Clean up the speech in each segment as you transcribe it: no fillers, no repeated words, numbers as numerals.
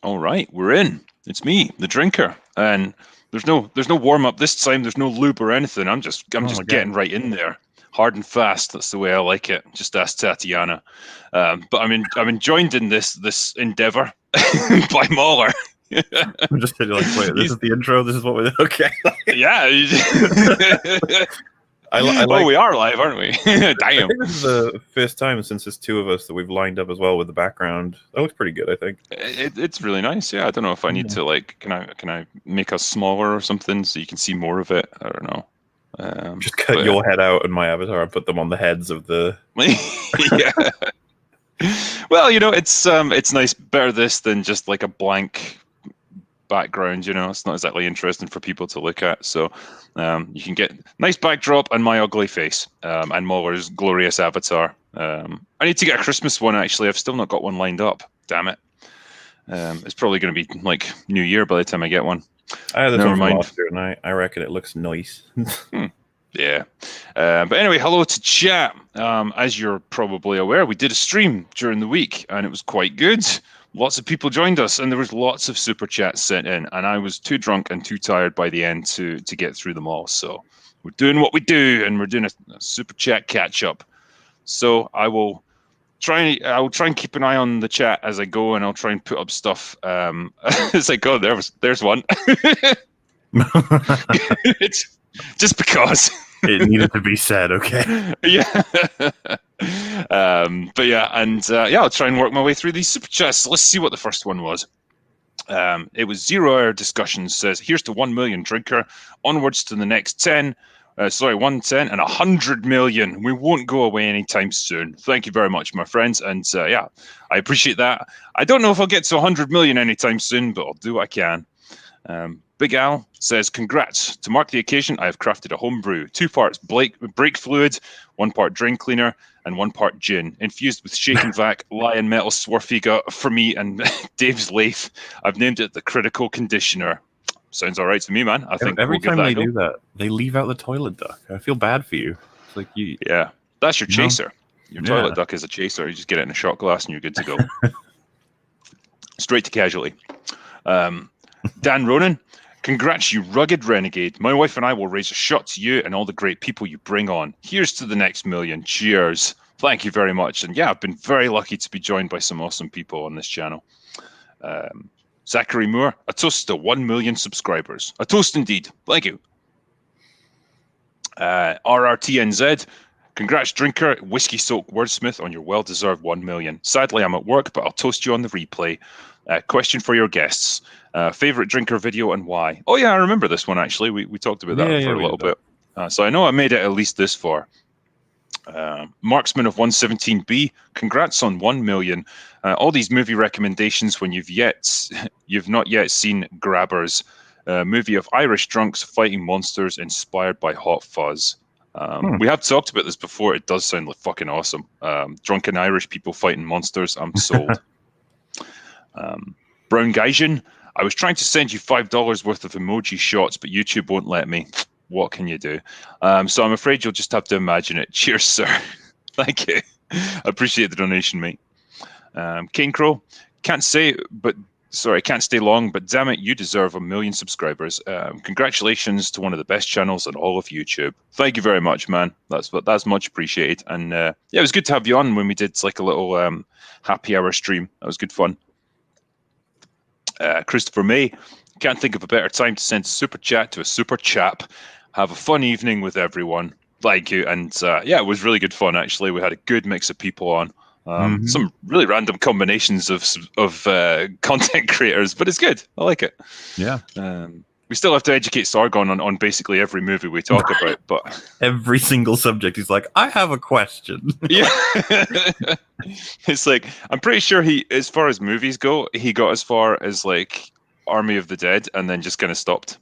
All right, we're in. It's me, the drinker, and there's no warm up this time. There's no lube or anything. I'm just getting right in there, hard and fast. That's the way I like it. Just ask Tatiana. But I'm joined in this endeavor by MauLer. I'm just sitting like, wait, this is the intro. This is what we're okay. Yeah. I like, oh, we are live, aren't we? Damn. I think this is the first time since there's two of us that we've lined up as well with the background. That looks pretty good, I think. It's really nice. Yeah, I don't know if I need to like. Can I make us smaller or something so you can see more of it? I don't know. Just cut your head out and my avatar and put them on the heads of the. Yeah. Well, it's nice. Better this than just like a blank background. It's not exactly interesting for people to look at. So you can get nice backdrop and my ugly face and MauLer's glorious avatar. I need to get a Christmas one, actually. I've still not got one lined up. Damn it. It's probably going to be like New Year by the time I get one. Never mind. And I reckon it looks nice. Yeah. But anyway, hello to chat. As you're probably aware, we did a stream during the week and it was quite good. Lots of people joined us and there was lots of super chats sent in, and I was too drunk and too tired by the end to get through them all. So we're doing what we do, and we're doing a super chat catch up. So I'll try and keep an eye on the chat as I go, and I'll try and put up stuff as I go. There's one. It's just because it needed to be said, okay? Yeah. But yeah, and I'll try and work my way through these super chats. So let's see what the first one was. It was 0 Hour Discussions. Says, here's to 1 million drinker, onwards to the next 10. 110 and 100 million. We won't go away anytime soon. Thank you very much, my friends. And I appreciate that. I don't know if I'll get to 100 million anytime soon, but I'll do what I can. Big Al says, congrats. To mark the occasion, I have crafted a home brew. 2 parts brake fluid, 1 part drain cleaner, and 1 part gin, infused with shaken vac, lion metal swarfiga for me and Dave's Lathe. I've named it the Critical Conditioner. Sounds all right to me, man. I think every time they do that, they leave out the toilet duck. I feel bad for you. It's like yeah, that's your chaser. Your toilet duck is a chaser. You just get it in a shot glass and you're good to go. Straight to casualty. Dan Ronan, congrats, you rugged renegade. My wife and I will raise a shot to you and all the great people you bring on. Here's to the next million. Cheers. Thank you very much. And yeah, I've been very lucky to be joined by some awesome people on this channel. Zachary Moore, a toast to 1 million subscribers. A toast indeed. Thank you. RRTNZ, congrats, drinker, whiskey-soaked wordsmith, on your well-deserved 1 million. Sadly, I'm at work, but I'll toast you on the replay. Question for your guests. Favorite drinker video and why? Oh, yeah, I remember this one, actually. We talked about that for a little bit. So I know I made it at least this far. Marksman of 117B, congrats on 1 million. All these movie recommendations when you've not yet seen Grabbers, movie of Irish drunks fighting monsters inspired by Hot Fuzz. We have talked about this before. It does sound like fucking awesome. Drunken Irish people fighting monsters. I'm sold. Brown Gaijin, I was trying to send you $5 worth of emoji shots, but YouTube won't let me. What can you do? So I'm afraid you'll just have to imagine it. Cheers, sir. Thank you. I appreciate the donation, mate. Kane Crow, can't stay long, but damn it, you deserve 1 million subscribers. Congratulations to one of the best channels on all of YouTube. Thank you very much, man. That's much appreciated. And yeah, it was good to have you on when we did like a little happy hour stream. That was good fun. Christopher May, can't think of a better time to send a super chat to a super chap. Have a fun evening with everyone. Thank you. And yeah, it was really good fun, actually. We had a good mix of people on. Some really random combinations of content creators, but it's good. I like it. Yeah. We still have to educate Sargon on basically every movie we talk about, but every single subject, he's like, I have a question. Yeah. It's like, I'm pretty sure as far as movies go, he got as far as like Army of the Dead and then just kind of stopped.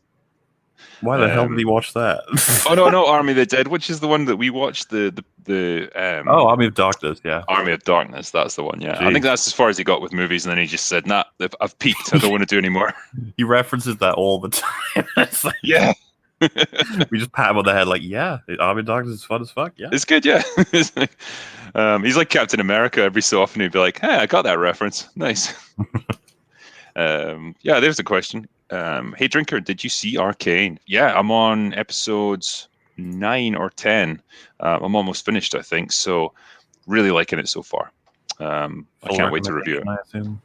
Why the hell did he watch that? Oh no, Army of the Dead, which is the one that we watched. Army of Darkness, yeah. Army of Darkness, that's the one, yeah. Jeez. I think that's as far as he got with movies, and then he just said, nah, I've peaked, I don't want to do anymore. He references that all the time. It's like, yeah. We just pat him on the head like, yeah, Army of Darkness is fun as fuck, yeah. It's good, yeah. It's like, he's like Captain America. Every so often he'd be like, hey, I got that reference. Nice. Yeah, there's the question. Hey, Drinker, did you see Arcane? Yeah, I'm on episodes 9 or 10. I'm almost finished, I think. So, really liking it so far. I Full can't wait to review it. recommendation, I assume.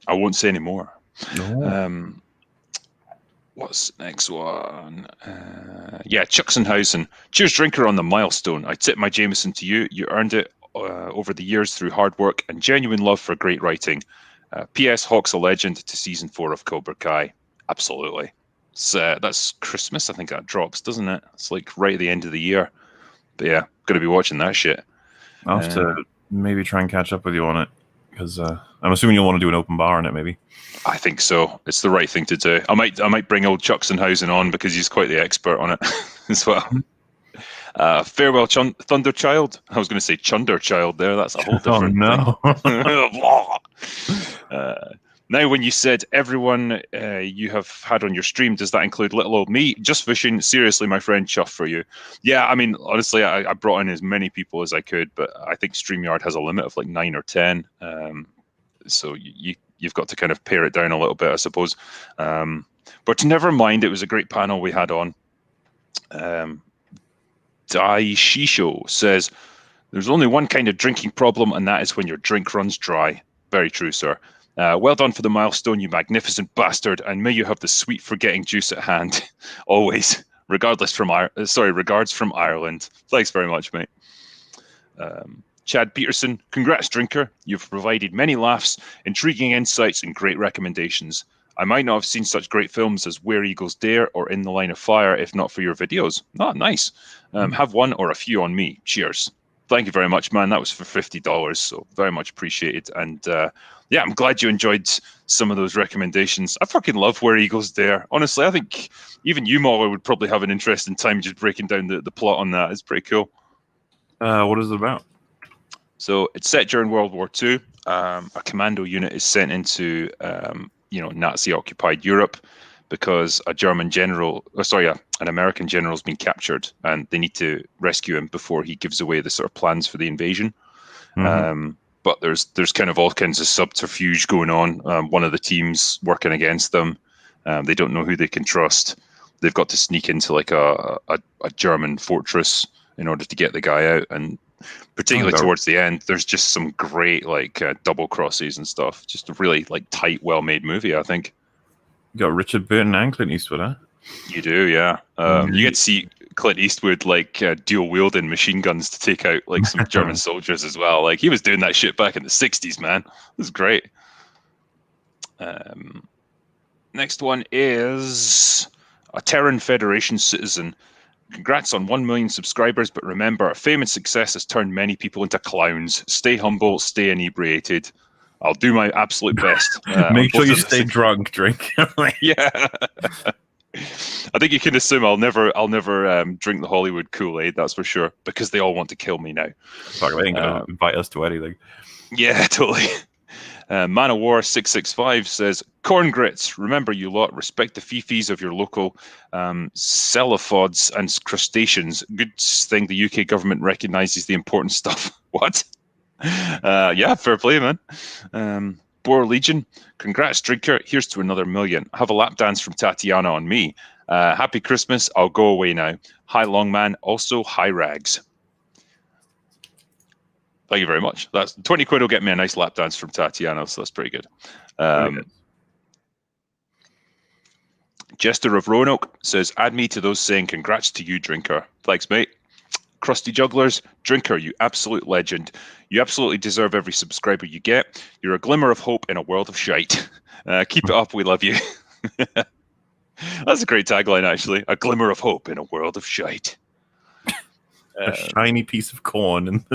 I won't say any more. No. What's the next one? Yeah, Chuxenhausen. Cheers, Drinker, on the Milestone. I tip my Jameson to you. You earned it over the years through hard work and genuine love for great writing. P.S. Hawk's a legend to season 4 of Cobra Kai. Absolutely. That's Christmas, I think that drops, doesn't it? It's like right at the end of the year. But yeah, gonna be watching that shit. I'll have to maybe try and catch up with you on it, because I'm assuming you'll want to do an open bar on it, maybe. I think so. It's the right thing to do. I might bring old Chuxenhausen on because he's quite the expert on it as well. Farewell, Thunderchild. I was going to say Chunderchild there. That's a whole different thing. Now, when you said everyone you have had on your stream, does that include little old me? Just fishing. Seriously, my friend, chuff for you. Yeah, I mean, honestly, I brought in as many people as I could, but I think StreamYard has a limit of like 9 or 10. So you've got to kind of pare it down a little bit, I suppose. But never mind, it was a great panel we had on. Dai Shisho says, there's only one kind of drinking problem, and that is when your drink runs dry. Very true, sir. Well done for the milestone, you magnificent bastard, and may you have the sweet forgetting juice at hand. Always. Regards from Ireland. Thanks very much, mate. Chad Peterson, congrats, Drinker. You've provided many laughs, intriguing insights, and great recommendations. I might not have seen such great films as Where Eagles Dare or In the Line of Fire if not for your videos. Oh, nice. Have one or a few on me. Cheers. Thank you very much, man. That was for $50, so very much appreciated. And yeah, I'm glad you enjoyed some of those recommendations. I fucking love Where Eagles Dare. Honestly, I think even you, MauLer, would probably have an interesting time just breaking down the plot on that. It's pretty cool. What is it about? So it's set during World War II. A commando unit is sent into Nazi-occupied Europe because an American general has been captured, and they need to rescue him before he gives away the sort of plans for the invasion. Mm-hmm. But there's kind of all kinds of subterfuge going on. One of the teams working against them. They don't know who they can trust. They've got to sneak into like a German fortress in order to get the guy out, and particularly towards the end, there's just some great like double crosses and stuff. Just a really like tight, well-made movie, I think. You got Richard Burton and Clint Eastwood, huh? You do, yeah. You get to see Clint Eastwood like dual wielding machine guns to take out like some German soldiers as well. Like he was doing that shit back in the 60s, man. It was great. Next one is a Terran Federation citizen. Congrats on 1 million subscribers, but remember, fame and success has turned many people into clowns. Stay humble, stay inebriated. I'll do my absolute best. Make sure you stay drunk, drink. Yeah. I think you can assume I'll never drink the Hollywood Kool-Aid, that's for sure, because they all want to kill me now. Fuck, they ain't gonna invite us to anything. Yeah, totally. Man of War 665 says, corn grits, remember you lot, respect the fifis of your local cephalopods and crustaceans. Good thing the UK government recognises the important stuff. What? Yeah, fair play, man. Boar Legion, congrats, Drinker. Here's to another million. Have a lap dance from Tatiana on me. Happy Christmas. I'll go away now. Hi, Longman. Also, hi, Rags. Thank you very much. That's 20 quid will get me a nice lap dance from Tatiana, so that's pretty good. Jester of Roanoke says, add me to those saying congrats to you, Drinker. Thanks, mate. Crusty Jugglers, Drinker, you absolute legend. You absolutely deserve every subscriber you get. You're a glimmer of hope in a world of shite. Keep it up, we love you. That's a great tagline, actually. A glimmer of hope in a world of shite. A shiny piece of corn and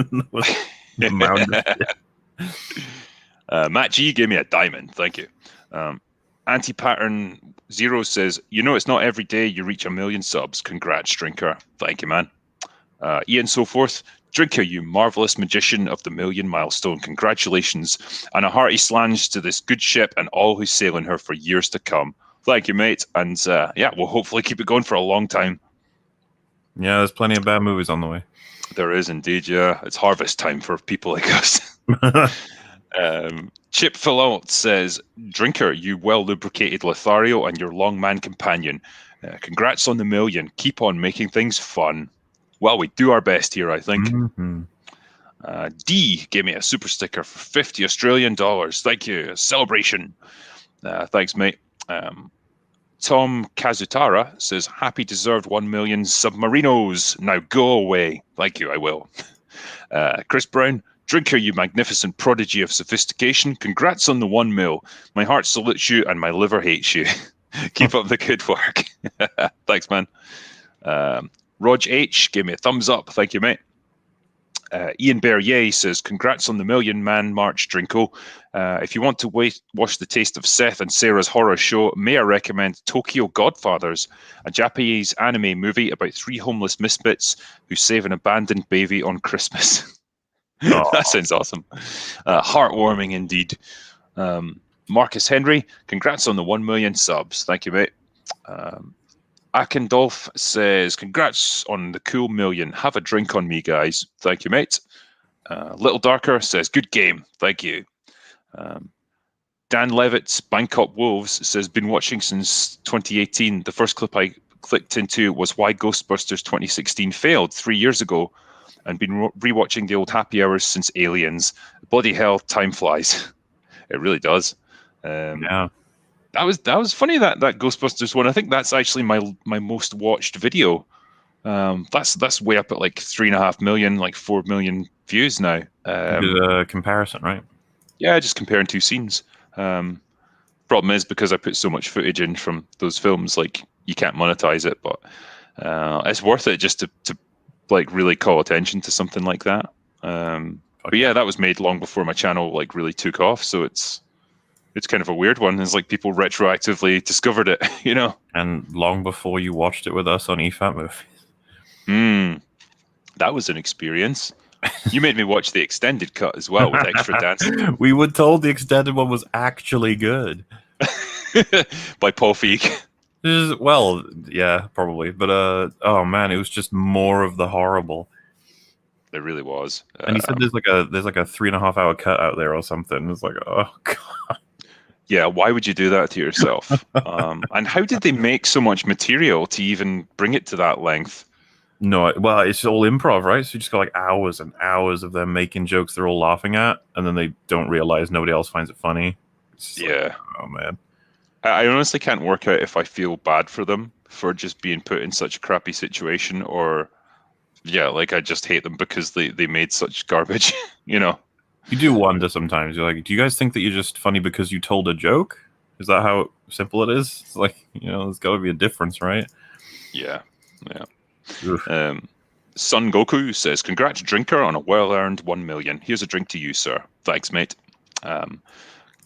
the mound of shit. Matt G gave me a diamond. Thank you. Anti-Pattern Zero says, you know it's not every day you reach 1 million subs. Congrats, Drinker. Thank you, man. Ian So Forth, Drinker, you marvelous magician of the million milestone. Congratulations. And a hearty slange to this good ship and all who sail in her for years to come. Thank you, mate. And yeah, we'll hopefully keep it going for a long time. Yeah, there's plenty of bad movies on the way. There is indeed, yeah. It's harvest time for people like us. Chip Philalt says, Drinker, you well-lubricated Lothario and your long man companion. Congrats on the million. Keep on making things fun. Well, we do our best here, I think. Mm-hmm. D gave me a super sticker for 50 Australian dollars. Thank you. A celebration. Thanks, mate. Tom Kazutara says, happy deserved 1 million submarinos. Now go away. Thank you, I will. Chris Brown, Drinker, you magnificent prodigy of sophistication. Congrats on the 1 mil. My heart salutes you and my liver hates you. Keep up the good work. Thanks, man. Rog H gave me a thumbs up. Thank you, mate. Ian Berrier says, congrats on the Million Man March, Drinkle. If you want to wash the taste of Seth and Sarah's horror show, may I recommend Tokyo Godfathers, a Japanese anime movie about 3 homeless misfits who save an abandoned baby on Christmas. That sounds awesome. Heartwarming indeed. Marcus Henry, congrats on the 1 million subs. Thank you, mate. Akendolf says, congrats on the cool million. Have a drink on me, guys. Thank you, mate. Little Darker says, good game. Thank you. Dan Levitt's Bangkok Wolves says, been watching since 2018. The first clip I clicked into was why Ghostbusters 2016 failed 3 years ago, and been rewatching the old happy hours since Aliens. Bloody hell, time flies. It really does. Yeah. That was funny, that Ghostbusters one. I think that's actually my most watched video. That's way up at like 3.5 million, like 4 million views now. Good comparison, right? Yeah, just comparing 2 scenes. Problem is, because I put so much footage in from those films, like you can't monetize it, but it's worth it just to like really call attention to something like that. But yeah, that was made long before my channel like really took off, so it's kind of a weird one. It's like people retroactively discovered it, you know. And long before you watched it with us on EFAT Movies. That was an experience. You made me watch the extended cut as well with extra dancing. We were told the extended one was actually good. By Paul Feig. Well, yeah, probably. But oh man, it was just more of the horrible. It really was. And he said there's like a 3.5 hour cut out there or something. It's like, oh god. Yeah, why would you do that to yourself? And how did they make so much material to even bring it to that length? No, well, it's all improv, right? So you just got like hours and hours of them making jokes they're all laughing at, and then they don't realize nobody else finds it funny. Yeah. Like, oh man. I honestly can't work out if I feel bad for them for just being put in such a crappy situation, or yeah, like I just hate them because they made such garbage, you know. You do wonder sometimes. You're like, do you guys think that you're just funny because you told a joke? Is that how simple it is? It's like, you know, there's got to be a difference, right? Yeah. Sun Goku says, congrats, Drinker, on a well-earned 1 million. Here's a drink to you, sir. Thanks, mate.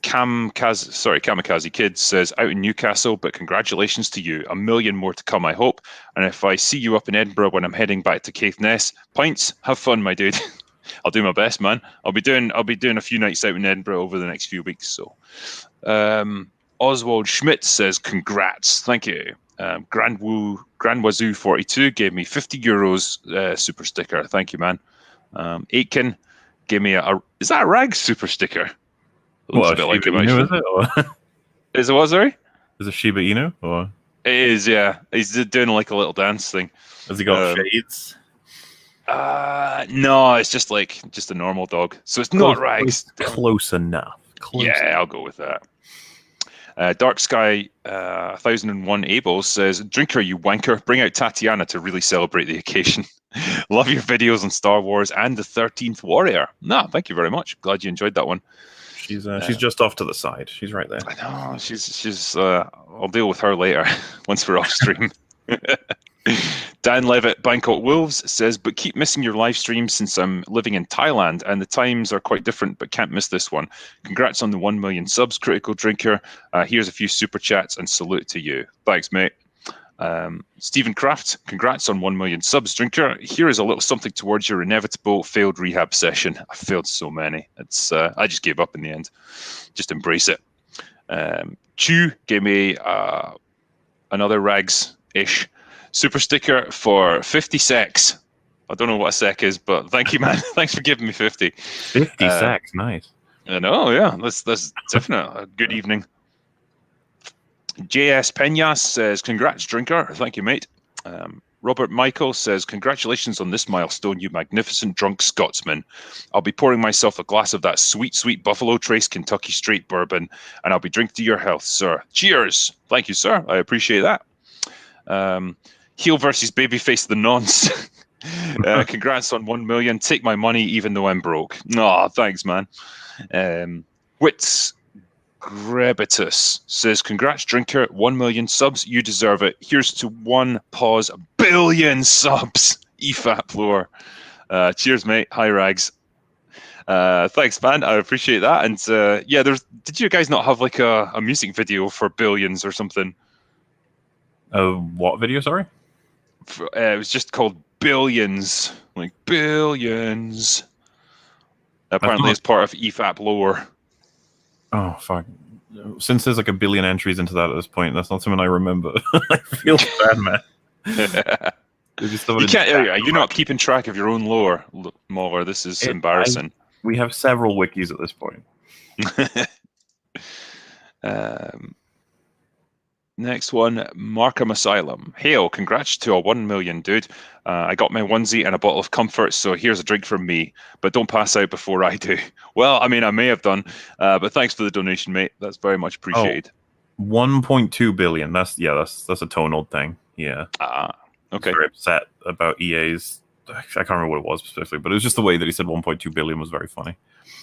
Kamikaze Kid says, out in Newcastle, but congratulations to you. 1 million more to come, I hope. And if I see you up in Edinburgh when I'm heading back to Caithness, pints, have fun, my dude. I'll do my best, man. I'll be doing a few nights out in Edinburgh over the next few weeks. So, Oswald Schmidt says, congrats. Thank you. Grand Wazoo 42 gave me €50 super sticker. Thank you, man. Aitken gave me is that a rag super sticker? Well, Shiba Inu, is it? Or? Is it what, sorry? Is it Shiba Inu? Or? It is, yeah. He's doing like a little dance thing. Has he got shades? No, it's just a normal dog. So it's not rags. Close enough. Yeah, I'll go with that. Dark Sky 1001 Abel says, Drinker, you wanker, bring out Tatiana to really celebrate the occasion. Love your videos on Star Wars and the 13th Warrior. No, thank you very much. Glad you enjoyed that one. She's just off to the side. She's right there. I know. She's I'll deal with her later once we're off stream. Dan Levitt, Bangkok Wolves, says, but keep missing your live streams since I'm living in Thailand and the times are quite different, but can't miss this one. Congrats on the 1 million subs, Critical Drinker. Here's a few super chats and salute to you. Thanks, mate. Stephen Kraft, congrats on 1 million subs, Drinker. Here is a little something towards your inevitable failed rehab session. I failed so many. It's I just gave up in the end. Just embrace it. Chew gave me another rags-ish super sticker for 50 secs. I don't know what a sec is, but thank you, man. Thanks for giving me 50. 50 secs, nice. I know, yeah. That's definitely a good evening. JS Peñas says, congrats, drinker. Thank you, mate. Robert Michael says, congratulations on this milestone, you magnificent drunk Scotsman. I'll be pouring myself a glass of that sweet, sweet Buffalo Trace Kentucky Straight bourbon, and I'll be drinking to your health, sir. Cheers. Thank you, sir. I appreciate that. Heel versus Babyface the Nonce. Congrats on 1 million. Take my money even though I'm broke. Oh, thanks, man. Wits Grebitus says, congrats, drinker. 1 million subs. You deserve it. Here's to 1 billion subs. EFAP lore. Cheers, mate. Hi, Rags. Thanks, man. I appreciate that. And yeah, did you guys not have like a music video for Billions or something? What video, sorry? It was just called Billions. Like, Billions. Apparently it's part of EFAP lore. Oh, fuck. Since there's like a billion entries into that at this point, that's not something I remember. I feel bad, man. You're not keeping track of your own lore, MauLer. This is embarrassing. We have several wikis at this point. Next one, Markham Asylum. Hail, congrats to a 1 million, dude. I got my onesie and a bottle of comfort, so here's a drink from me. But don't pass out before I do. Well, I mean, I may have done, but thanks for the donation, mate. That's very much appreciated. 1.2 billion. That's a tonal thing. Yeah. Okay. Very upset about EA's. I can't remember what it was specifically, but it was just the way that he said 1.2 billion was very funny.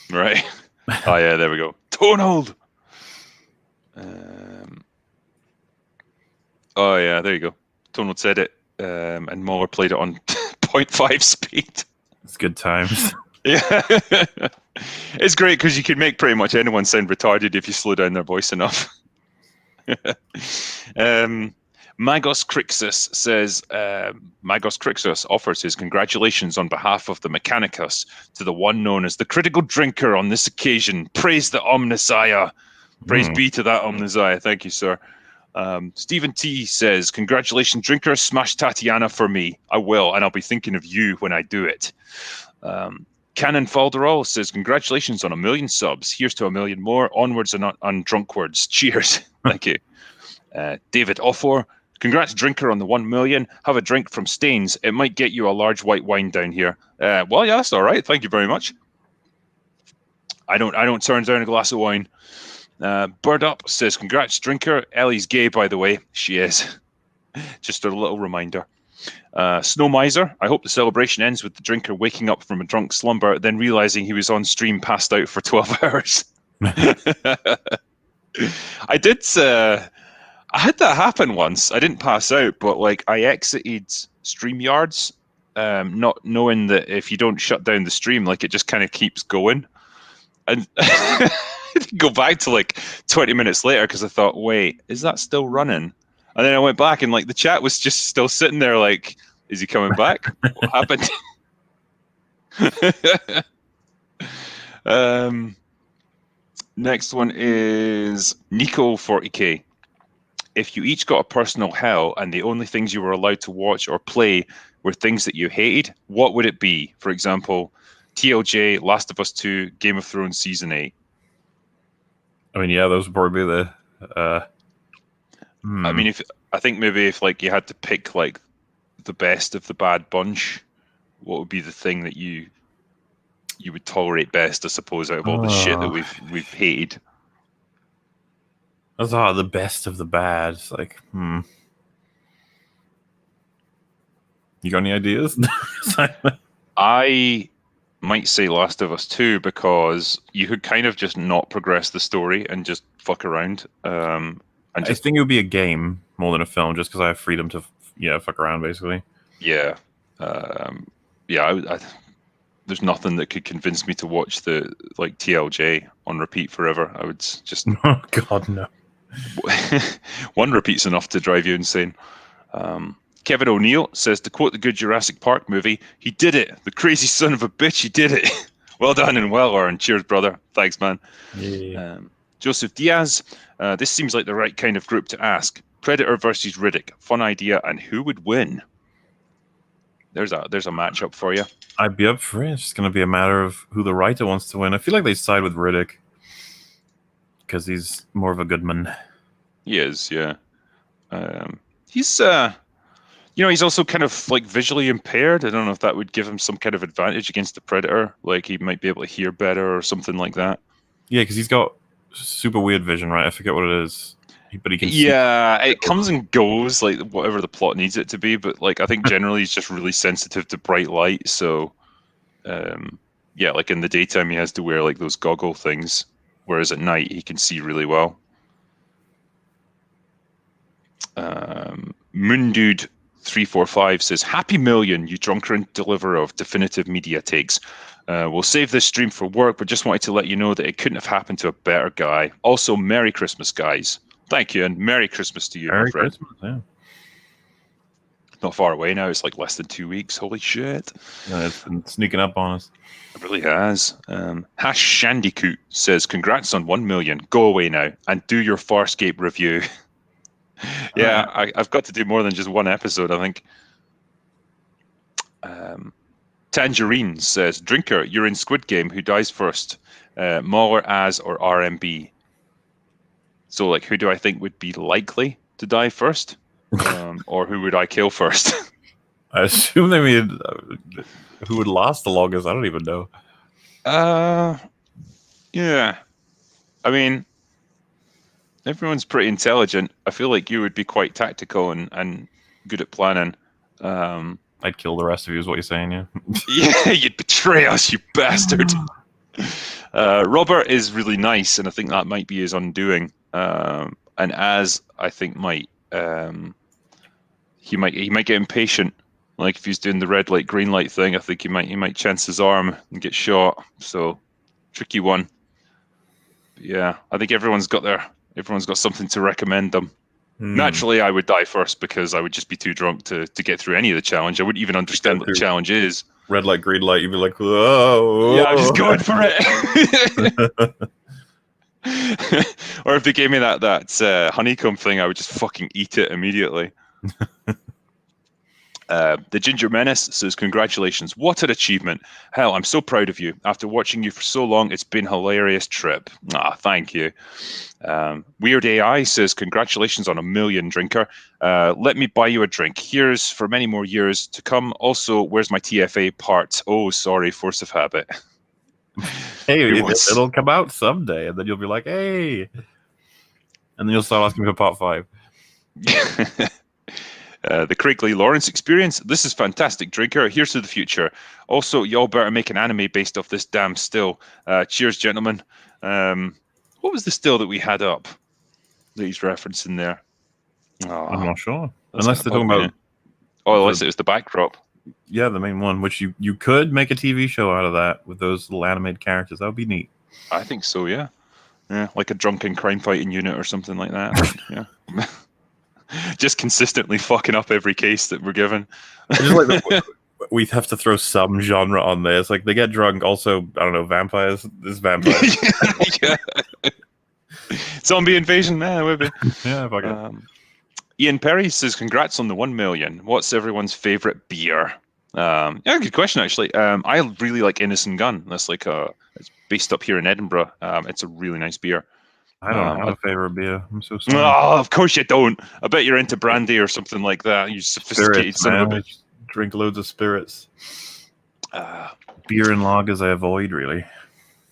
Right. Oh yeah, there we go. Tonal. Oh yeah, there you go. Tonal said it, and MauLer played it on 0.5 speed. It's good times. Yeah. It's great because you can make pretty much anyone sound retarded if you slow down their voice enough. Magos Crixus says, Magos Crixus offers his congratulations on behalf of the Mechanicus to the one known as the critical drinker on this occasion. Praise the Omnissiah. Praise be to that Omnissiah. Thank you, sir. Stephen T says, congratulations, drinker. Smash Tatiana for me. I will, and I'll be thinking of you when I do it. Canon Falderall says, congratulations on 1 million subs. Here's to 1 million more. Onwards and on drunkwards. Cheers. Thank you. David Offor, congrats, drinker, on the 1 million. Have a drink from Staines. It might get you a large white wine down here. Well, yeah, that's all right. Thank you very much. I don't turn down a glass of wine. Bird Up says, congrats, drinker. Ellie's gay, by the way. She is. Just a little reminder. Snow Miser, I hope the celebration ends with the drinker waking up from a drunk slumber, then realizing he was on stream passed out for 12 hours. I had that happen once. I didn't pass out, but like I exited StreamYards, not knowing that if you don't shut down the stream, like it just kind of keeps going. And go back to like 20 minutes later because I thought, wait, is that still running? And then I went back and like the chat was just still sitting there like, is he coming back? What happened? Next one is Nico 40k. If you each got a personal hell and the only things you were allowed to watch or play were things that you hated, what would it be? For example, TLJ, Last of Us 2, Game of Thrones Season 8. I mean, yeah, those would probably be the... I mean, I think maybe if like you had to pick like the best of the bad bunch, what would be the thing that you would tolerate best, I suppose, out of all the shit that we've hated? That's the best of the bad. It's like, You got any ideas? I might say Last of Us 2 because you could kind of just not progress the story and just fuck around. I think it would be a game more than a film, just because I have freedom to, fuck around, basically. Yeah. There's nothing that could convince me to watch the like TLJ on repeat forever. I would just... Oh, God, no. One repeat's enough to drive you insane. Kevin O'Neill says, to quote the good Jurassic Park movie, he did it. The crazy son of a bitch, he did it. Well done and well earned. Cheers, brother. Thanks, man. Yeah. Joseph Diaz, this seems like the right kind of group to ask. Predator versus Riddick. Fun idea, and who would win? there's a matchup for you. I'd be up for it. It's just going to be a matter of who the writer wants to win. I feel like they side with Riddick because he's more of a good man. He is, yeah. He's he's also kind of like visually impaired. I don't know if that would give him some kind of advantage against the Predator. Like he might be able to hear better or something like that. Yeah, because he's got super weird vision, right? I forget what it is. But he can see. Yeah, it comes and goes, like whatever the plot needs it to be. But like I think generally he's just really sensitive to bright light. So, like in the daytime he has to wear like those goggle things, whereas at night he can see really well. Moondude 345 says, "Happy million, you drunken deliverer of definitive media takes. We'll save this stream for work, but just wanted to let you know that it couldn't have happened to a better guy. Also, Merry Christmas, guys." Thank you, and Merry Christmas to you, Merry my friend. Christmas, yeah. Not far away now. It's like less than 2 weeks. Holy shit. Yeah, it's been sneaking up on us. It really has. Hash Shandycoot says, "Congrats on 1 million. Go away now and do your Farscape review." Yeah, I've got to do more than just one episode, I think. Tangerine says, "Drinker, you're in Squid Game. Who dies first? MauLer, Az, or RMB?" So, like, who do I think would be likely to die first? Or who would I kill first? I assume they mean who would last the longest. I don't even know. Yeah. I mean, everyone's pretty intelligent. I feel like you would be quite tactical and good at planning. I'd kill the rest of you is what you're saying, yeah? Yeah, you'd betray us, you bastard. Robert is really nice, and I think that might be his undoing. And Az, I think might he might get impatient. Like if he's doing the red light, green light thing, I think he might chance his arm and get shot. So tricky one. But yeah, I think everyone's got something to recommend them. Naturally, I would die first because I would just be too drunk to get through any of the challenge. I wouldn't even understand what the challenge is. Red light, green light, you'd be like, whoa. Yeah, I'm just going for it. Or if they gave me that honeycomb thing, I would just fucking eat it immediately. The Ginger Menace says, "Congratulations, what an achievement. Hell, I'm so proud of you. After watching you for so long, it's been a hilarious trip." Thank you. Weird AI says, "Congratulations on 1 million, Drinker. Let me buy you a drink. Here's for many more years to come. Also, where's my TFA part? Oh, sorry, force of habit." Hey, it'll come out someday, and then you'll be like, "Hey," and then you'll start asking me for part 5. The Craig Lee Lawrence experience. "This is fantastic, Drinker. Here's to the future. Also, y'all better make an anime based off this damn still. Cheers, gentlemen." What was the still that we had up that he's referencing there? I'm not sure. Unless they're talking about... unless it was the backdrop. Yeah, the main one, which you could make a TV show out of that with those little animated characters. That would be neat. I think so, yeah. Yeah, like a drunken crime fighting unit or something like that. Yeah. Just consistently fucking up every case that we're given. We have to throw some genre on there. It's like they get drunk. Also, I don't know, vampires. There's vampires. Yeah. Zombie invasion, man. Would be. Yeah, fuck it. Ian Perry says, "Congrats on the 1 million. What's everyone's favorite beer?" Yeah, good question actually. I really like Innocent Gun. That's like it's based up here in Edinburgh. It's a really nice beer. I don't have a favorite beer. I'm so sorry. Oh, of course you don't. I bet you're into brandy or something like that. You sophisticated son of a bitch. Drink loads of spirits. Beer and lagers I avoid, really.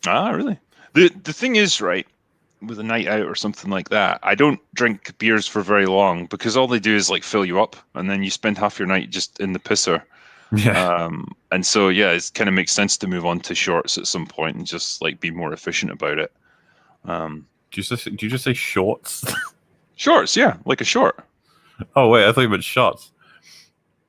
Really? The thing is, right, with a night out or something like that, I don't drink beers for very long because all they do is like fill you up, and then you spend half your night just in the pisser. Yeah. And so yeah, it kind of makes sense to move on to shorts at some point and just like be more efficient about it. Did you just say shorts? Shorts, yeah, like a short. Oh wait, I thought you meant shots.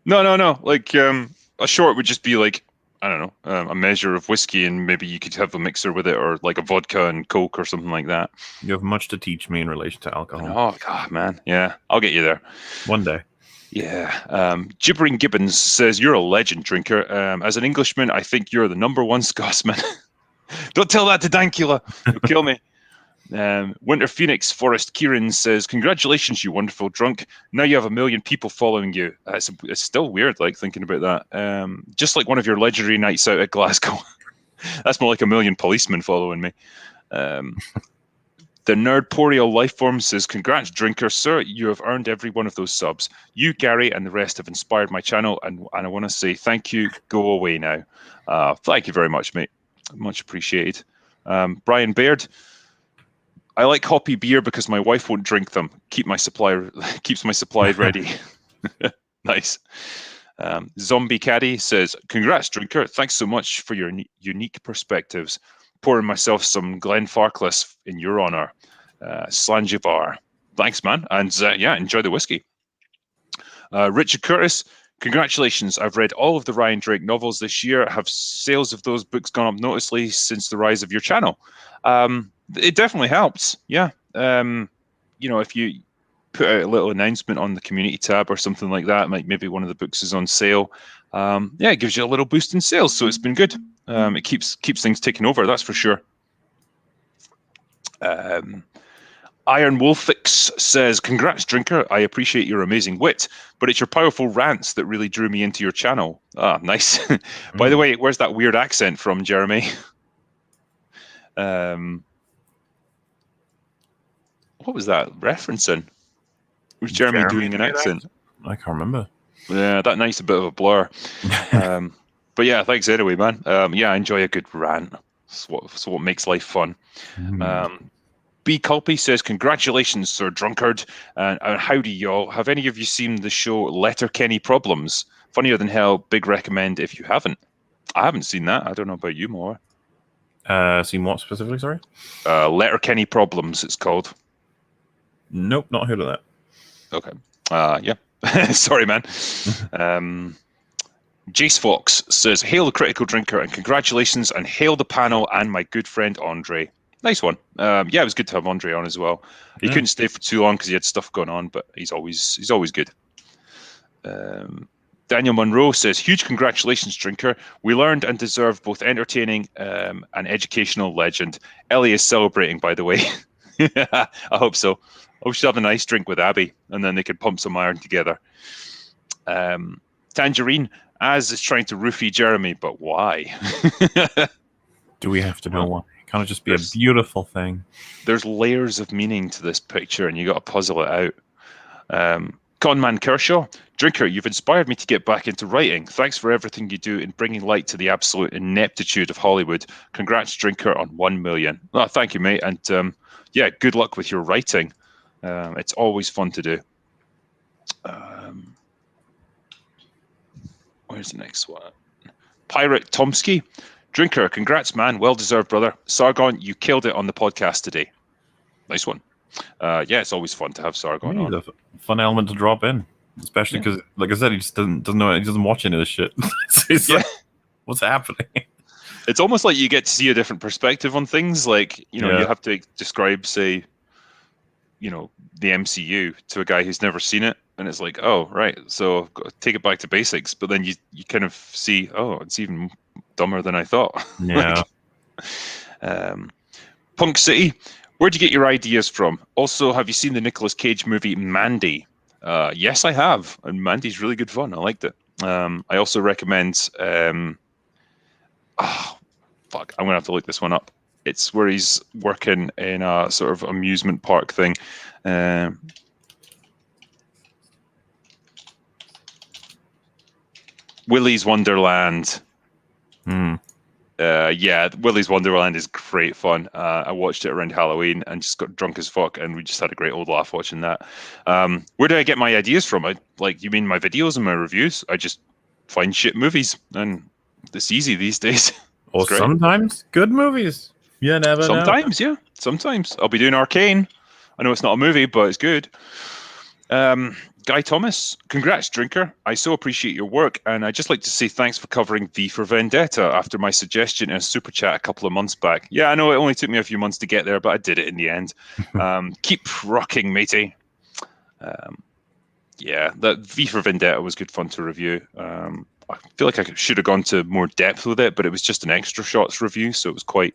No. Like a short would just be like, I don't know, a measure of whiskey, and maybe you could have a mixer with it, or like a vodka and Coke or something like that. You have much to teach me in relation to alcohol. Oh God, man, yeah, I'll get you there one day. Yeah. Gibbering Gibbons says, "You're a legend, Drinker. As an Englishman, I think you're the #1 Scotsman." Don't tell that to Dankula. He'll kill me. Winter Phoenix Forest Kieran says, "Congratulations, you wonderful drunk. Now you have 1 million people following you." It's still weird, like thinking about that. Just like one of your legendary nights out at Glasgow. That's more like 1 million policemen following me. The Nerdporial Lifeform says, "Congrats, drinker, sir. You have earned every one of those subs. You, Gary, and the rest have inspired my channel, and I want to say thank you. Go away now." Thank you very much, mate. Much appreciated. Brian Baird, "I like hoppy beer because my wife won't drink them. Keeps my supply ready." Nice. Zombie Caddy says, "Congrats, drinker. Thanks so much for your unique perspectives. Pouring myself some Glenfarclas in your honor. Slanjivar." Thanks, man. And yeah, enjoy the whiskey. Richard Curtis, "Congratulations. I've read all of the Ryan Drake novels this year. Have sales of those books gone up noticeably since the rise of your channel?" It definitely helps. Yeah. If you put out a little announcement on the community tab or something like that, like maybe one of the books is on sale. It gives you a little boost in sales. So it's been good. It keeps things ticking over, that's for sure. Iron Wolfix says, "Congrats, drinker. I appreciate your amazing wit, but it's your powerful rants that really drew me into your channel." Ah, nice. By the way, where's that weird accent from, Jeremy? What was that referencing? Was Jeremy doing an accent? I can't remember. Yeah, that night's a bit of a blur. But yeah, thanks anyway, man. Yeah, I enjoy a good rant. It's what makes life fun. B. Culpy says, "Congratulations, Sir Drunkard. And howdy, y'all. Have any of you seen the show Letterkenny Problems? Funnier than hell. Big recommend if you haven't." I haven't seen that. I don't know about you, more. Seen what specifically, sorry? Letterkenny Problems, it's called. Nope, not heard of that. Okay. Yeah. Sorry, man. Jace Fox says, "Hail the critical drinker and congratulations, and hail the panel and my good friend Andre." Nice one. Yeah, it was good to have Andre on as well. He couldn't stay for too long because he had stuff going on, but he's always good. Daniel Monroe says, "Huge congratulations, drinker. We learned and deserved both entertaining and educational legend." Ellie is celebrating, by the way. I hope so. I should have a nice drink with Abby, and then they could pump some iron together. Tangerine, "Az is trying to roofie Jeremy, but why?" Do we have to know why? Can't it just be a beautiful thing? There's layers of meaning to this picture, and you got to puzzle it out. Conman Kershaw, "Drinker, you've inspired me to get back into writing. Thanks for everything you do in bringing light to the absolute ineptitude of Hollywood. Congrats, drinker, on 1 million. Oh, thank you, mate. And yeah, good luck with your writing. It's always fun to do. Where's the next one? Pirate Tomsky, "Drinker, congrats, man. Well deserved, brother. Sargon, you killed it on the podcast today." Nice one. Yeah, it's always fun to have Sargon on. A fun element to drop in, especially because, like I said, he just doesn't know. He doesn't watch any of this shit. So he's like, what's happening? It's almost like you get to see a different perspective on things. Like, you have to describe, say, the MCU to a guy who's never seen it, and it's like, oh, right, so I've got to take it back to basics. But then you kind of see, oh, it's even dumber than I thought. Yeah. Punk City, "Where'd you get your ideas from? Also, have you seen the Nicolas Cage movie Mandy?" Yes, I have, and Mandy's really good fun. I liked it. I also recommend. I'm gonna have to look this one up. It's where he's working in a sort of amusement park thing. Willy's Wonderland. Yeah, Willy's Wonderland is great fun. I watched it around Halloween and just got drunk as fuck, and we just had a great old laugh watching that. Where do I get my ideas from? You mean my videos and my reviews? I just find shit movies, and it's easy these days. Or sometimes good movies. You never know. Sometimes, yeah. Sometimes. I'll be doing Arcane. I know it's not a movie, but it's good. Guy Thomas, "Congrats, drinker. I so appreciate your work, and I'd just like to say thanks for covering V for Vendetta after my suggestion in a super chat a couple of months back." Yeah, I know it only took me a few months to get there, but I did it in the end. Keep rocking, matey. Yeah, that V for Vendetta was good fun to review. I feel like I should have gone to more depth with it, but it was just an extra shots review, so it was quite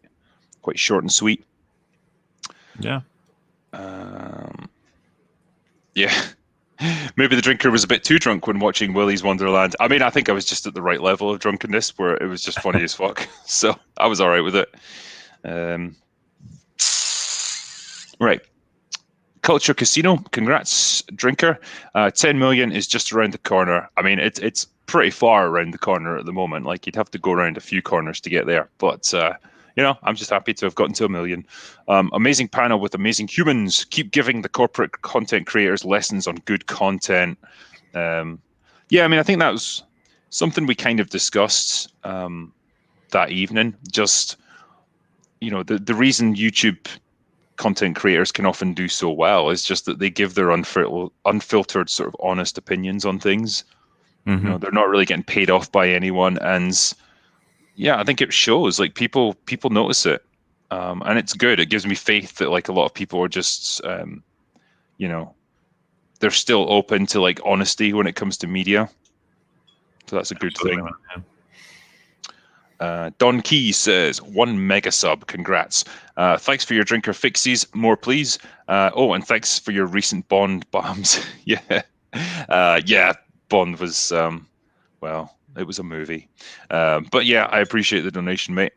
short and sweet. Yeah. Yeah. Maybe the drinker was a bit too drunk when watching Willy's Wonderland. I mean, I think I was just at the right level of drunkenness where it was just funny as fuck. So I was all right with it. Right. Culture Casino, congrats, drinker. 10 million is just around the corner. I mean, it's pretty far around the corner at the moment. Like, you'd have to go around a few corners to get there. But, I'm just happy to have gotten to 1 million. Amazing panel with amazing humans. Keep giving the corporate content creators lessons on good content. I mean, I think that was something we kind of discussed that evening. Just, the reason YouTube content creators can often do so well is just that they give their unfiltered sort of honest opinions on things. Mm-hmm. They're not really getting paid off by anyone, and I think it shows. Like, people notice it, and it's good. It gives me faith that like a lot of people are just they're still open to like honesty when it comes to media, so that's a good thing. Yeah. Don Key says 1 mega sub. Congrats. Thanks for your drinker fixies. More, please. And thanks for your recent Bond bombs. Yeah. Bond was, it was a movie. But yeah, I appreciate the donation, mate.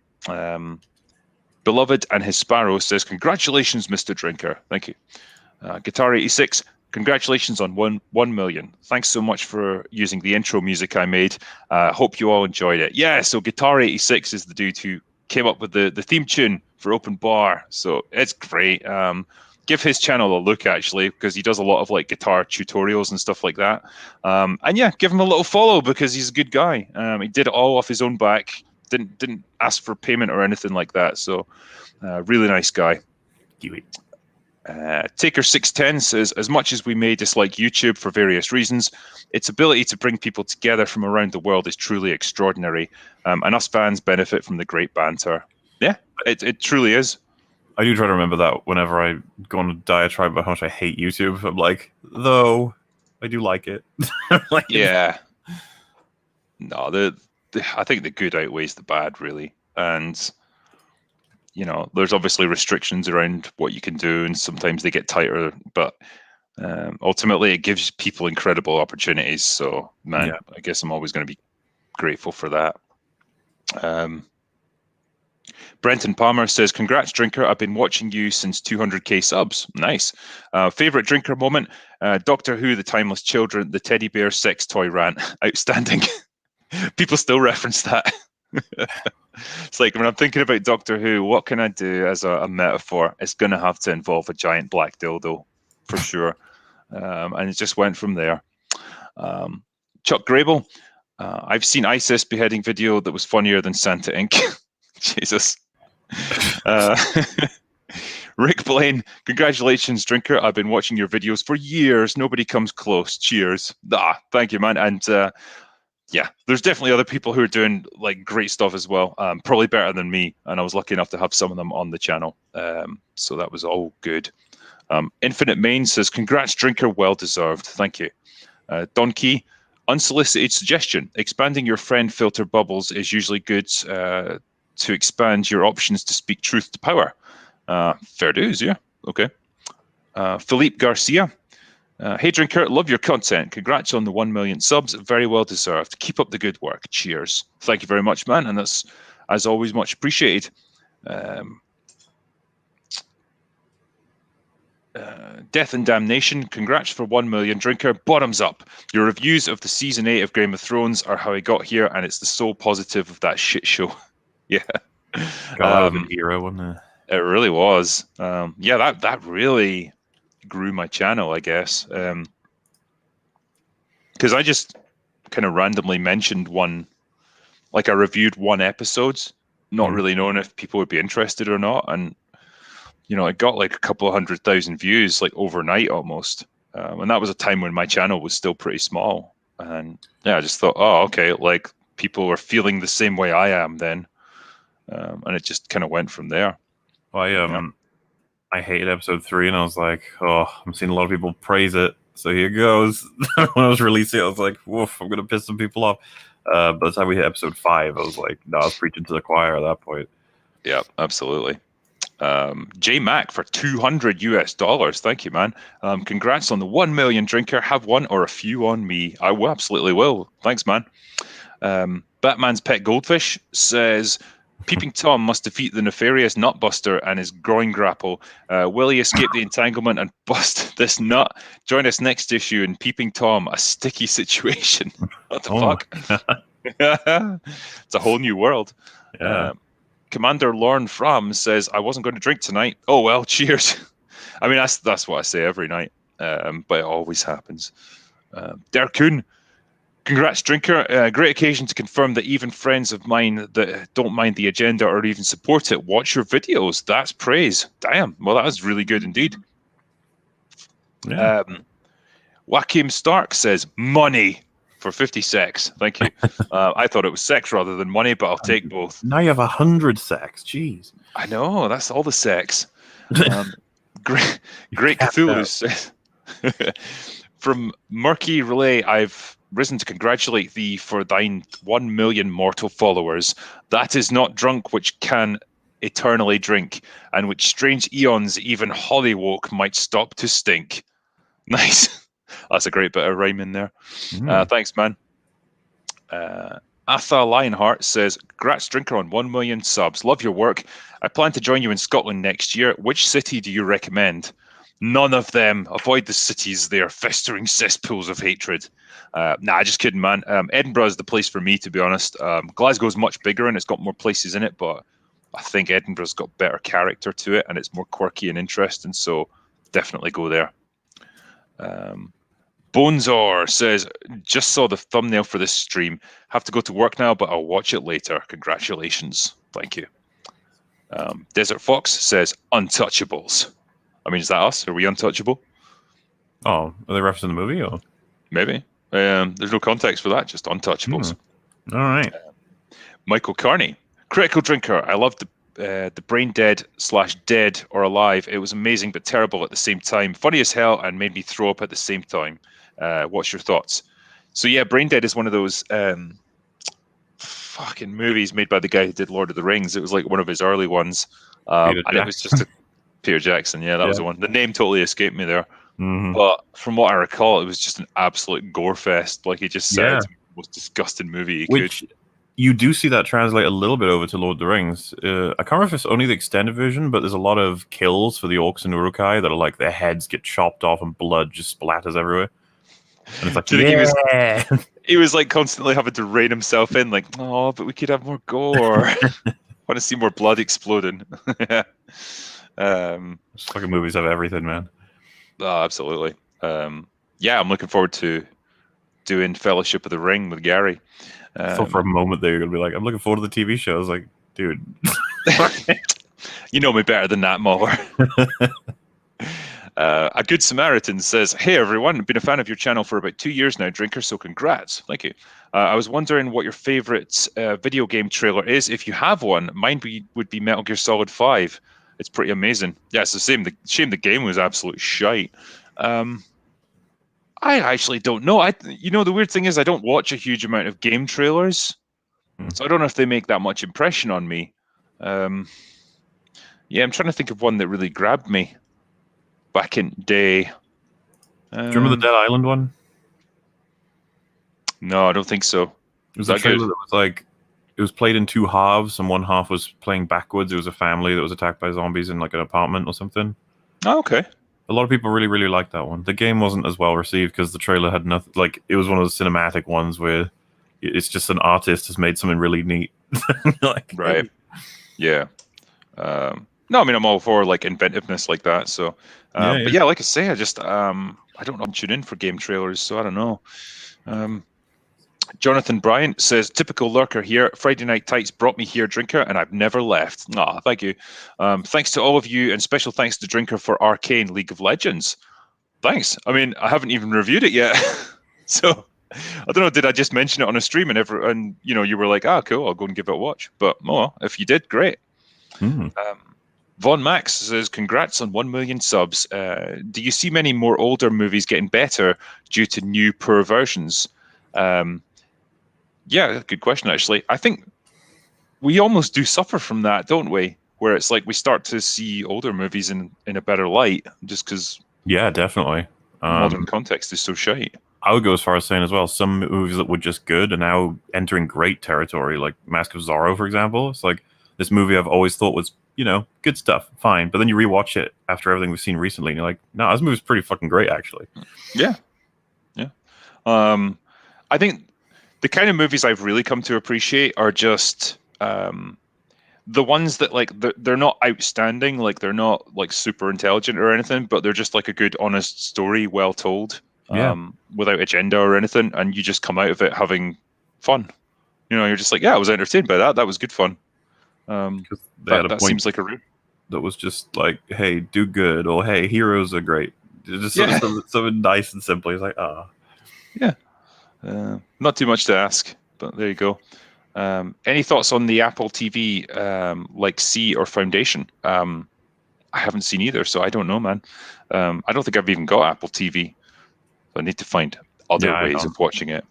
Beloved and his Sparrow says, congratulations, Mr. Drinker. Thank you. Guitar86, congratulations on 1 million. Thanks so much for using the intro music I made. Hope you all enjoyed it. Yeah, so Guitar86 is the dude who came up with the theme tune for Open Bar. So it's great. Give his channel a look, actually, because he does a lot of like guitar tutorials and stuff like that. And yeah, give him a little follow because he's a good guy. He did it all off his own back. Didn't ask for payment or anything like that. So really nice guy. Taker610 says, as much as we may dislike YouTube for various reasons, its ability to bring people together from around the world is truly extraordinary, and us fans benefit from the great banter. Yeah, it truly is. I do try to remember that whenever I go on a diatribe about how much I hate YouTube. I'm like, though, I do like it. Like, yeah. No, I think the good outweighs the bad, really. And there's obviously restrictions around what you can do, and sometimes they get tighter, but ultimately it gives people incredible opportunities. So, man, yeah. I guess I'm always going to be grateful for that. Brenton Palmer says, congrats, Drinker. I've been watching you since 200k subs. Nice. Favorite Drinker moment? Doctor Who, The Timeless Children, the teddy bear sex toy rant. Outstanding. People still reference that. It's like, when I'm thinking about Doctor Who, what can I do as a metaphor? It's going to have to involve a giant black dildo, for sure. And it just went from there. Chuck Grable, I've seen ISIS beheading video that was funnier than Santa Inc. Jesus. Rick Blaine, congratulations, Drinker. I've been watching your videos for years. Nobody comes close. Cheers. Thank you, man. And yeah, there's definitely other people who are doing like great stuff as well, probably better than me, and I was lucky enough to have some of them on the channel, so that was all good. Infinite Main says, congrats, Drinker, well deserved. Thank you. Don Key, unsolicited suggestion, expanding your friend filter bubbles is usually good to expand your options to speak truth to power. Fair dues, yeah, okay. Philippe Garcia, hey, Drinker, love your content. Congrats on the 1 million subs. Very well deserved. Keep up the good work. Cheers. Thank you very much, man. And that's, as always, much appreciated. Death and Damnation. Congrats for 1 million, Drinker. Bottoms up. Your reviews of the season 8 of Game of Thrones are how I got here, and it's the sole positive of that shit show. Yeah. God, that was an era, wasn't it? It really was. Yeah, that really grew my channel, I guess, because I just kind of randomly mentioned one, like I reviewed one episode, not really knowing if people would be interested or not, and it got like a couple of 100,000 views like overnight almost, and that was a time when my channel was still pretty small, and yeah, I just thought, oh, okay, like people are feeling the same way I am then, and it just kind of went from there. Well, I hated episode 3, and I was like, oh, I'm seeing a lot of people praise it, so here goes. When I was releasing it, I was like, woof, I'm going to piss some people off. By the time we hit episode 5, I was like, no, I was preaching to the choir at that point. Yeah, absolutely. J Mac for $200. Thank you, man. Congrats on the 1 million drinker. Have one or a few on me. I will, absolutely will. Thanks, man. Batman's Pet Goldfish says, Peeping Tom must defeat the nefarious Nutbuster and his groin grapple. Will he escape the entanglement and bust this nut? Join us next issue in Peeping Tom, a sticky situation. What the fuck? It's a whole new world. Yeah. Commander Lorne Fram says, I wasn't going to drink tonight. Oh, well, cheers. I mean, that's what I say every night, but it always happens. Derkun, congrats, drinker. Great occasion to confirm that even friends of mine that don't mind the agenda or even support it watch your videos. That's praise. Damn. Well, that was really good indeed. Yeah. Joachim Stark says, money for 50 sex. Thank you. I thought it was sex rather than money, but I'll take both. Now you have 100 sex. Jeez. I know. That's all the sex. Great Cthulhu says, from Murky Relay, I've risen to congratulate thee for thine 1 million mortal followers. That is not drunk which can eternally drink, and which strange eons even Hollywoke might stop to stink. Nice. That's a great bit of rhyme in there. Thanks, man. Atha Lionheart says, congrats, drinker, on 1 million subs. Love your work. I plan to join you in Scotland next year. Which city do you recommend? None of them. Avoid the cities. They are festering cesspools of hatred. Nah, just kidding, man. Edinburgh is the place for me, to be honest. Glasgow's much bigger and it's got more places in it, but I think Edinburgh's got better character to it and it's more quirky and interesting, so definitely go there. Bonezor says, just saw the thumbnail for this stream. Have to go to work now, but I'll watch it later. Congratulations. Thank you. Desert Fox says, untouchables. I mean, is that us? Are we untouchable? Oh, are they referencing the movie? Or? Maybe. There's no context for that, just untouchables. All right. Michael Carney, critical drinker. I loved the brain dead / dead or alive. It was amazing but terrible at the same time. Funny as hell and made me throw up at the same time. What's your thoughts? So yeah, Brain Dead is one of those fucking movies made by the guy who did Lord of the Rings. It was like one of his early ones. And it was just Peter Jackson. Yeah, that was the one. The name totally escaped me there. Mm-hmm. But from what I recall, it was just an absolute gore fest. Like he just said, the most disgusting movie he could. You do see that translate a little bit over to Lord of the Rings. I can't remember if it's only the extended version, but there's a lot of kills for the orcs and Uruk-hai that are like their heads get chopped off and blood just splatters everywhere. And it's like, he was like constantly having to rein himself in, like, oh, but we could have more gore. Want to see more blood exploding. Fucking movies have everything, man. Oh, absolutely. Yeah, I'm looking forward to doing Fellowship of the Ring with Gary. I thought for a moment there you're gonna be like, I'm looking forward to the TV show. I was like, dude, you know me better than that, MauLer. A Good Samaritan says, hey everyone, I've been a fan of your channel for about 2 years now, drinker, so congrats. Thank you. I was wondering what your favorite video game trailer is. If you have one, mine would be Metal Gear Solid 5. It's pretty amazing. Yeah, it's the same. The shame the game was absolute shite. I actually don't know. The weird thing is I don't watch a huge amount of game trailers, so I don't know if they make that much impression on me. Yeah, I'm trying to think of one that really grabbed me back in the day. Do you remember the Dead Island one? No, I don't think so. It was a trailer that was like, it was played in two halves, and one half was playing backwards. It was a family that was attacked by zombies in like an apartment or something. Oh, okay. A lot of people really, really liked that one. The game wasn't as well received because the trailer had nothing. Like, it was one of those cinematic ones where it's just an artist has made something really neat. Like, right. Yeah. No, I mean, I'm all for like inventiveness like that. So, but yeah, like I say, I just I don't tune in for game trailers, so I don't know. Jonathan Bryant says, typical lurker here. Friday Night Tights brought me here, drinker, and I've never left. Ah, thank you. Thanks to all of you, and special thanks to Drinker for Arcane League of Legends. Thanks. I mean, I haven't even reviewed it yet. So, I don't know, did I just mention it on a stream and you were like, cool, I'll go and give it a watch. But, if you did, great. Von Max says, congrats on 1 million subs. Do you see many more older movies getting better due to new poor versions? Yeah, good question, actually. I think we almost do suffer from that, don't we? where it's like we start to see older movies in a better light, just because Yeah, definitely. modern context is so shite. I would go as far as saying as well, some movies that were just good are now entering great territory, like Mask of Zorro, for example. It's like this movie I've always thought was, good stuff, fine. But then you rewatch it after everything we've seen recently, and you're like, no, this movie's pretty fucking great, actually. Yeah. I think the kind of movies I've really come to appreciate are just the ones that like they're not outstanding, like they're not like super intelligent or anything, but they're just like a good, honest story, well told, Yeah. without agenda or anything, and you just come out of it having fun. You're just like, yeah, I was entertained by that. That was good fun. Because they had a That point seems like a route. that was just like, hey, do good, or hey, heroes are great. Just Yeah. something nice and simple. It's like, Yeah. Not too much to ask, but there you go. Any thoughts on the Apple TV, like C or Foundation? I haven't seen either, so I don't know, man. I don't think I've even got Apple TV. So I need to find other ways of watching it.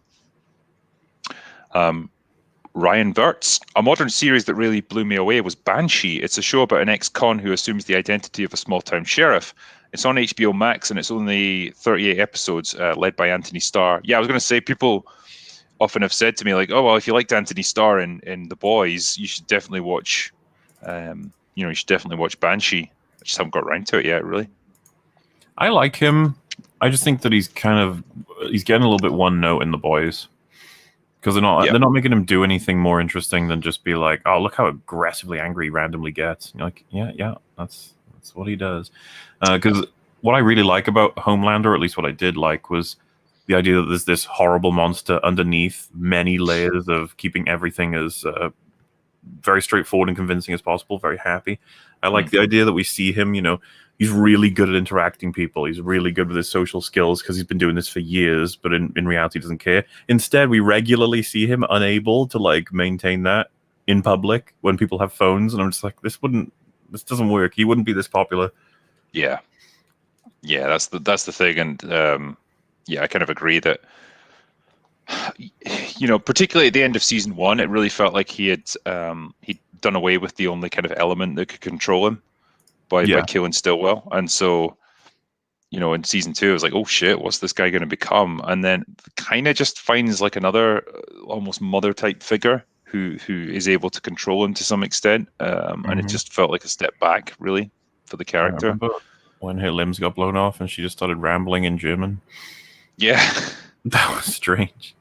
Ryan Verts, a modern series that really blew me away was Banshee. It's a show about an ex-con who assumes the identity of a small-town sheriff. It's on HBO Max, and it's only 38 episodes, led by Anthony Starr. Yeah, I was going to say, people often have said to me, like, oh, well, if you liked Anthony Starr in The Boys, you should definitely watch, Banshee. I just haven't got around to it yet, really. I like him. I just think that he's getting a little bit one note in The Boys. Because they're not making him do anything more interesting than just be like, oh, look how aggressively angry he randomly gets. And you're like, yeah, that's what he does. Because what I really like about Homelander, or at least what I did like, was the idea that there's this horrible monster underneath many layers of keeping everything as very straightforward and convincing as possible, very happy. I like the idea that we see him, he's really good at interacting people. He's really good with his social skills because he's been doing this for years, but in reality doesn't care. Instead, we regularly see him unable to like maintain that in public when people have phones, and I'm just like, this doesn't work. He wouldn't be this popular. Yeah, that's the thing, and I kind of agree that particularly at the end of season 1, it really felt like he'd done away with the only kind of element that could control him by killing Stillwell, and so in season 2, it was like, oh shit, what's this guy going to become? And then kind of just finds like another almost mother type figure who is able to control him to some extent, and it just felt like a step back, really, for the character. I remember when her limbs got blown off and she just started rambling in German. Yeah. That was strange.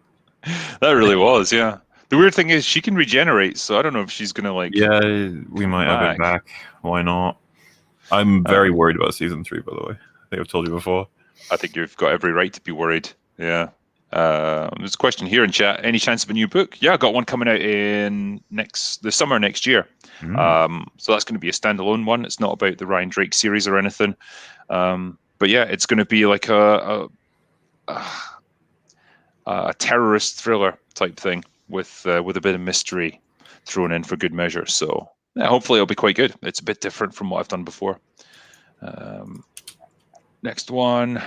That really was, yeah. The weird thing is she can regenerate, so I don't know if she's going to like... Yeah, we might have it back. Why not? I'm very worried about season 3, by the way. I think I've told you before. I think you've got every right to be worried. Yeah. There's a question here in chat. Any chance of a new book? Yeah, I got one coming out in the summer next year. So that's going to be a standalone one. It's not about the Ryan Drake series or anything. But yeah, it's going to be like a terrorist thriller type thing with a bit of mystery thrown in for good measure. So yeah, hopefully it'll be quite good. It's a bit different from what I've done before. Next one.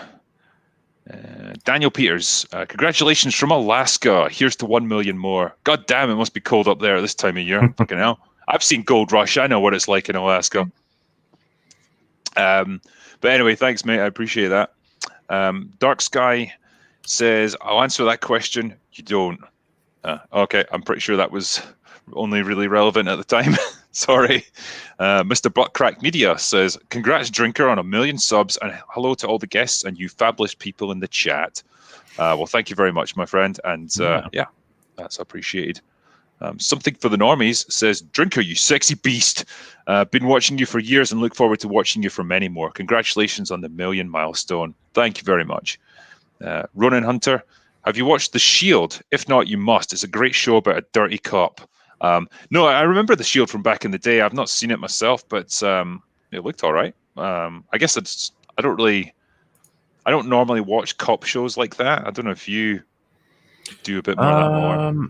Daniel Peters, congratulations from Alaska. Here's to 1 million more. God damn, it must be cold up there this time of year. Fucking hell. I've seen Gold Rush. I know what it's like in Alaska. But anyway, thanks, mate. I appreciate that. Dark Sky says, I'll answer that question. You don't. Okay, I'm pretty sure that was only really relevant at the time. Sorry. Mr. Buttcrack Media says, congrats, Drinker, on 1 million subs, and hello to all the guests and you fabulous people in the chat. Well, thank you very much, my friend. And yeah, that's appreciated. Something for the normies says, Drinker, you sexy beast. Been watching you for years and look forward to watching you for many more. Congratulations on the 1 million milestone. Thank you very much. Ronan Hunter, have you watched The Shield? If not, you must. It's a great show about a dirty cop. No, I remember The Shield from back in the day. I've not seen it myself, but it looked all right. I guess I don't normally watch cop shows like that. I don't know if you do a bit more of that more.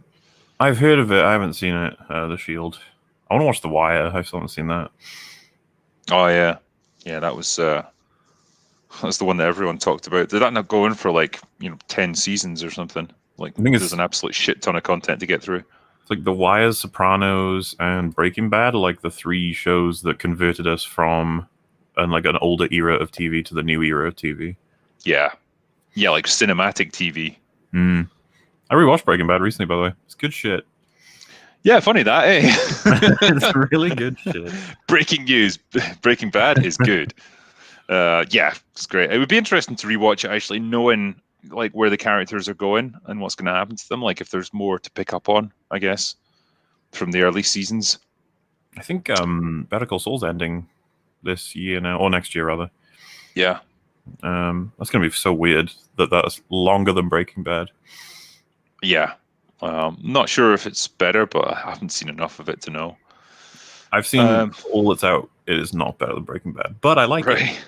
I've heard of it. I haven't seen it, The Shield. I want to watch The Wire. I still haven't seen that. Oh, yeah. Yeah, that's the one that everyone talked about. Did that not go in for 10 seasons or something? Like, there's an absolute shit ton of content to get through. It's like The Wire, Sopranos, and Breaking Bad are like the three shows that converted us from an older era of TV to the new era of TV. Yeah, like cinematic TV. I rewatched Breaking Bad recently, by the way. It's good shit. Yeah, funny that, eh? It's really good shit. Breaking news: Breaking Bad is good. Yeah, it's great. It would be interesting to rewatch it, actually, knowing like where the characters are going and what's going to happen to them. Like if there's more to pick up on, I guess, from the early seasons. I think Better Call Saul's ending this year now, or next year rather. Yeah. That's going to be so weird that that's longer than Breaking Bad. Yeah. Not sure if it's better, but I haven't seen enough of it to know. I've seen all that's out. It is not better than Breaking Bad, but I like it.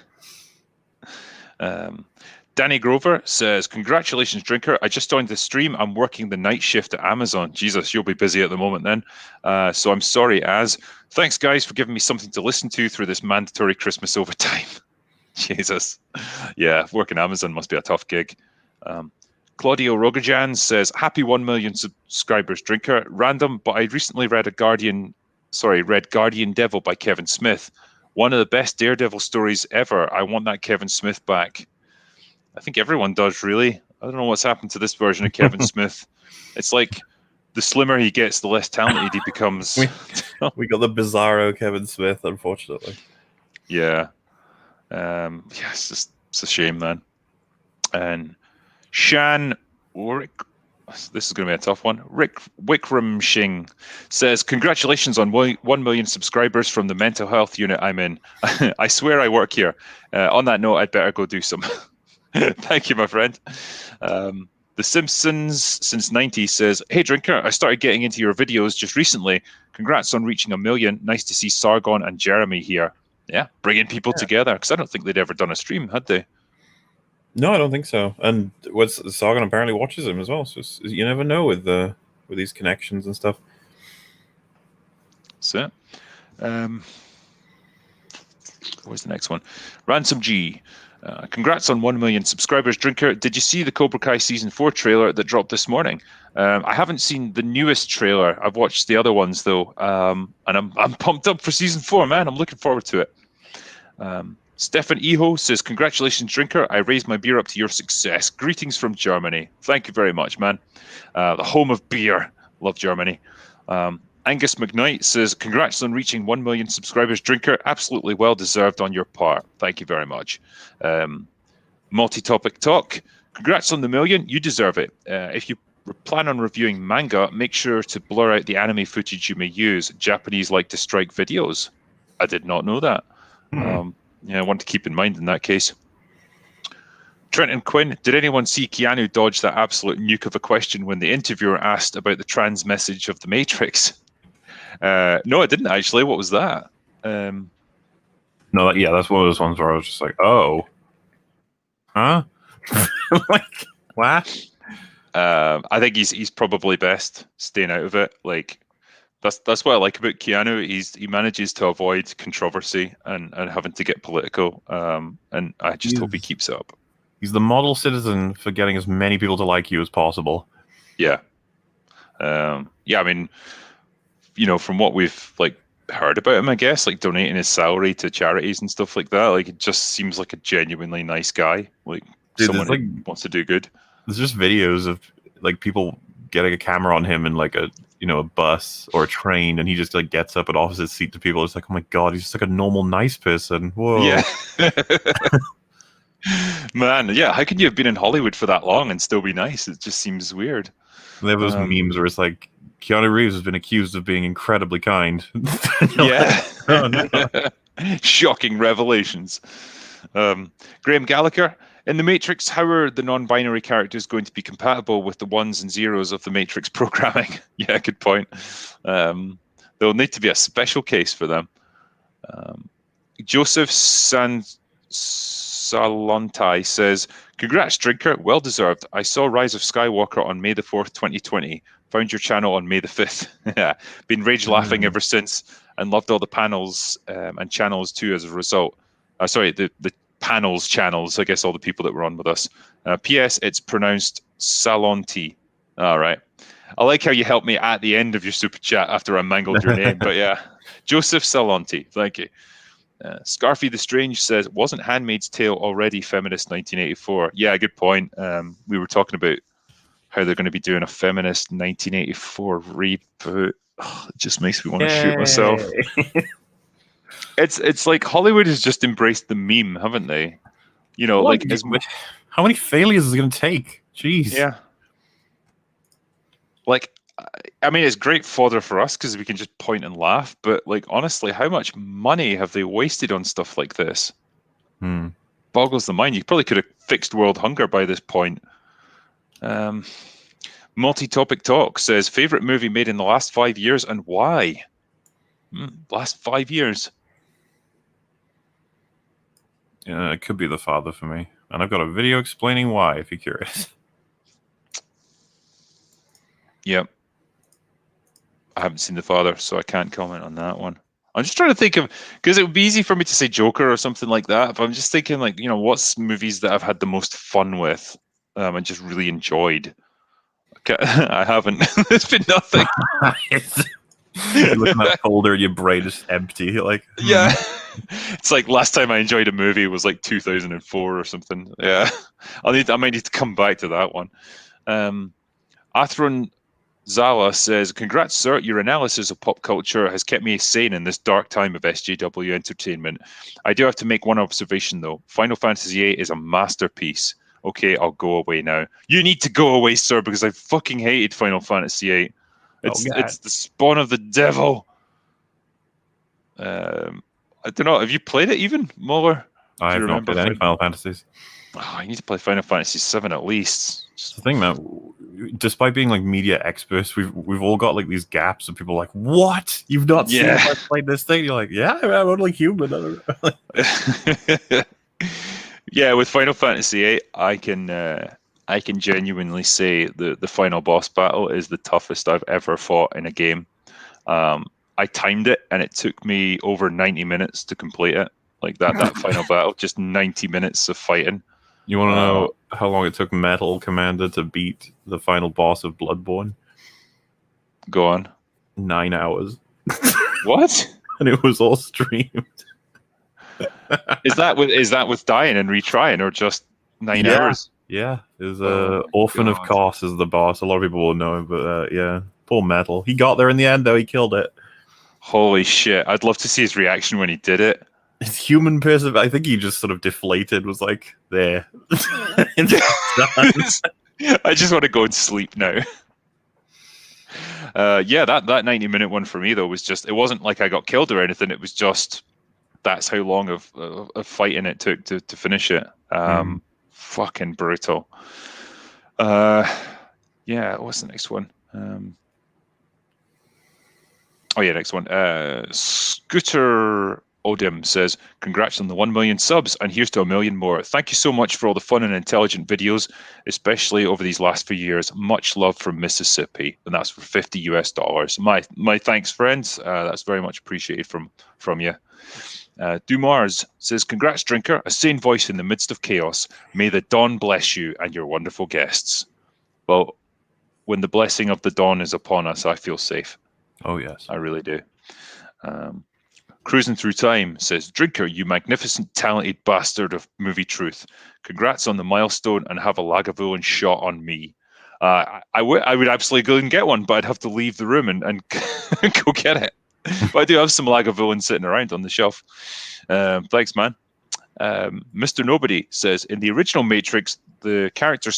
Danny Grover says, "Congratulations, Drinker. I just joined the stream. I'm working the night shift at Amazon." Jesus, you'll be busy at the moment then. So I'm sorry, Az. Thanks, guys, for giving me something to listen to through this mandatory Christmas overtime. Jesus. Yeah, working Amazon must be a tough gig. Claudio Rogajan says, "Happy 1 million subscribers, Drinker. Random, but I recently read Guardian Devil by Kevin Smith. One of the best Daredevil stories ever. I want that Kevin Smith back." I think everyone does, really. I don't know what's happened to this version of Kevin Smith. It's like the slimmer he gets, the less talented he becomes. We got the bizarro Kevin Smith, unfortunately. Yeah. It's a shame, man. And Shan Rick, this is going to be a tough one. Rick Wikram Shing says, "Congratulations on 1 million subscribers from the mental health unit I'm in. I swear I work here. On that note, I'd better go do some." Thank you, my friend. The Simpsons since 90 says, "Hey, Drinker, I started getting into your videos just recently. Congrats on reaching 1 million. Nice to see Sargon and Jeremy here." Yeah, bringing people together, because I don't think they'd ever done a stream, had they? No, I don't think so. And Sargon apparently watches him as well. So you never know with these connections and stuff. So, where's the next one? Ransom G. "Congrats on 1 million subscribers, Drinker. Did you see the Cobra Kai Season 4 trailer that dropped this morning?" I haven't seen the newest trailer. I've watched the other ones, though. And I'm pumped up for Season 4, man. I'm looking forward to it. Stefan Iho says, "Congratulations, Drinker. I raised my beer up to your success. Greetings from Germany." Thank you very much, man. The home of beer. Love Germany. Angus McKnight says, "Congrats on reaching 1 million subscribers, Drinker. Absolutely well deserved on your part. Thank you very much." Multi-topic talk. "Congrats on the million. You deserve it. If you plan on reviewing manga, make sure to blur out the anime footage you may use. Japanese like to strike videos." I did not know that. I want to keep in mind in that case. Trenton Quinn, "Did anyone see Keanu dodge that absolute nuke of a question when the interviewer asked about the trans message of the Matrix?" No, I didn't actually. What was that? No, that's one of those ones where I was just like, "Oh, huh?" Like, what? I think he's probably best staying out of it. Like, that's what I like about Keanu. He manages to avoid controversy and having to get political. And I just hope he keeps it up. He's the model citizen for getting as many people to like you as possible. Yeah. I mean, from what we've heard about him, I guess, donating his salary to charities and stuff like that, it just seems like a genuinely nice guy. Dude, someone who wants to do good. There's just videos of people getting a camera on him in a bus or a train, and he just gets up and offers his seat to people. It's like, oh my god, he's just a normal, nice person. Whoa. Yeah. Man, yeah, how can you have been in Hollywood for that long and still be nice? It just seems weird. They have those memes where it's like, Keanu Reeves has been accused of being incredibly kind. Yeah. Oh, no. Shocking revelations. Graham Gallagher, "In the Matrix, how are the non-binary characters going to be compatible with the ones and zeros of the Matrix programming?" Yeah, good point. There'll need to be a special case for them. Joseph Salontai says, "Congrats, Drinker. Well deserved. I saw Rise of Skywalker on May the 4th, 2020. Found your channel on May the 5th. Yeah, been rage laughing ever since, and loved all the panels and channels too as a result." The panels channels, I guess all the people that were on with us. P.S. It's pronounced Salonti. All right. I like how you helped me at the end of your super chat after I mangled your name. But yeah, Joseph Salonti, thank you. Scarfy the Strange says, wasn't Handmaid's Tale already feminist 1984? Yeah, good point. We were talking about how they're going to be doing a feminist 1984 reboot. Oh, it just makes me want to shoot myself. It's like Hollywood has just embraced the meme, haven't they? You know, What? How many failures is it going to take? Jeez. Yeah. Like, I mean, it's great fodder for us because we can just point and laugh. But like, honestly, how much money have they wasted on stuff like this? Boggles the mind. You probably could have fixed world hunger by this point. Multi-topic talk says, favorite movie made in the last 5 years and why? Last 5 years. Yeah, it could be The Father for me. And I've got a video explaining why, if you're curious. Yep. I haven't seen The Father, so I can't comment on that one. I'm just trying to think of, because it would be easy for me to say Joker or something like that, but I'm just thinking, like, you know, what's movies that I've had the most fun with and just really enjoyed? Okay, I haven't. There's been nothing. You look in that folder, your brain is empty. You're like, yeah. It's like last time I enjoyed a movie was like 2004 or something. Yeah. I might need to come back to that one. Athron Zala says, congrats, sir. Your analysis of pop culture has kept me sane in this dark time of SJW entertainment. I do have to make one observation, though. Final Fantasy VIII is a masterpiece. Okay, I'll go away now. You need to go away, sir, because I fucking hated Final Fantasy VIII. It's the spawn of the devil. I don't know. Have you played it even, MauLer? I have not played any Final Fantasies. Oh, I need to play Final Fantasy VII at least. Just the thing, man. Despite being like media experts, we've all got like these gaps of people like, what? You've not seen if I played this thing? You're like, yeah, I'm only human. Yeah, with Final Fantasy VIII, I can genuinely say the final boss battle is the toughest I've ever fought in a game. I timed it, and it took me over 90 minutes to complete it. Like that final battle, just 90 minutes of fighting. You want to know how long it took Metal Commander to beat the final boss of Bloodborne? Go on. 9 hours. What? And it was all streamed. Is that with dying and retrying, or just 9 hours? Yeah, is Orphan of Kos is the boss. A lot of people will know him, but yeah, poor Metal. He got there in the end, though. He killed it. Holy shit! I'd love to see his reaction when he did it. His human person, I think he just sort of deflated. Was like, there. I just want to go and sleep now. Yeah, that 90-minute one for me though was just. It wasn't like I got killed or anything. It was just that's how long of fighting it took to finish it. Fucking brutal. Yeah, what's the next one? Next one. Scooter Odim says, congrats on the 1 million subs, and here's to 1 million more. Thank you so much for all the fun and intelligent videos, especially over these last few years. Much love from Mississippi, and that's for $50 US. My thanks, friends. That's very much appreciated from you. Dumars says, congrats, Drinker, a sane voice in the midst of chaos. May the dawn bless you and your wonderful guests. Well, when the blessing of the dawn is upon us, I feel safe. Oh, yes. I really do. Cruising Through Time says, Drinker, you magnificent, talented bastard of movie truth. Congrats on the milestone and have a Lagavulin shot on me. I would absolutely go and get one, but I'd have to leave the room and go get it. But I do have some Lagavulin sitting around on the shelf. Thanks, man. Mr. Nobody says, in the original Matrix, the character of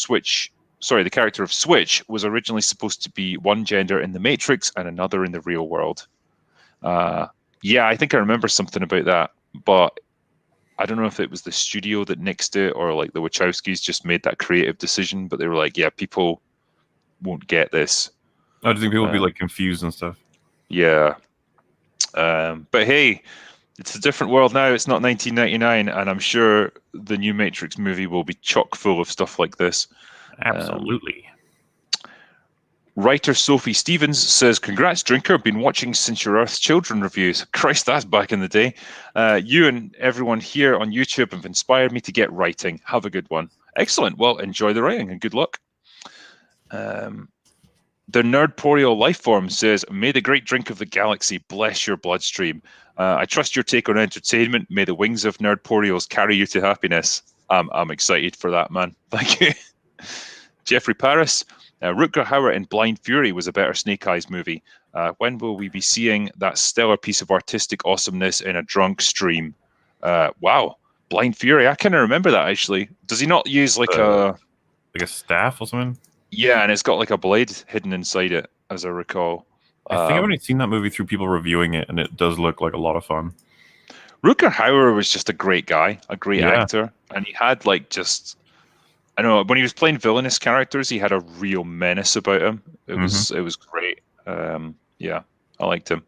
Switch was originally supposed to be one gender in the Matrix and another in the real world. Yeah, I think I remember something about that, but I don't know if it was the studio that nixed it or like the Wachowskis just made that creative decision, but they were like, yeah, people won't get this. Oh, do you think people would be like confused and stuff? Yeah. But hey, it's a different world now. It's not 1999, and I'm sure the new Matrix movie will be chock full of stuff like this. Absolutely. Writer Sophie Stevens says, congrats, Drinker. Been watching since your Earth's Children reviews. Christ, that's back in the day. You and everyone here on YouTube have inspired me to get writing. Have a good one. Excellent. Well, enjoy the writing and good luck. The Nerdporeal Lifeform says, "May the great drink of the galaxy bless your bloodstream. I trust your take on entertainment. May the wings of Nerdporeals carry you to happiness." I'm excited for that, man. Thank you. Jeffrey Paris, Rutger Hauer in Blind Fury was a better Snake Eyes movie. When will we be seeing that stellar piece of artistic awesomeness in a drunk stream? Wow, Blind Fury. I kind of remember that, actually. Does he not use like a staff or something? Yeah, and it's got like a blade hidden inside it, as I recall. I think I've only seen that movie through people reviewing it, and it does look like a lot of fun. Rutger Hauer was just a great guy, a great actor, and he had like just, I don't know, when he was playing villainous characters, he had a real menace about him. It was great. Yeah, I liked him.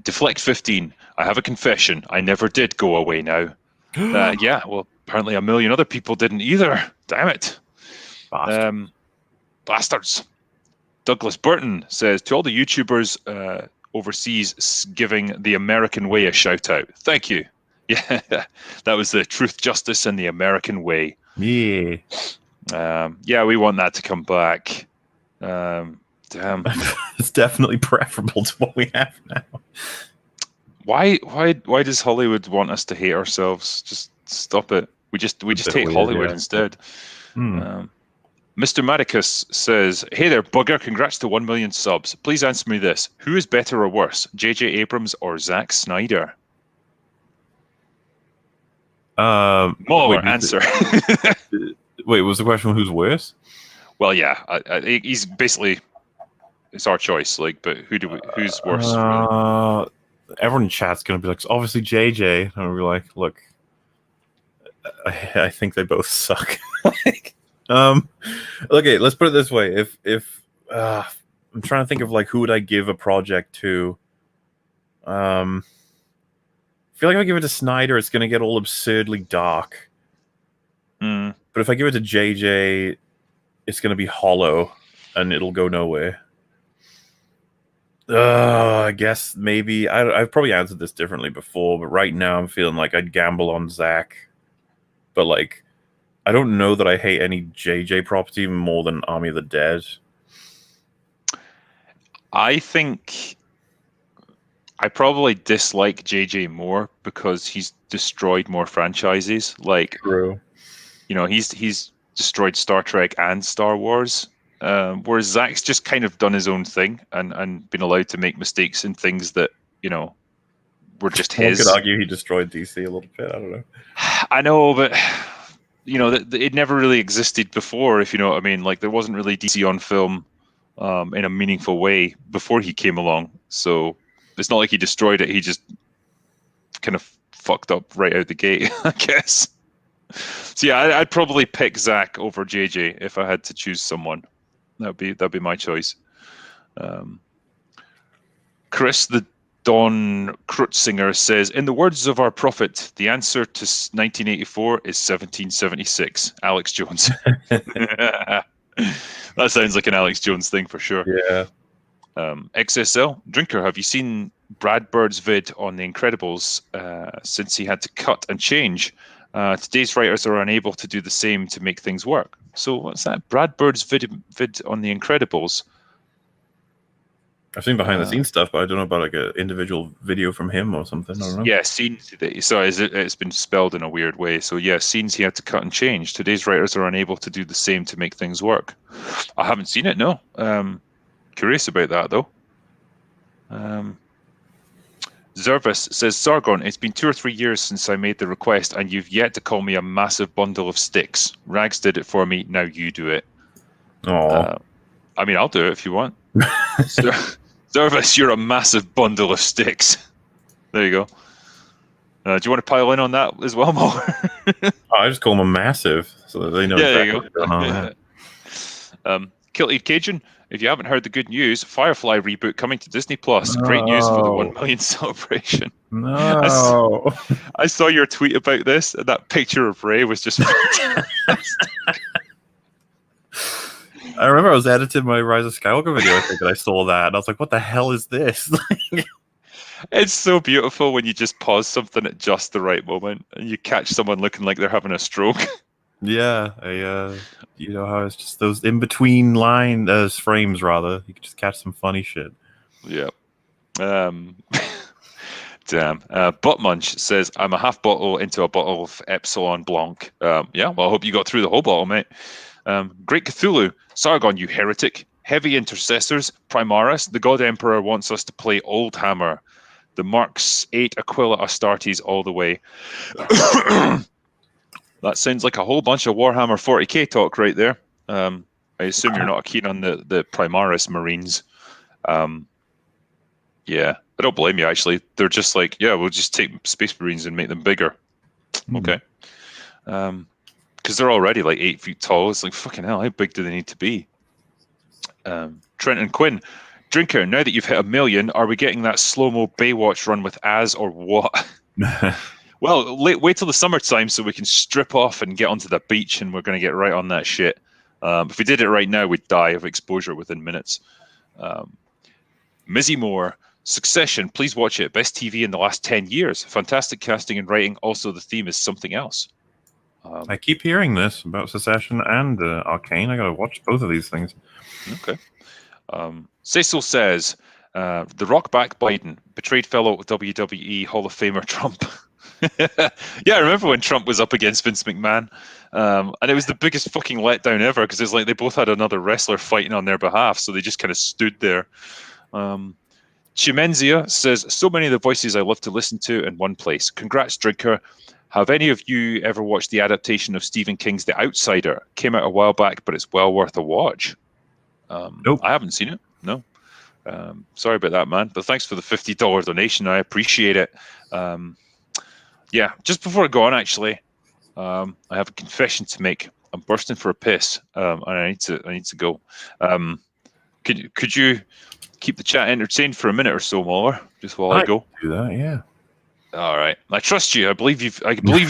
Deflect 15. I have a confession. I never did go away now. Yeah, well, apparently a million other people didn't either. Damn it. Bastards. Douglas Burton says, "To all the YouTubers overseas giving the American way a shout out. Thank you." Yeah, that was the Truth, Justice, and the American Way. Yeah. Yeah, we want that to come back. Damn. It's definitely preferable to what we have now. Why does Hollywood want us to hate ourselves? Just stop it. We just hate Hollywood instead. Mr. Maricus says, "Hey there, bugger. Congrats to 1 million subs. Please answer me this. Who is better or worse, J.J. Abrams or Zack Snyder?" MauLer, answer. Wait, was the question who's worse? Well, yeah. He's basically, it's our choice. Like, but who's worse? Really? Everyone in chat's going to be like, obviously JJ. And we'll be like, look, I think they both suck. Okay, let's put it this way. If I'm trying to think of like who would I give a project to. I feel like if I give it to Snyder, it's going to get all absurdly dark. But if I give it to JJ, it's going to be hollow and it'll go nowhere. I guess maybe I've probably answered this differently before, but right now I'm feeling like I'd gamble on Zach. But like, I don't know that I hate any JJ property more than Army of the Dead. I think I probably dislike JJ more because he's destroyed more franchises. Like, true. You know, he's destroyed Star Trek and Star Wars, whereas Zach's just kind of done his own thing and been allowed to make mistakes in things that, you know, were just his. One could argue he destroyed DC a little bit. I don't know. I know, but you know, it never really existed before, if you know what I mean. Like, there wasn't really DC on film in a meaningful way before he came along. So it's not like he destroyed it. He just kind of fucked up right out the gate, I guess. So yeah, I'd probably pick Zach over JJ if I had to choose someone. That'd be my choice. Chris the Don Krutzinger says, "In the words of our prophet, the answer to 1984 is 1776. Alex Jones." That sounds like an Alex Jones thing for sure. Yeah. XSL Drinker, have you seen Brad Bird's vid on The Incredibles since he had to cut and change? Today's writers are unable to do the same to make things work. So what's that? Brad Bird's vid on The Incredibles? I've seen behind the scenes stuff, but I don't know about like an individual video from him or something. I don't know. Yeah, scenes. Sorry, it's been spelled in a weird way. So yeah, scenes he had to cut and change. Today's writers are unable to do the same to make things work. I haven't seen it. No. Curious about that though. Zervis says, "Sargon, it's been 2 or 3 years since I made the request, and you've yet to call me a massive bundle of sticks. Rags did it for me. Now you do it." Oh. I mean, I'll do it if you want. Zervis, you're a massive bundle of sticks. There you go. Do you want to pile in on that as well, Mo? I just call them massive, so that they know. Yeah, exactly there you go. Kilty Cajun, if you haven't heard the good news, Firefly reboot coming to Disney Plus. Great news for the 1 million celebration. No. I saw your tweet about this, and that picture of Ray was just fantastic. I remember I was editing my Rise of Skywalker video, I think, and I saw that, and I was like, what the hell is this? It's so beautiful when you just pause something at just the right moment, and you catch someone looking like they're having a stroke. Yeah, you know how it's just those in between frames rather. You can just catch some funny shit. Yeah. Damn. Butt Munch says, I'm a half bottle into a bottle of Epsilon Blanc. Yeah, well, I hope you got through the whole bottle, mate. Great Cthulhu. Sargon, you heretic. Heavy Intercessors. Primaris. The God Emperor wants us to play Old Hammer. The Marks 8 Aquila Astartes all the way. That sounds like a whole bunch of Warhammer 40k talk right there. I assume you're not keen on the Primaris Marines. Yeah, I don't blame you, actually. They're just like, yeah, we'll just take Space Marines and make them bigger. Okay. Because they're already like 8 feet tall. It's like, fucking hell, how big do they need to be? Trent and Quinn. Drinker, now that you've hit 1 million, are we getting that slow-mo Baywatch run with Az or what? Well, wait till the summertime so we can strip off and get onto the beach, and we're going to get right on that shit. If we did it right now, we'd die of exposure within minutes. Mizzy Moore. Succession, please watch it. Best TV in the last 10 years. Fantastic casting and writing. Also, the theme is something else. I keep hearing this about Succession and Arcane. I gotta watch both of these things. Okay. Cecil says, The Rock back Biden, betrayed fellow WWE Hall of Famer Trump. Yeah, I remember when Trump was up against Vince McMahon. And it was the biggest fucking letdown ever because it's like they both had another wrestler fighting on their behalf. So they just kind of stood there. Chimenzia says, so many of the voices I love to listen to in one place. Congrats, Drinker. Have any of you ever watched the adaptation of Stephen King's The Outsider? Came out a while back, but it's well worth a watch. Nope. I haven't seen it. No. Sorry about that, man. But thanks for the $50 donation. I appreciate it. Yeah, just before I go on, actually, I have a confession to make. I'm bursting for a piss, and I need to go. Could you keep the chat entertained for a minute or so, MauLer, just while I go? Do that, yeah. All right. I trust you. I believe you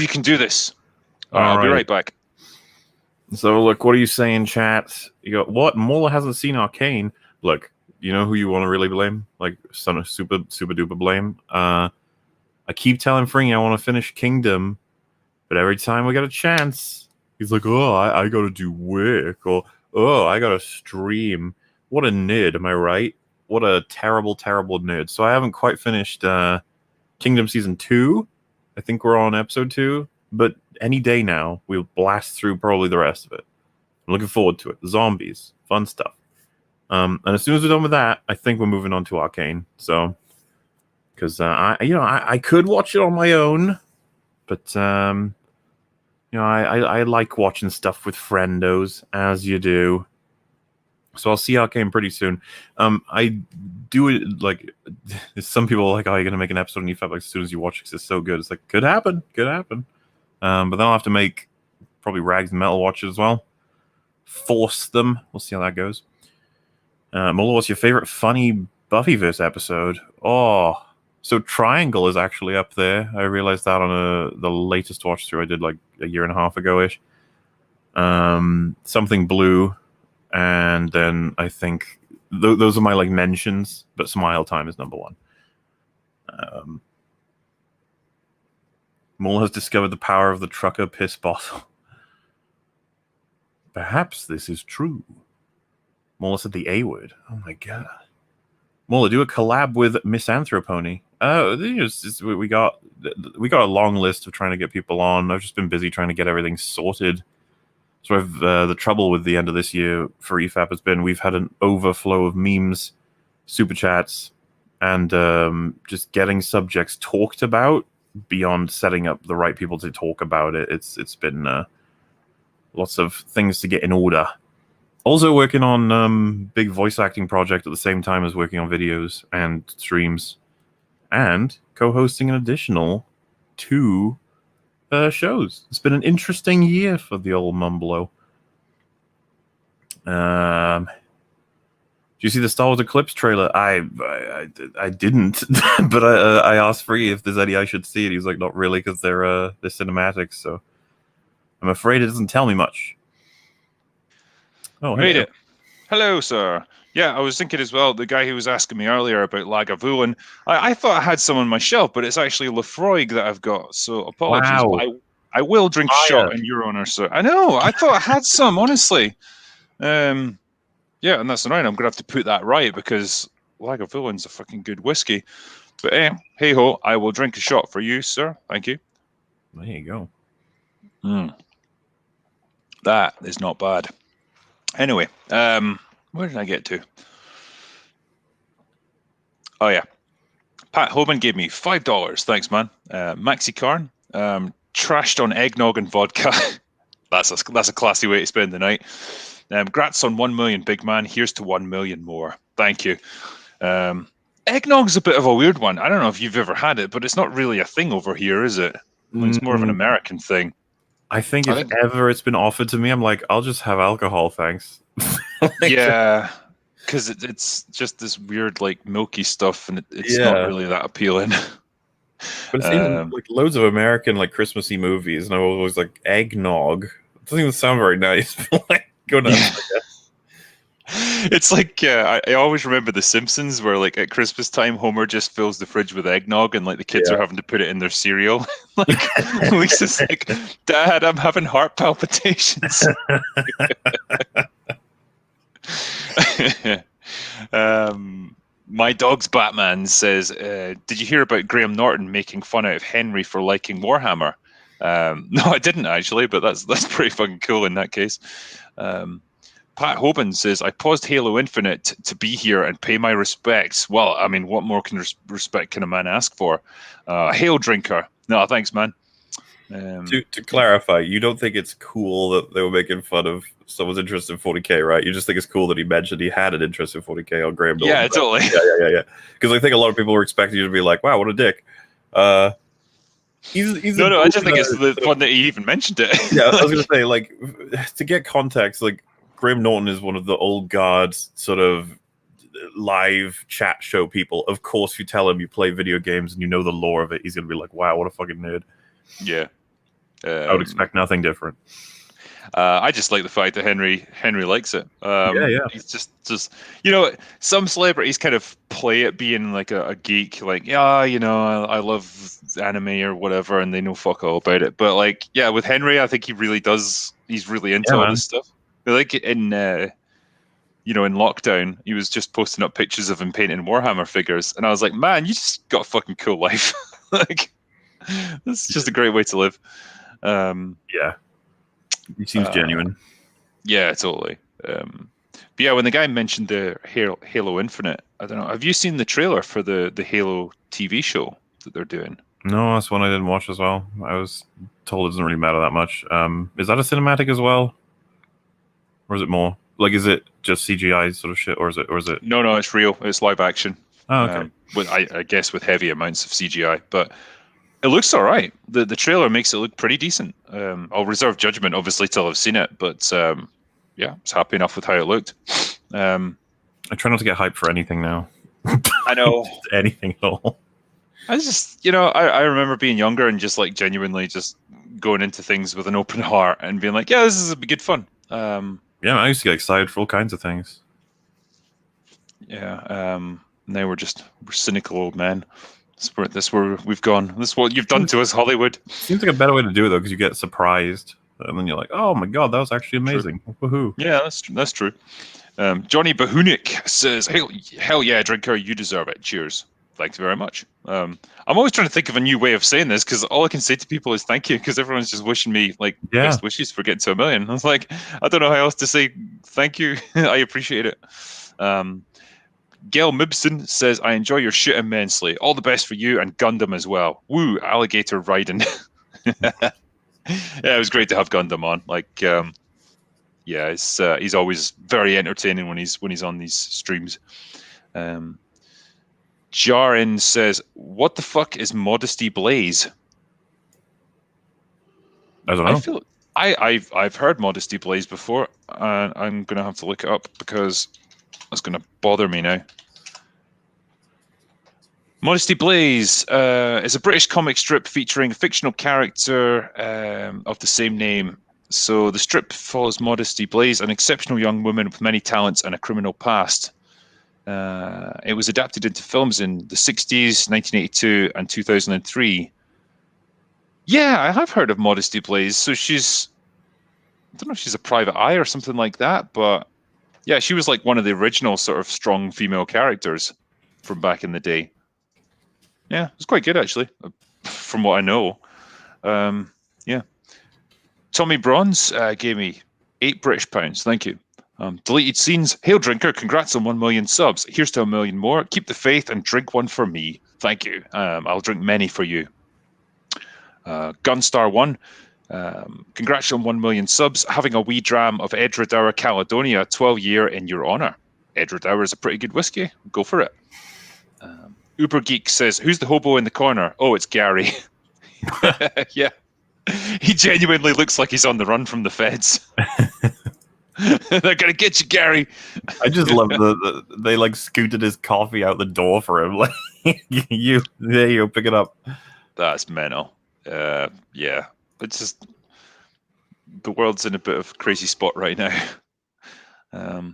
can do this. All right, I'll be right back. So, look, what are you saying, chat? You go, what? MauLer hasn't seen Arcane. Look, you know who you want to really blame? Like, son of super duper blame. I keep telling Fringy I want to finish Kingdom, but every time we get a chance, he's like, oh, I got to do work, or oh, I got to stream. What a nerd, am I right? What a terrible, terrible nerd. So I haven't quite finished Kingdom Season 2. I think we're on Episode 2. But any day now, we'll blast through probably the rest of it. I'm looking forward to it. The zombies. Fun stuff. And as soon as we're done with that, I think we're moving on to Arcane. So, because I could watch it on my own, but I like watching stuff with friendos, as you do. So I'll see Arcane pretty soon. I do it like some people are like, oh, you're gonna make an episode on EFAP like as soon as you watch it because it's so good. It's like could happen. But then I'll have to make probably Rags and Metal watch it as well. Force them. We'll see how that goes. MauLer, what's your favorite funny Buffyverse episode? Oh, so Triangle is actually up there. I realized that on the latest watch through I did like a year and a half ago ish. Something Blue. And then I think those are my like mentions, but Smile Time is number one. MauLer has discovered the power of the trucker piss bottle. Perhaps this is true. MauLer said the A word. Oh my god. MauLer, do a collab with Misanthropony. Oh, we got a long list of trying to get people on. I've just been busy trying to get everything sorted. Sort of the trouble with the end of this year for EFAP has been we've had an overflow of memes, super chats, and just getting subjects talked about beyond setting up the right people to talk about it. It's been lots of things to get in order. Also working on big voice acting project at the same time as working on videos and streams, and co-hosting an additional 2 shows. It's been an interesting year for the old Mumblo. Do you see the Star Wars Eclipse trailer? I didn't, but I asked Free if there's any I should see, and he's like, not really, because they're cinematics. So I'm afraid it doesn't tell me much. Oh, made it. Hello, sir. Yeah, I was thinking as well, the guy who was asking me earlier about Lagavulin, I thought I had some on my shelf, but it's actually Lefroy that I've got. So apologies. Wow. But I will drink a shot in your honor, sir. I know. I thought I had some, honestly. Yeah, and that's annoying. I'm going to have to put that right because Lagavulin's a fucking good whiskey. But hey ho, I will drink a shot for you, sir. Thank you. There you go. That is not bad. Anyway, where did I get to? Oh yeah, Pat Hoban gave me $5. Thanks, man. Maxi Karn trashed on eggnog and vodka. that's a classy way to spend the night. Grats on 1 million, big man. Here's to 1 million more. Thank you. Eggnog's a bit of a weird one. I don't know if you've ever had it, but it's not really a thing over here, is it? It's more of an American thing. I think if ever it's been offered to me, I'm like, I'll just have alcohol, thanks. Yeah, because it's just this weird, like, milky stuff, and it's not really that appealing. But it's in like loads of American like Christmassy movies, and I'm always like, eggnog. It doesn't even sound very nice. But, like, go nuts, I guess. It's like I always remember The Simpsons, where like at Christmas time, Homer just fills the fridge with eggnog, and like the kids are having to put it in their cereal. Like Lisa's like, "Dad, I'm having heart palpitations." My dog's Batman says, "Did you hear about Graham Norton making fun out of Henry for liking Warhammer?" No, I didn't actually, but that's pretty fucking cool in that case. Pat Hoban says, I paused Halo Infinite to be here and pay my respects. Well, I mean, what more respect can a man ask for? Hail drinker. No, thanks, man. To clarify, you don't think it's cool that they were making fun of someone's interest in 40k, right? You just think it's cool that he mentioned he had an interest in 40k on Graham Norton. Yeah, totally. Yeah. Because I think a lot of people were expecting you to be like, wow, what a dick. He's no, I just think it's the fun that he even mentioned it. Yeah, I was going to say, like, to get context, like, Graham Norton is one of the old guard sort of live chat show people. Of course, if you tell him you play video games and you know the lore of it, he's going to be like, wow, what a fucking nerd. Yeah. I would expect nothing different. I just like the fact that Henry likes it. He's just some celebrities kind of play at being like a geek, like, I love anime or whatever, and they know fuck all about it. But like, yeah, with Henry, I think he really does. He's really into all this stuff. Like in lockdown, he was just posting up pictures of him painting Warhammer figures, and I was like, man, you just got a fucking cool life. Like, this is just a great way to live. He seems genuine. Yeah, totally. But yeah, when the guy mentioned the Halo Infinite, I don't know. Have you seen the trailer for the Halo TV show that they're doing? No, that's one I didn't watch as well. I was told it doesn't really matter that much. Is that a cinematic as well? Or is it more? Like, is it just CGI sort of shit, or is it? No, it's real. It's live action. Oh, okay. I guess with heavy amounts of CGI, but it looks all right. The trailer makes it look pretty decent. I'll reserve judgment, obviously, till I've seen it, but I was happy enough with how it looked. I try not to get hyped for anything now. I know. Anything at all. I just, I remember being younger and just like genuinely just going into things with an open heart and being like, yeah, this is good fun. Yeah, I used to get excited for all kinds of things. Yeah. Now we're cynical old men. This where we've gone. This is what you've done to us, Hollywood. Seems like a better way to do it though, because you get surprised, and then you're like, "Oh my god, that was actually amazing!" Woohoo! Yeah, that's true. Johnny Bahunik says, "Hell yeah, drinker, you deserve it. Cheers." Thanks very much. I'm always trying to think of a new way of saying this because all I can say to people is thank you because everyone's just wishing me like best wishes for getting to 1 million. I was like, I don't know how else to say thank you. I appreciate it. Gail Mibson says, I enjoy your shit immensely. All the best for you and Gundam as well. Woo, alligator riding. Yeah, it was great to have Gundam on. Like, he's always very entertaining when he's on these streams. Jarin says, what the fuck is Modesty Blaze? I don't know. I've heard Modesty Blaze before, and I'm gonna have to look it up because it's gonna bother me now. Modesty Blaze is a British comic strip featuring a fictional character of the same name. So the strip follows Modesty Blaze, an exceptional young woman with many talents and a criminal past. It was adapted into films in the 60s, 1982, and 2003. Yeah, I have heard of Modesty Blaze. So she's, I don't know if she's a private eye or something like that, but yeah, she was like one of the original sort of strong female characters from back in the day. Yeah, it's quite good actually, from what I know. Yeah. Tommy Bronze gave me £8 British. Thank you. Deleted Scenes. Hail Drinker, congrats on 1 million subs. Here's to 1 million more. Keep the faith and drink one for me. Thank you. I'll drink many for you. Gunstar1. Congrats on 1 million subs. Having a wee dram of Edredour Caledonia, 12-year in your honour. Edredour is a pretty good whiskey. Go for it. Uber Geek says, who's the hobo in the corner? Oh, it's Gary. Yeah. He genuinely looks like he's on the run from the feds. They're gonna get you, Gary. I just love they like scooted his coffee out the door for him. Like, there you go, pick it up. That's mental. Yeah, it's just the world's in a bit of a crazy spot right now.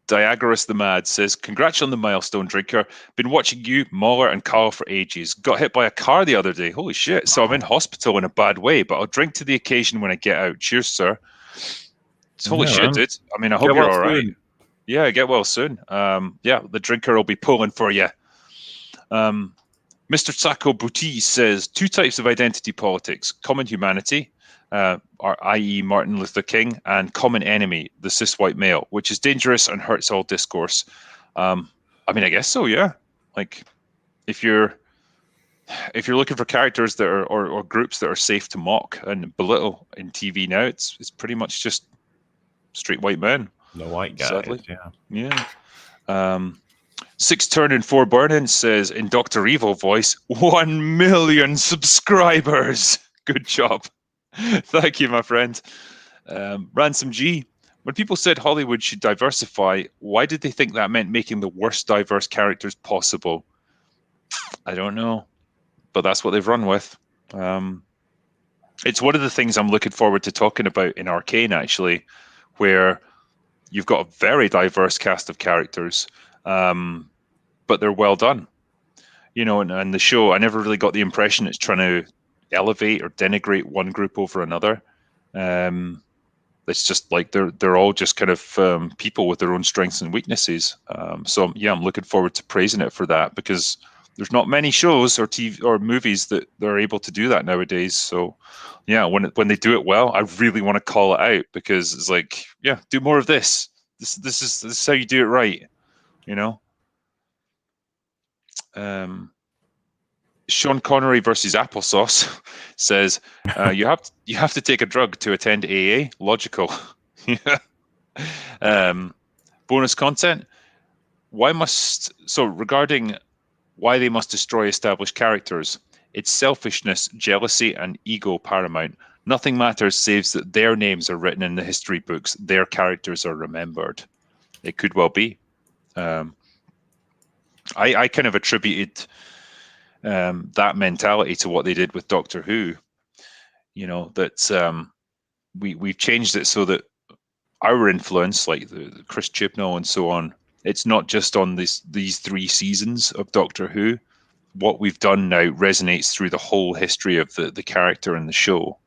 Diagoras the Mad says, congrats on the Milestone Drinker. Been watching you, MauLer, and Carl for ages. Got hit by a car the other day. Holy shit. So I'm in hospital in a bad way, but I'll drink to the occasion when I get out. Cheers, sir. Holy shit, dude. I mean, I hope you're all right. Yeah, get well soon. Yeah, the drinker will be pulling for you. Mr. Sacco Bouti says, 2 types of identity politics. Common humanity, i.e. Martin Luther King, and common enemy, the cis white male, which is dangerous and hurts all discourse. I mean, I guess so, yeah. Like, if you're looking for characters that are or groups that are safe to mock and belittle in TV now, it's pretty much just straight white men. The white guys, sadly. Yeah. 6 Turn and 4 Burning says, in Dr. Evil voice, 1 million subscribers. Good job. Thank you, my friend. Ransom G. When people said Hollywood should diversify, why did they think that meant making the worst diverse characters possible? I don't know, but that's what they've run with. It's one of the things I'm looking forward to talking about in Arcane, actually, where you've got a very diverse cast of characters, but they're well done. You know, and the show, I never really got the impression it's trying to elevate or denigrate one group over another. It's just like they're all just kind of people with their own strengths and weaknesses. So yeah, I'm looking forward to praising it for that, because there's not many shows or TV or movies that they're able to do that nowadays. So yeah, when they do it well, I really want to call it out, because it's like, yeah, do more of this. This is how you do it right, you know. Sean Connery versus Applesauce says, you have to take a drug to attend AA. Logical. Bonus content. Regarding why they must destroy established characters, it's selfishness, jealousy, and ego paramount. Nothing matters saves that their names are written in the history books. Their characters are remembered. It could well be. I kind of attributed that mentality to what they did with Doctor Who. You know, that we've changed it so that our influence, like the Chris Chibnall and so on, it's not just on these 3 seasons of Doctor Who. What we've done now resonates through the whole history of the character and the show.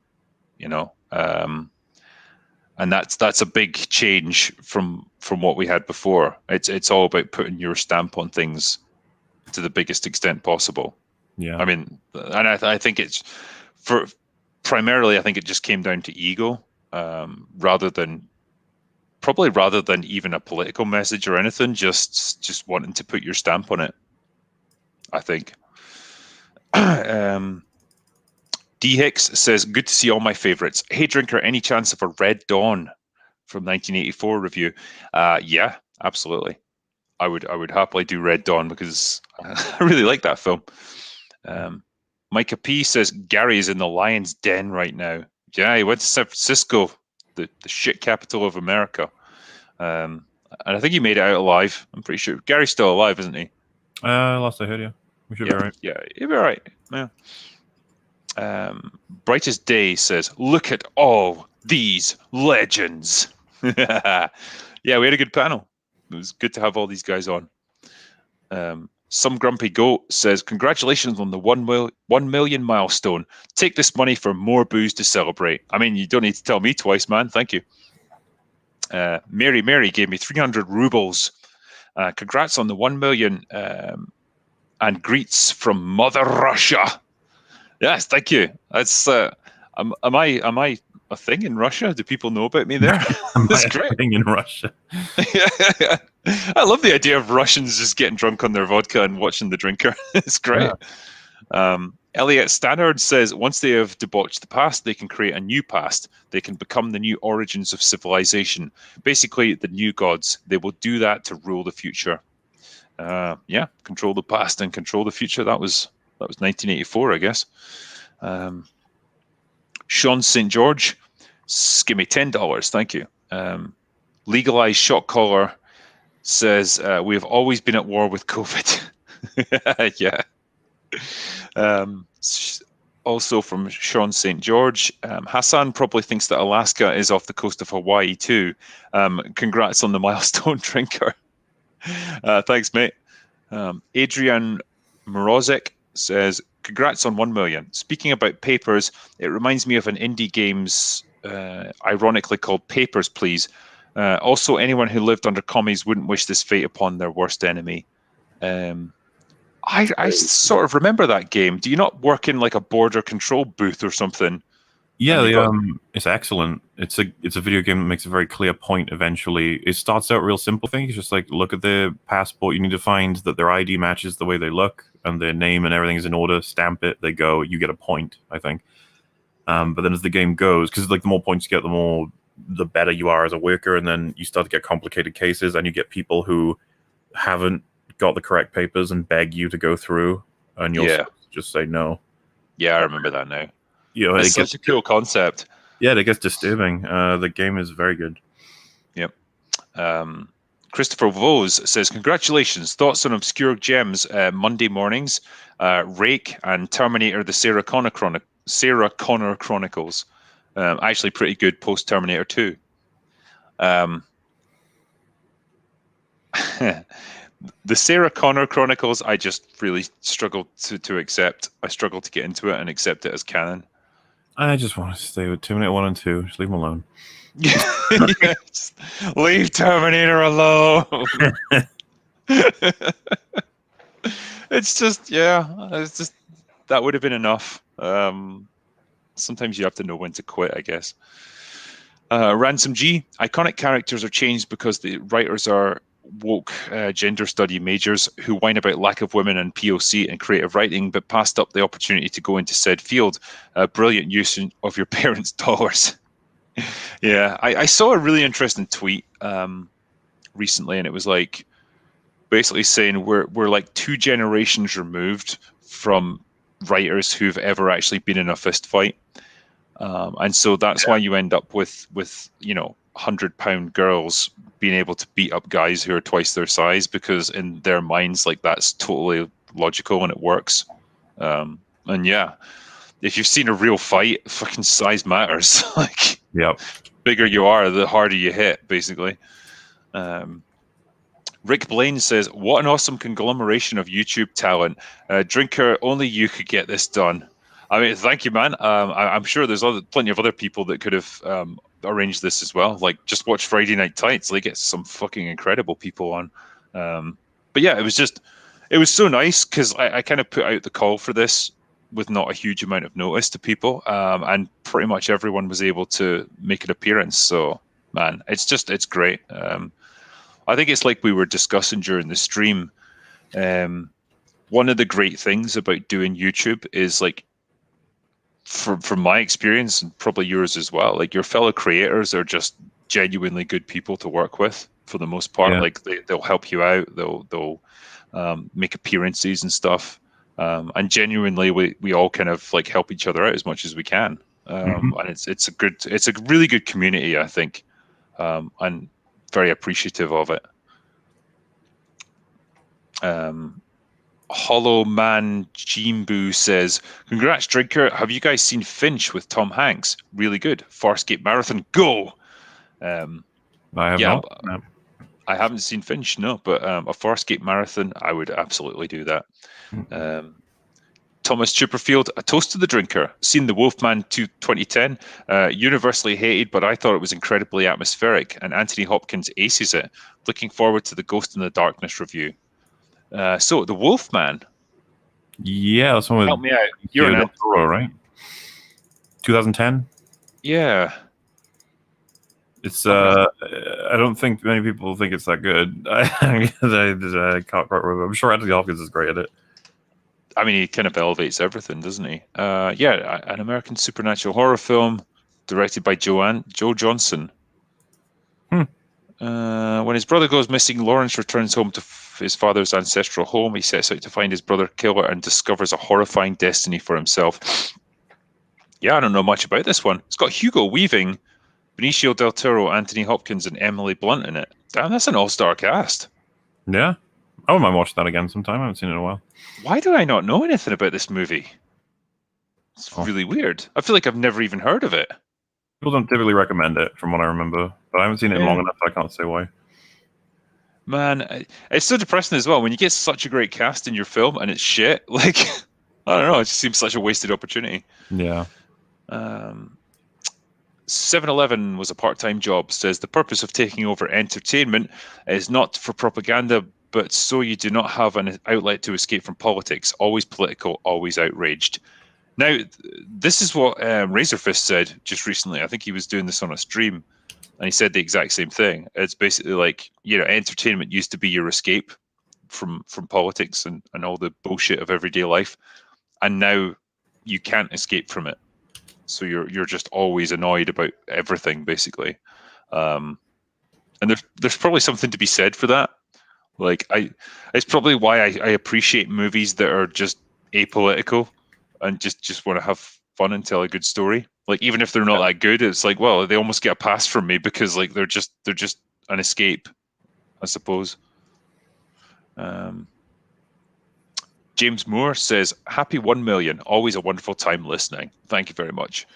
You know, and that's a big change from what we had before. It's all about putting your stamp on things to the biggest extent possible. Yeah, I mean, and I think it's primarily, I think it just came down to ego, rather than even a political message or anything. Just wanting to put your stamp on it, I think. D Hicks says, good to see all my favorites. Hey Drinker, any chance of a Red Dawn from 1984 review? Yeah, absolutely. I would happily do Red Dawn, because I really like that film. Micah P says, Gary is in the lion's den right now. Yeah, he went to San Francisco, the shit capital of America. And I think he made it out alive. I'm pretty sure. Gary's still alive, isn't he? Last I heard, yeah. We should be all right. Yeah, he'll be all right. Yeah. Brightest Day says, look at all these legends. Yeah, we had a good panel. It was good to have all these guys on. Some Grumpy Goat says, congratulations on the 1 million milestone. Take this money for more booze to celebrate. I mean, you don't need to tell me twice, man. Thank you. Mary gave me 300 rubles. Congrats on the 1 million and greets from Mother Russia. Yes, thank you. That's am I a thing in Russia? Do people know about me there? That's great. Thing in Russia. Yeah. I love the idea of Russians just getting drunk on their vodka and watching The Drinker. It's great. Yeah. Elliot Stannard says, once they have debauched the past, they can create a new past. They can become the new origins of civilization. Basically, the new gods. They will do that to rule the future. Yeah, control the past and control the future. That was 1984, I guess. Sean St. George, give me $10. Thank you. Legalized Shot Caller says, we have always been at war with COVID. Yeah. Also from Sean St. George, Hassan probably thinks that Alaska is off the coast of Hawaii too. Congrats on the milestone drinker. Thanks, mate. Adrian Morozic says, congrats on 1 million. Speaking about papers, it reminds me of an indie games ironically called Papers, Please. Also, anyone who lived under commies wouldn't wish this fate upon their worst enemy. I sort of remember that game. Do you not work in like a border control booth or something? Yeah, it's excellent. It's a video game that makes a very clear point eventually. It starts out real simple things, just like look at their passport. You need to find that their ID matches the way they look and their name and everything is in order. Stamp it, they go, you get a point, I think. But then as the game goes, because like the more points you get, the better you are as a worker, and then you start to get complicated cases and you get people who haven't got the correct papers and beg you to go through, and you'll just say no. Yeah, I remember that now. You know, it's such a cool concept. Yeah, it gets disturbing. The game is very good. Yep. Christopher Vose says, congratulations. Thoughts on obscure gems Monday mornings, Rake and Terminator, the Sarah Connor Chronicles. Actually pretty good post Terminator 2. The Sarah Connor Chronicles, I just really struggled to accept. I struggled to get into it and accept it as canon. I just want to stay with Terminator 1 and 2. Just leave them alone. Yes. Leave Terminator alone. It's just that would have been enough. Sometimes you have to know when to quit, I guess. Ransom G, iconic characters are changed because the writers are woke gender study majors who whine about lack of women in POC and creative writing, but passed up the opportunity to go into said field. Brilliant use of your parents' dollars. Yeah, I saw a really interesting tweet recently, and it was like basically saying we're like 2 generations removed from writers who've ever actually been in a fist fight, and so that's why you end up with 100-pound girls being able to beat up guys who are twice their size, because in their minds, like, that's totally logical and it works. And yeah, if you've seen a real fight, fucking size matters. Like, yep. Bigger you are, the harder you hit, basically. Rick Blaine says, what an awesome conglomeration of YouTube talent. Drinker, only you could get this done. I mean, thank you, man. I'm sure there's plenty of other people that could have arranged this as well. Like, just watch Friday Night Tights. They get some fucking incredible people on. But yeah, it was so nice because I kind of put out the call for this with not a huge amount of notice to people, and pretty much everyone was able to make an appearance. So, man, it's great. I think it's like we were discussing during the stream. One of the great things about doing YouTube is, like, from my experience and probably yours as well, like, your fellow creators are just genuinely good people to work with for the most part. Yeah. Like, they'll help you out. They'll make appearances and stuff. And genuinely, we all kind of like help each other out as much as we can. And it's a really good community, I think. And very appreciative of it. Hollow Man Jimbu says, congrats, Drinker. Have you guys seen Finch with Tom Hanks? Really good. Farscape Marathon, go! I have not. No. I haven't seen Finch, no, but a Farscape marathon, I would absolutely do that. Thomas Chipperfield, A Toast to the Drinker. Seen The Wolfman 2010. Universally hated, but I thought it was incredibly atmospheric, and Anthony Hopkins aces it. Looking forward to the Ghost in the Darkness review. So, The Wolfman. Yeah, that's one with Help me out. You're an Toro, right? 2010. Yeah. It's I don't think many people think it's that good. I can't quite remember. I'm sure Anthony Hopkins is great at it. I mean, he kind of elevates everything, doesn't he? Yeah, an American supernatural horror film directed by Joe Johnson. When his brother goes missing, Lawrence returns home to his father's ancestral home. He sets out to find his brother killer and discovers a horrifying destiny for himself. Yeah, I don't know much about this one. It's got Hugo Weaving, Benicio del Toro, Anthony Hopkins, and Emily Blunt in it. Damn, that's an all-star cast. Yeah. I wouldn't mind watching that again sometime. I haven't seen it in a while. Why do I not know anything about this movie? It's really weird. I feel like I've never even heard of it. People don't typically recommend it, from what I remember. But I haven't seen it in long enough, I can't say why. Man, it's so depressing as well when you get such a great cast in your film and it's shit. Like, I don't know, it just seems such a wasted opportunity. Yeah. 7-Eleven was a part-time job. Says the purpose of taking over entertainment is not for propaganda, but so you do not have an outlet to escape from politics. Always political, always outraged. Now, this is what Razorfist said just recently. I think he was doing this on a stream, and he said the exact same thing. It's basically like, entertainment used to be your escape from politics and all the bullshit of everyday life, and now you can't escape from it. So you're just always annoyed about everything, basically. And there's probably something to be said for that. Like it's probably why I appreciate movies that are just apolitical and just want to have fun and tell a good story. Like even if they're not that good, it's like, well, they almost get a pass from me because like they're just an escape, I suppose. James Moore says, happy 1 million. Always a wonderful time listening. Thank you very much.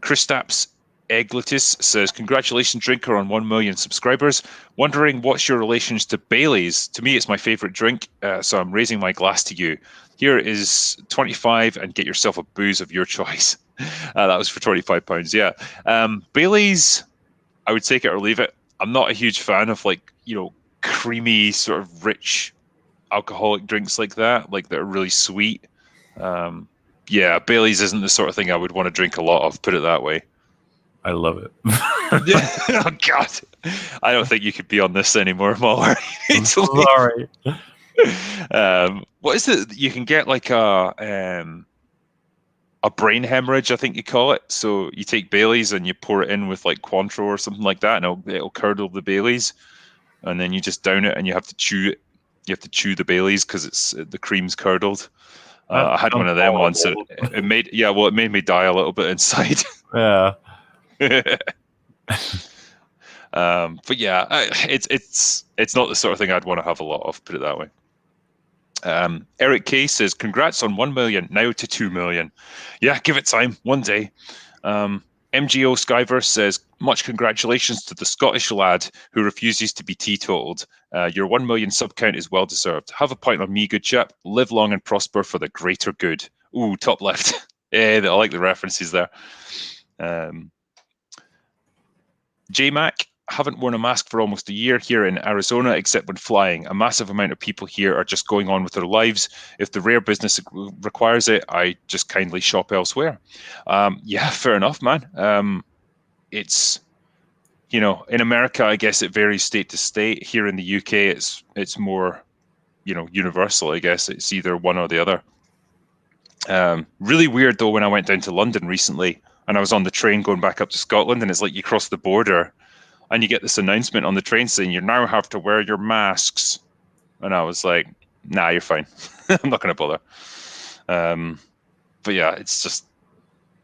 Christaps Egletis says, congratulations, Drinker, on 1 million subscribers. Wondering what's your relations to Bailey's? To me, it's my favorite drink, so I'm raising my glass to you. Here is 25 and get yourself a booze of your choice. That was for £25, yeah. Bailey's, I would take it or leave it. I'm not a huge fan of creamy, sort of rich alcoholic drinks like that are really sweet. Yeah, Bailey's isn't the sort of thing I would want to drink a lot of, put it that way. I love it. Oh God, I don't think you could be on this anymore, MauLer. I'm sorry. What is it? You can get like a brain hemorrhage, I think you call it. So you take Bailey's and you pour it in with like Cointreau or something like that, and it'll curdle the Bailey's, and then you just down it and you have to chew it. You have to chew the Bailey's because the cream's curdled. I had one of them once. It made me die a little bit inside. Yeah. But yeah, it's not the sort of thing I'd want to have a lot of, put it that way. Eric K says, congrats on 1 million, now to 2 million. Yeah, give it time, one day. MGO Skyverse says, much congratulations to the Scottish lad who refuses to be teetotaled. Your 1 million sub count is well deserved. Have a pint of me, good chap. Live long and prosper for the greater good. Ooh, top left. Yeah, I like the references there. J-Mac, haven't worn a mask for almost a year here in Arizona, except when flying. A massive amount of people here are just going on with their lives. If the rare business requires it, I just kindly shop elsewhere. Yeah, fair enough, man. It's, in America, I guess it varies state to state. Here in the UK, it's more, universal, I guess. It's either one or the other. Really weird, though, when I went down to London recently, and I was on the train going back up to Scotland, and it's like you cross the border and you get this announcement on the train saying you now have to wear your masks. And I was like, nah, you're fine. I'm not going to bother. But yeah, it's just,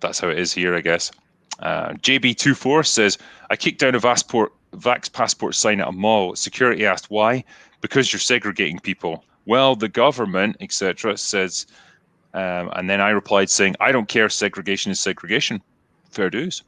that's how it is here, I guess. JB24 says, I kicked down a Vax passport sign at a mall. Security asked why? Because you're segregating people. Well, the government, etc., says, and then I replied saying, I don't care, segregation is segregation. Fair dues.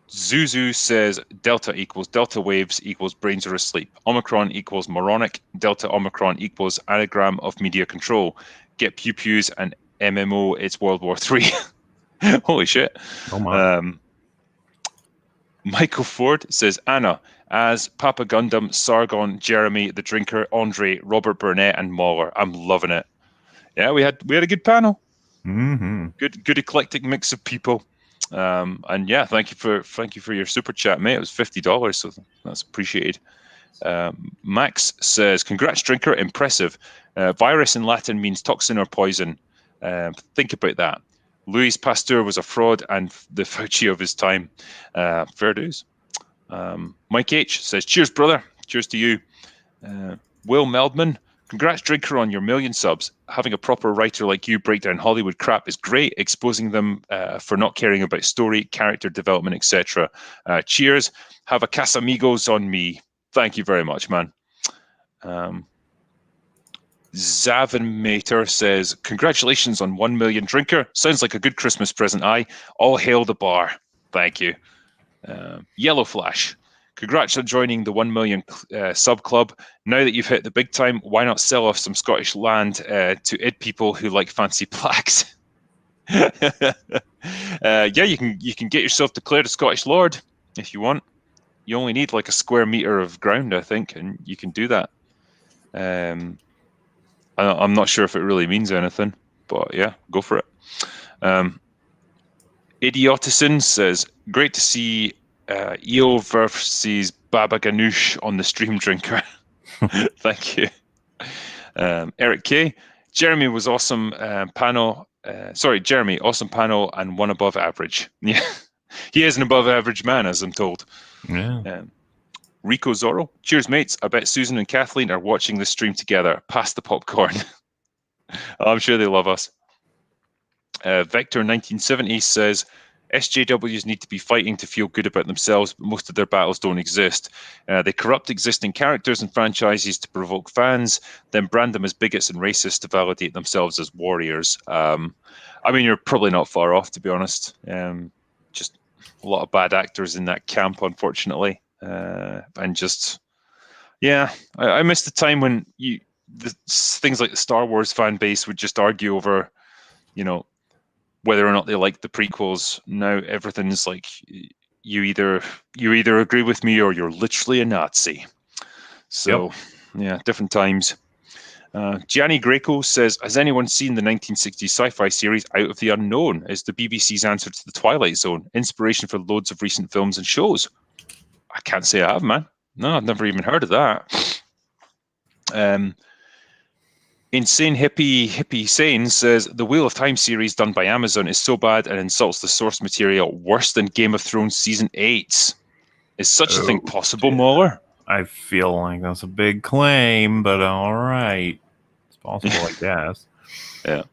Zuzu says Delta equals Delta waves equals brains are asleep. Omicron equals moronic. Delta Omicron equals anagram of media control. Get pew pews and MMO. It's World War III. Holy shit. Oh my. Michael Ford says Anna as Papa Gundam, Sargon, Jeremy, the Drinker, Andre, Robert Burnett, and MauLer. I'm loving it. Yeah, we had a good panel. Mm-hmm. Good eclectic mix of people. And yeah, thank you for your super chat, mate. It was $50, so that's appreciated. Max says, "Congrats, Drinker, impressive. Virus in Latin means toxin or poison. Think about that. Louis Pasteur was a fraud and the Fauci of his time. Fair dues." Mike H says, "Cheers, brother. Cheers to you." Will Meldman, "Congrats, Drinker, on your 1,000,000 subs. Having a proper writer like you break down Hollywood crap is great, exposing them for not caring about story, character development, etc. Cheers. Have a Casamigos on me." Thank you very much, man. Zavenmater says, "Congratulations on 1,000,000 Drinker. Sounds like a good Christmas present. All hail the bar." Thank you. Yellow Flash, "Congrats on joining the 1,000,000 sub club. Now that you've hit the big time, why not sell off some Scottish land to id people who like fancy plaques?" Yeah, you can get yourself declared a Scottish lord if you want. You only need like a square meter of ground, I think, and you can do that. I'm not sure if it really means anything, but yeah, go for it. Idiotison says, "Great to see EO versus Baba Ganoush on the stream, Drinker." Thank you. Eric K, "Jeremy was awesome panel. Jeremy, awesome panel and one above average." Yeah, he is an above average man, as I'm told. Yeah. Rico Zorro, "Cheers, mates. I bet Susan and Kathleen are watching this stream together. Pass the popcorn." I'm sure they love us. Vector 1970 says, "SJWs need to be fighting to feel good about themselves, but most of their battles don't exist. They corrupt existing characters and franchises to provoke fans, then brand them as bigots and racists to validate themselves as warriors." I mean, you're probably not far off, to be honest. Just a lot of bad actors in that camp, unfortunately. And just, yeah, I miss the time when things like the Star Wars fan base would just argue over, whether or not they like the prequels. Now everything's like, you either agree with me or you're literally a Nazi. So, Yeah, different times. Gianni Greco says, "Has anyone seen the 1960s sci-fi series Out of the Unknown? It's the BBC's answer to The Twilight Zone. Inspiration for loads of recent films and shows." I can't say I have, man. No, I've never even heard of that. Insane Hippie Sane says, "The Wheel of Time series done by Amazon is so bad and insults the source material worse than Game of Thrones Season 8. Is such a thing possible, MauLer?" I feel like that's a big claim, but all right. It's possible, I guess. Yeah.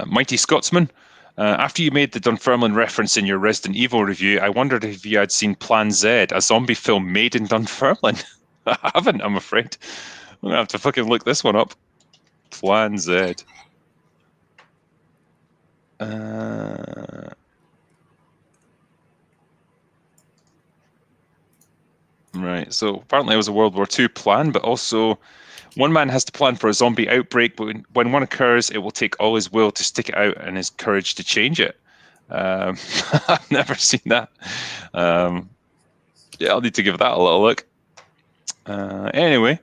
Mighty Scotsman, "After you made the Dunfermline reference in your Resident Evil review, I wondered if you had seen Plan Z, a zombie film made in Dunfermline." I haven't, I'm afraid. I'm going to have to fucking look this one up. Plan Z. Right, so apparently it was a World War II plan, but also one man has to plan for a zombie outbreak, but when one occurs, it will take all his will to stick it out and his courage to change it. I've never seen that. Yeah, I'll need to give that a little look. Anyway,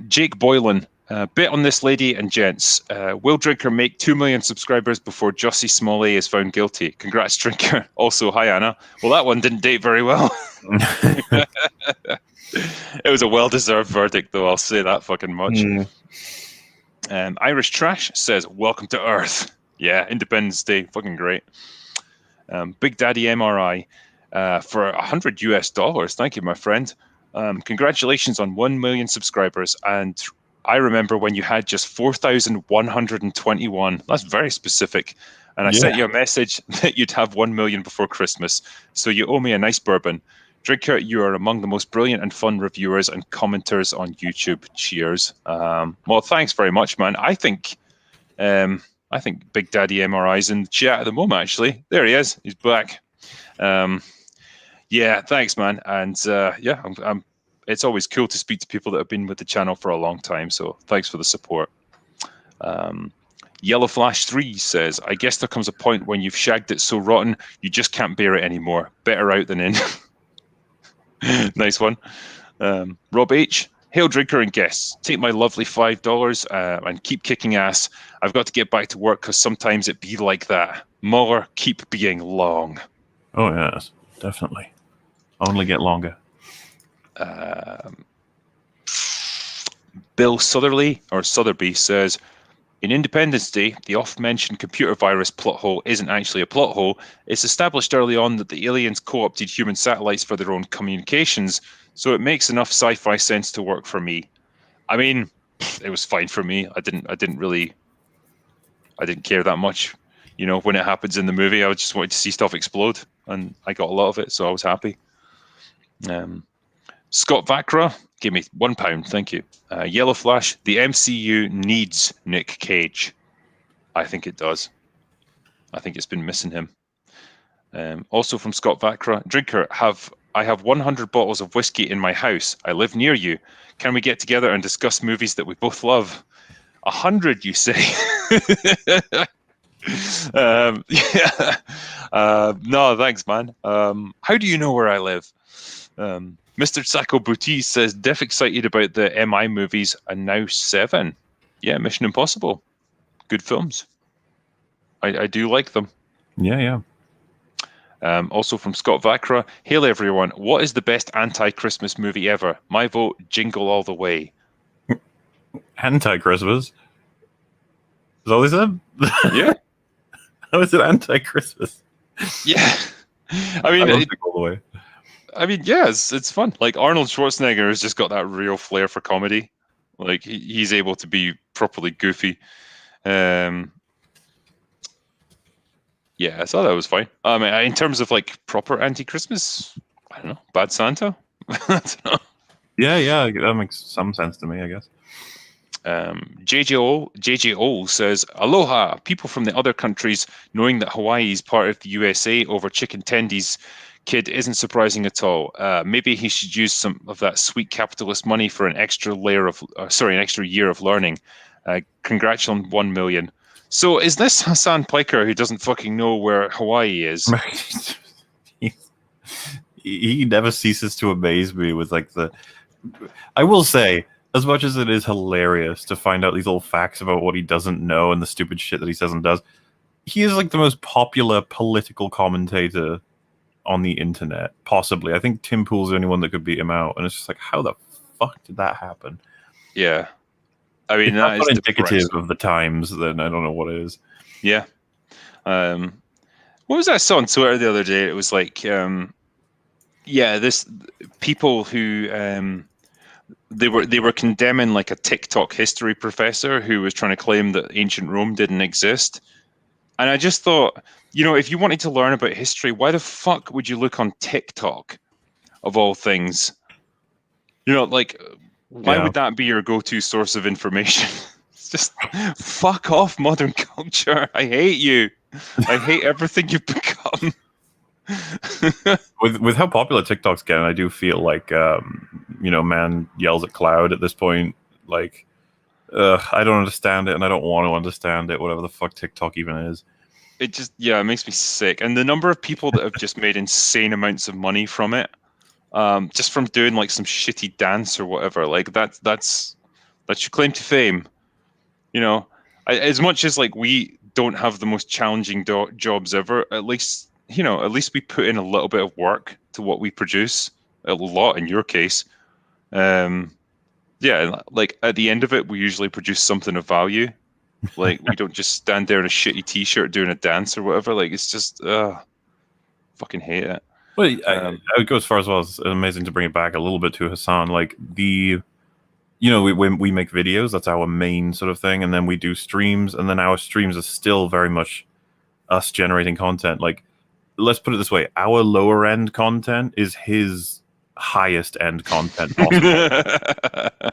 Jake Boylan, "Bet on this, lady and gents. Will Drinker make 2,000,000 subscribers before Jussie Smollett is found guilty? Congrats, Drinker. Also, hi, Anna." Well, that one didn't date very well. It was a well-deserved verdict, though. I'll say that fucking much. Irish Trash says, "Welcome to Earth." Yeah, Independence Day, fucking great. Big Daddy MRI for $100. Thank you, my friend. "Congratulations on 1,000,000 subscribers. And I remember when you had just 4,121. That's very specific. And I sent you a message that you'd have 1,000,000 before Christmas. So you owe me a nice bourbon. Drinker, you are among the most brilliant and fun reviewers and commenters on YouTube. Cheers." Well, thanks very much, man. I think I think Big Daddy MRI's in the chat at the moment, actually. There he is. He's back. Yeah, thanks, man. And yeah, it's always cool to speak to people that have been with the channel for a long time. So thanks for the support. Yellow Flash 3 says, I guess there comes a point when you've shagged it so rotten, you just can't bear it anymore. Better out than in. Nice one. Rob H, hail drinker and guests. Take my lovely $5 and keep kicking ass. I've got to get back to work because sometimes it be like that. MauLer, keep being long. Oh, yes, definitely. Only get longer. Bill Sutherly, or Sotherby, says, in Independence Day, the oft-mentioned computer virus plot hole isn't actually a plot hole. It's established early on that the aliens co-opted human satellites for their own communications, so it makes enough sci-fi sense to work for me. I mean, it was fine for me. I didn't care that much. You know, when it happens in the movie, I just wanted to see stuff explode, and I got a lot of it, so I was happy. Scott Vakra gave me £1, thank you. Yellow Flash, the MCU needs Nick Cage. I think it does. I think it's been missing him. Also from Scott Vakra, drinker, I have 100 bottles of whiskey in my house. I live near you. Can we get together and discuss movies that we both love? 100, you say? Yeah. No, thanks, man. How do you know where I live? Mr. Sacco Bouti says, Def excited about the MI movies and now 7. Yeah, Mission Impossible. Good films. I do like them. Yeah. Also from Scott Vakra, hail everyone. What is the best anti-Christmas movie ever? My vote, Jingle All the Way. Anti-Christmas? Is that what they said? Yeah. How is it anti-Christmas? Yeah. I mean, all the way. I mean, yeah, it's fun. Like Arnold Schwarzenegger has just got that real flair for comedy. Like he's able to be properly goofy. Yeah, I thought that was fine. I mean, in terms of like proper anti-Christmas, I don't know, Bad Santa. I don't know. Yeah, that makes some sense to me, I guess. JJO says, Aloha, people from the other countries knowing that Hawaii is part of the USA over Chicken Tendy's kid isn't surprising at all. Maybe he should use some of that sweet capitalist money for an extra year of learning. Congrats on 1 million. So is this Hassan Piker who doesn't fucking know where Hawaii is? He never ceases to amaze me with like I will say, as much as it is hilarious to find out these little facts about what he doesn't know and the stupid shit that he says and does, he is like the most popular political commentator on the internet, possibly. I think Tim Pool's the only one that could beat him out, and it's just like, how the fuck did that happen? Yeah, I mean, that's not indicative of the times. Then I don't know what it is. Yeah. What was that I saw on Twitter the other day? It was like, this people who they were condemning like a TikTok history professor who was trying to claim that ancient Rome didn't exist. And I just thought, you know, if you wanted to learn about history, why the fuck would you look on TikTok, of all things? You know, like, why would that be your go-to source of information? It's just, fuck off, modern culture. I hate you. I hate everything you've become. With how popular TikTok's getting, I do feel like, man yells at cloud at this point. Like, I don't understand it, and I don't want to understand it, whatever the fuck TikTok even is. It just, it makes me sick. And the number of people that have just made insane amounts of money from it, just from doing like some shitty dance or whatever, like that's your claim to fame. You know, as much as like we don't have the most challenging jobs ever, at least we put in a little bit of work to what we produce, a lot in your case. Like at the end of it, we usually produce something of value. Like we don't just stand there in a shitty t-shirt doing a dance or whatever. Like it's just, fucking hate it. Well, I would go as far as amazing to bring it back a little bit to Hassan. Like we make videos, that's our main sort of thing, and then we do streams, and then our streams are still very much us generating content. Like, let's put it this way: our lower end content is his highest end content possible.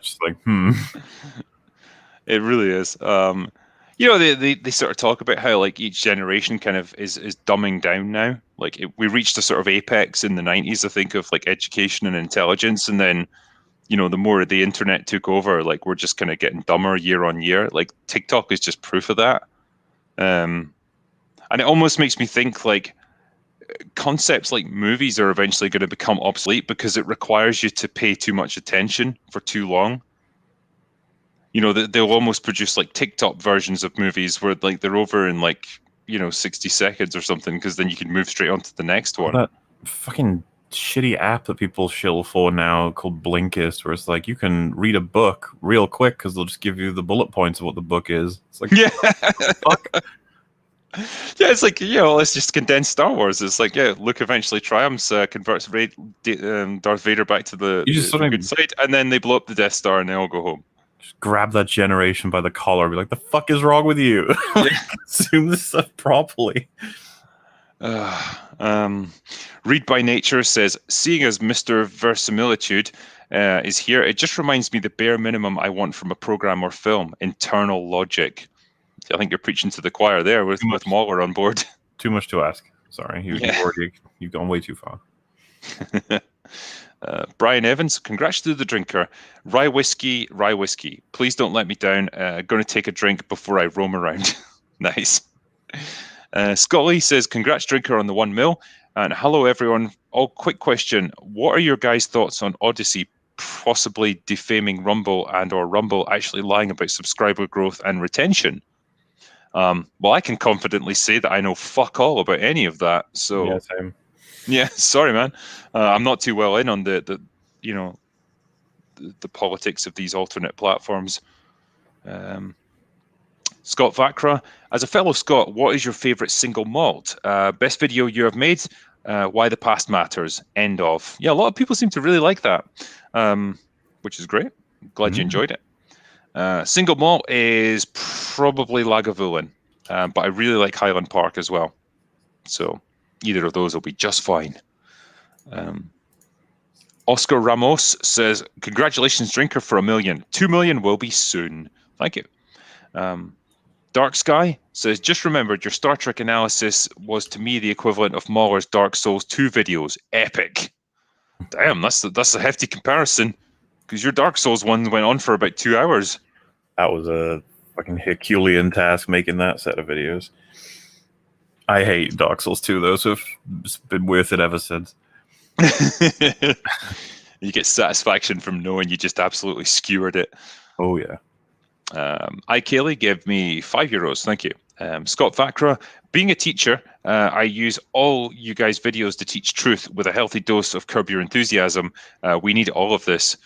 Just like, It really is. You know, they sort of talk about how like each generation kind of is dumbing down now. Like we reached a sort of apex in the 90s, I think, of like education and intelligence, and then the more the internet took over, like we're just kind of getting dumber year on year. Like TikTok is just proof of that. And it almost makes me think like concepts like movies are eventually going to become obsolete because it requires you to pay too much attention for too long. They'll almost produce like TikTok versions of movies where like they're over in like 60 seconds or something, because then you can move straight on to the next one. That fucking shitty app that people shill for now called Blinkist, where it's like you can read a book real quick because they'll just give you the bullet points of what the book is. It's like, yeah. Fuck. Yeah, it's like, let's just condense Star Wars. It's like, Luke eventually triumphs, converts Darth Vader back to the good side, and then they blow up the Death Star and they all go home. Just grab that generation by the collar and be like, the fuck is wrong with you? Consume this stuff properly. Read by Nature says, seeing as Mr. Verisimilitude is here, it just reminds me the bare minimum I want from a program or film: internal logic. I think you're preaching to the choir there with MauLer on board. Too much to ask. Sorry, you've gone way too far. Brian Evans, congrats to the drinker. Rye whiskey. Please don't let me down. Going to take a drink before I roam around. Nice. Scotty says, congrats drinker on the 1 mil. And hello everyone. Quick question. What are your guys' thoughts on Odyssey possibly defaming Rumble or Rumble actually lying about subscriber growth and retention? Well, I can confidently say that I know fuck all about any of that. So yeah, same. Yeah, sorry, man. I'm not too well in on the politics of these alternate platforms. Scott Vakra, as a fellow Scot, what is your favorite single malt? Best video you have made? Why the past matters. End of. Yeah, a lot of people seem to really like that, which is great. Glad you enjoyed it. Single malt is probably Lagavulin, but I really like Highland Park as well. So either of those will be just fine. Oscar Ramos says, congratulations, drinker, for 1 million. 2 million will be soon. Thank you. Dark Sky says, just remembered your Star Trek analysis was to me the equivalent of MauLer's Dark Souls 2 videos. Epic. Damn, that's a hefty comparison, because your Dark Souls one went on for about 2 hours. That was a fucking Herculean task making that set of videos. I hate Dark Souls 2 though, so it's been worth it ever since. You get satisfaction from knowing you just absolutely skewered it. Oh yeah. Kaylee gave me €5. Thank you. Scott Vakra, being a teacher, I use all you guys' videos to teach truth with a healthy dose of Curb Your Enthusiasm. We need all of this.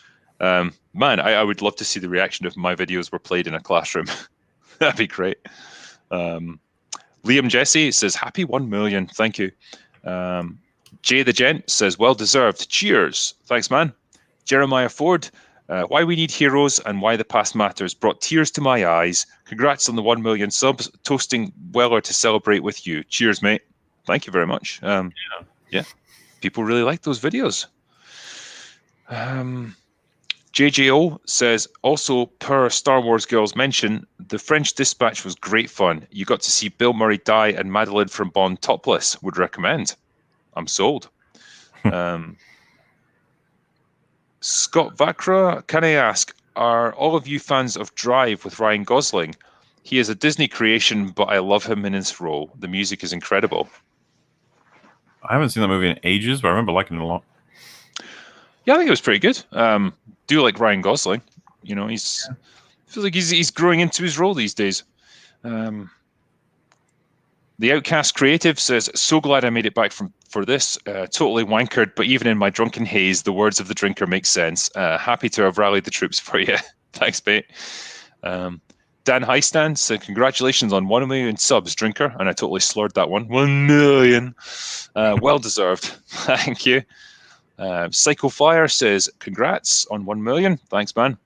Man, I would love to see the reaction if my videos were played in a classroom. That'd be great. Liam Jesse says, happy 1 million. Thank you. Jay the Gent says, well deserved. Cheers. Thanks, man. Jeremiah Ford, why we need heroes and why the past matters brought tears to my eyes. Congrats on the 1 million subs. Toasting Weller to celebrate with you. Cheers, mate. Thank you very much. Yeah, people really like those videos. JJO says, also per Star Wars Girls mention, the French Dispatch was great fun. You got to see Bill Murray die and Madeline from Bond topless. Would recommend. I'm sold. Scott Vakra, can I ask, are all of you fans of Drive with Ryan Gosling? He is a Disney creation, but I love him in his role. The music is incredible. I haven't seen that movie in ages, but I remember liking it a lot. Yeah, I think it was pretty good. Do like Ryan Gosling. You know, feels like he's growing into his role these days. The Outcast Creative says, so glad I made it back for this. Totally wankered, but even in my drunken haze, the words of the drinker make sense. Happy to have rallied the troops for you. Thanks, mate. Dan Highstand said, congratulations on 1 million subs, drinker. And I totally slurred that one. 1 million. Well deserved. Thank you. Psycho Fire says, congrats on 1 million. Thanks, man.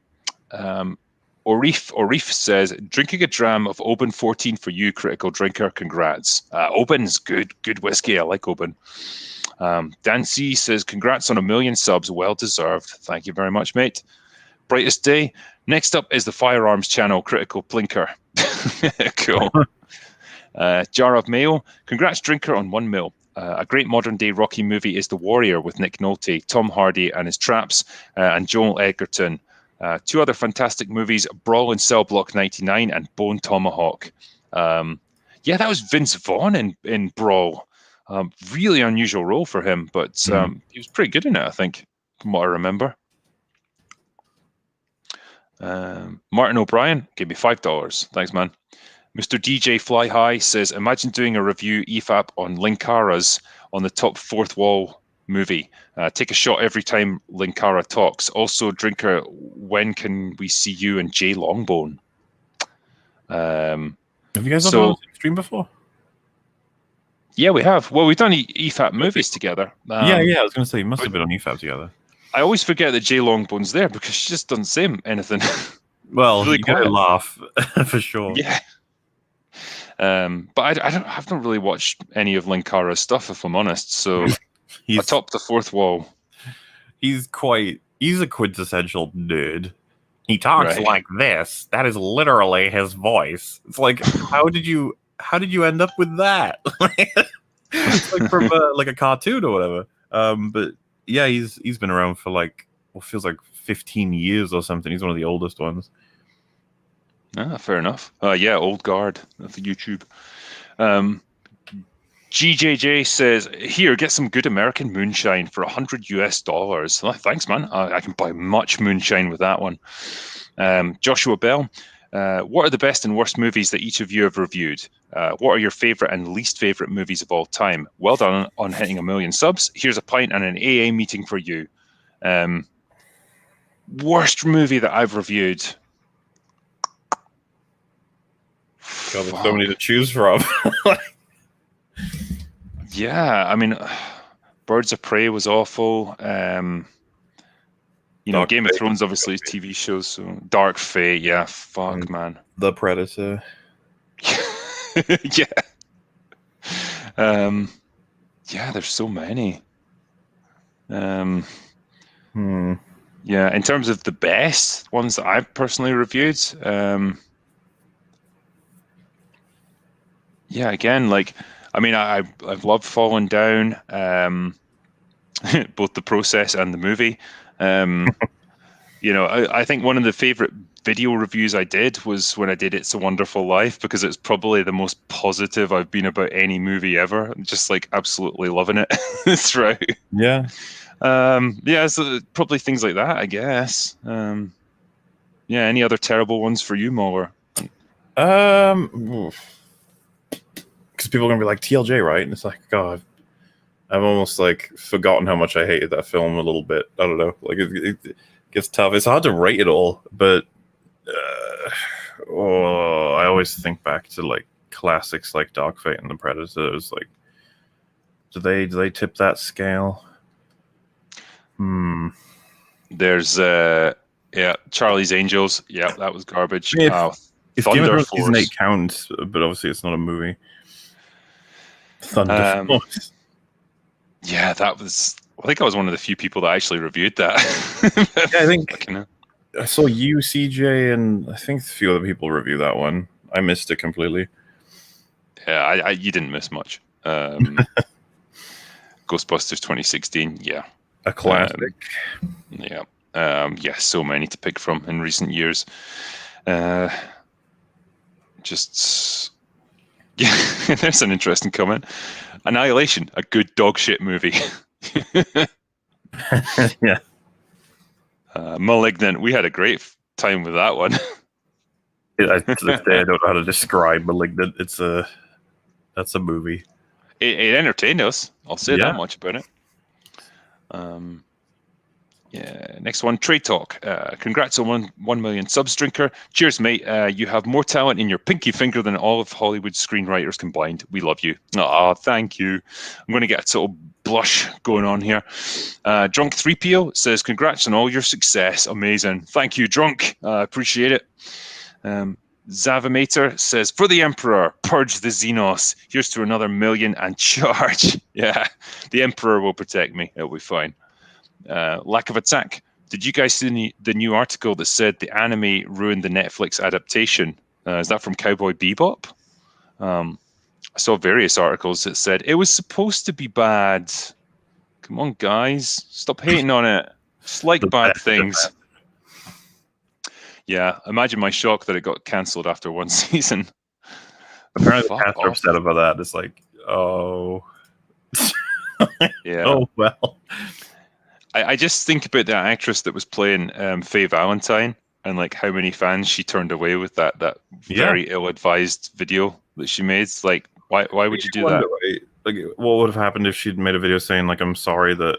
Orif says, drinking a dram of Oban 14 for you, critical drinker. Congrats. Oban's good whiskey. I like Oban. Dan C says, congrats on 1 million subs. Well deserved. Thank you very much, mate. Brightest day. Next up is the Firearms channel, Critical Blinker. Cool. Jar of Mayo. Congrats, Drinker, on 1 mil. A great modern-day Rocky movie is The Warrior with Nick Nolte, Tom Hardy and his traps, and Joel Edgerton. 2 other fantastic movies, Brawl in Cell Block 99 and Bone Tomahawk. Yeah, that was Vince Vaughn in Brawl. Really unusual role for him, but he was pretty good in it, I think, from what I remember. Martin O'Brien gave me $5. Thanks, man. Mr. DJ Fly High says, imagine doing a review EFAP on Linkara's on the top fourth wall movie. Take a shot every time Linkara talks. Also, Drinker, when can we see you and Jay Longbone? Have you guys done a stream before? Yeah, we have. Well, we've done EFAP movies together. Yeah, I was going to say, you must have been on EFAP together. I always forget that Jay Longbone's there because she just doesn't say anything. Well, really you gotta laugh for sure. Yeah. But I haven't really watched any of Linkara's stuff, if I'm honest. So atop the fourth wall. He's a quintessential nerd. He talks like this. That is literally his voice. It's like, how did you end up with that? It's like from like a cartoon or whatever. But yeah, he's been around for like what feels like 15 years or something. He's one of the oldest ones. Fair enough. Yeah, old guard of YouTube. GJJ says, here, get some good American moonshine for $100 US. Oh, thanks, man. I can buy much moonshine with that one. Joshua Bell, what are the best and worst movies that each of you have reviewed? What are your favorite and least favorite movies of all time? Well done on hitting 1 million subs. Here's a pint and an AA meeting for you. Worst movie that I've reviewed. God, there's so many to choose from. Yeah, I mean, Birds of Prey was awful. Game of Thrones, obviously, TV shows. So Dark Fate, yeah, fuck, man. The Predator. Yeah. Yeah, there's so many. Yeah, in terms of the best ones that I've personally reviewed, yeah, again, like, I mean, I've loved Falling Down, both the process and the movie. I think one of the favorite video reviews I did was when I did It's a Wonderful Life, because it's probably the most positive I've been about any movie ever. I'm just like absolutely loving it throughout. Yeah. So probably things like that, I guess. Yeah, any other terrible ones for you, MauLer? Because people are gonna be like TLJ, right? And it's like, God, I've almost like forgotten how much I hated that film a little bit. I don't know, like it gets tough. It's hard to rate it all, but I always think back to like classics like Dark Fate and The Predator. It was like, do they tip that scale? There's Charlie's Angels. Yeah, that was garbage. If Game of Thrones season 8 counts, but obviously it's not a movie. Thunder Force. Yeah, that was. I think I was one of the few people that actually reviewed that. Yeah, I think I saw you, CJ, and I think a few other people review that one. I missed it completely. Yeah, you didn't miss much. Ghostbusters 2016. Yeah, a classic. So many to pick from in recent years. There's an interesting comment. Annihilation, a good dog shit movie. Yeah. Malignant, we had a great time with that one. To this day, I don't know how to describe Malignant. That's a movie. It entertained us. I'll say that much about it. Next one, Trade Talk. Congrats on 1 million subs, Drinker. Cheers, mate. You have more talent in your pinky finger than all of Hollywood screenwriters combined. We love you. Oh, thank you. I'm going to get a sort of blush going on here. Drunk 3PO says, congrats on all your success. Amazing. Thank you, Drunk. Appreciate it. Zavamator says, for the Emperor, purge the Xenos. Here's to another million and charge. Yeah, the Emperor will protect me. It'll be fine. Lack of Attack. Did you guys see the new article that said the anime ruined the Netflix adaptation? Is that from Cowboy Bebop? I saw various articles that said it was supposed to be bad. Come on, guys, stop hating on it. Just like bad things. Yeah, imagine my shock that it got cancelled after one season. Apparently, the cast are upset about that. It's like, oh, yeah. Oh well. I just think about that actress that was playing Faye Valentine and like how many fans she turned away with that very ill-advised video that she made. It's like, why would you do that? Right? Like, what would have happened if she'd made a video saying like, I'm sorry that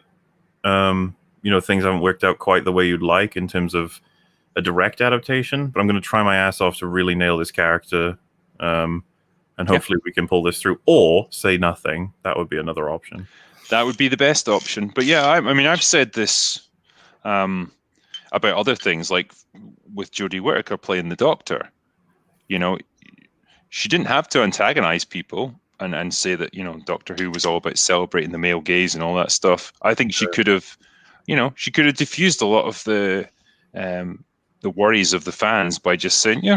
things haven't worked out quite the way you'd like in terms of a direct adaptation, but I'm going to try my ass off to really nail this character, and hopefully we can pull this through. Or say nothing. That would be another option. That would be the best option. But yeah, I mean, I've said this about other things, like with Jodie Whittaker playing the Doctor. She didn't have to antagonize people and say that, Doctor Who was all about celebrating the male gaze and all that stuff. I think she could have, diffused a lot of the worries of the fans by just saying,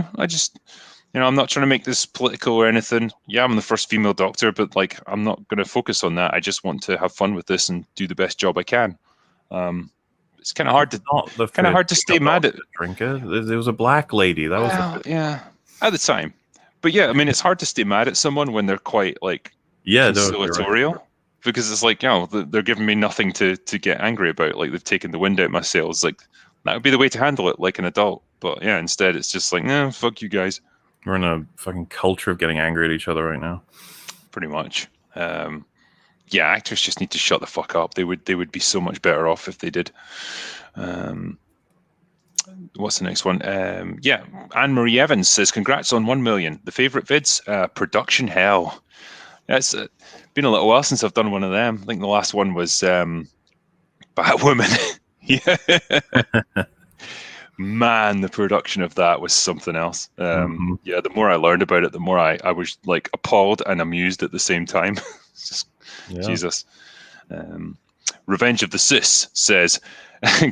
I'm not trying to make this political or anything. Yeah, I'm the first female Doctor, but like, I'm not going to focus on that. I just want to have fun with this and do the best job I can. It's kind of hard to stay mad at. Drinker. There was a black lady. That was at the time. But yeah, I mean, it's hard to stay mad at someone when they're quite like conciliatorial, right. Because it's like, they're giving me nothing to get angry about. Like, they've taken the wind out of my sails. Like, that would be the way to handle it, like an adult. But yeah, instead it's just like, nah, fuck you guys. We're in a fucking culture of getting angry at each other right now. Pretty much. Yeah, actors just need to shut the fuck up. They would be so much better off if they did. What's the next one? Yeah, Anne-Marie Evans says, congrats on 1 million. The favorite vids? Production Hell. Yeah, it's been a little while since I've done one of them. I think the last one was Batwoman. Yeah. Man, the production of that was something else. Yeah, the more I learned about it, the more I was like appalled and amused at the same time. Just, Jesus. Revenge of the Sis says,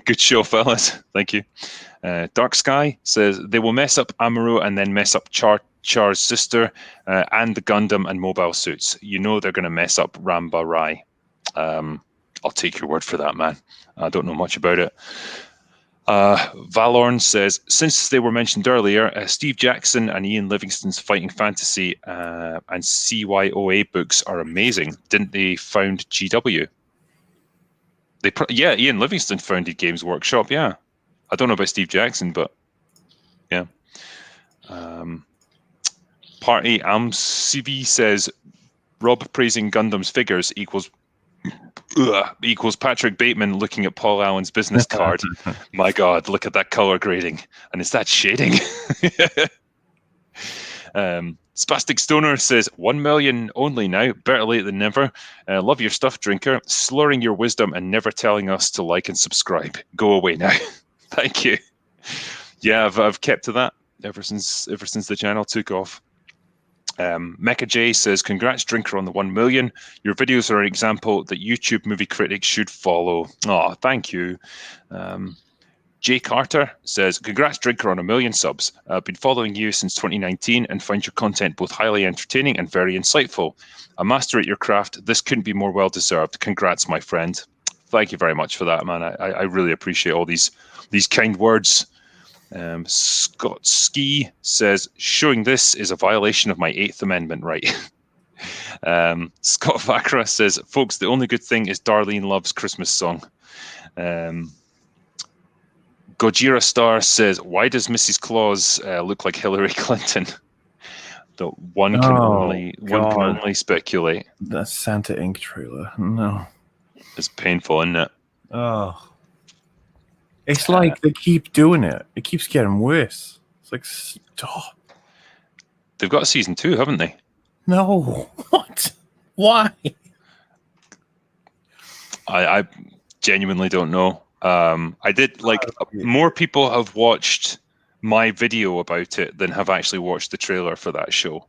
good show, fellas. Thank you. Dark Sky says, they will mess up Amuro and then mess up Char's sister and the Gundam and mobile suits. They're going to mess up Ramba Rai. I'll take your word for that, man. I don't know much about it. Valorn says, since they were mentioned earlier, Steve Jackson and Ian Livingstone's Fighting Fantasy and CYOA books are amazing. Didn't they found GW? Ian Livingstone founded Games Workshop. Yeah, I don't know about Steve Jackson, but yeah. Party CV says, Rob praising Gundam's figures equals Patrick Bateman looking at Paul Allen's business card. My God, look at that color grading. And is that shading? Spastic Stoner says, 1 million only now. Better late than never. Love your stuff, drinker. Slurring your wisdom and never telling us to like and subscribe. Go away now. Thank you. Yeah, I've kept to that ever since the channel took off. Mecha J says, congrats, drinker, on the 1 million. Your videos are an example that YouTube movie critics should follow. Oh, thank you. Jay Carter says, congrats, drinker, on 1 million subs. I've been following you since 2019 and find your content both highly entertaining and very insightful. A master at your craft. This couldn't be more well deserved. Congrats, my friend. Thank you very much for that, man. I really appreciate all these kind words. Scott Ski says, showing this is a violation of my 8th Amendment right. Scott Vakra says, folks, the only good thing is Darlene loves Christmas song. Gojira Star says, why does Mrs. Claus look like Hillary Clinton? One can only speculate. That Santa Inc. trailer. No. It's painful, isn't it? Oh. It's like they keep doing it. It keeps getting worse. It's like, stop. They've got a season 2, haven't they? No. What? Why? I genuinely don't know. I did, more people have watched my video about it than have actually watched the trailer for that show.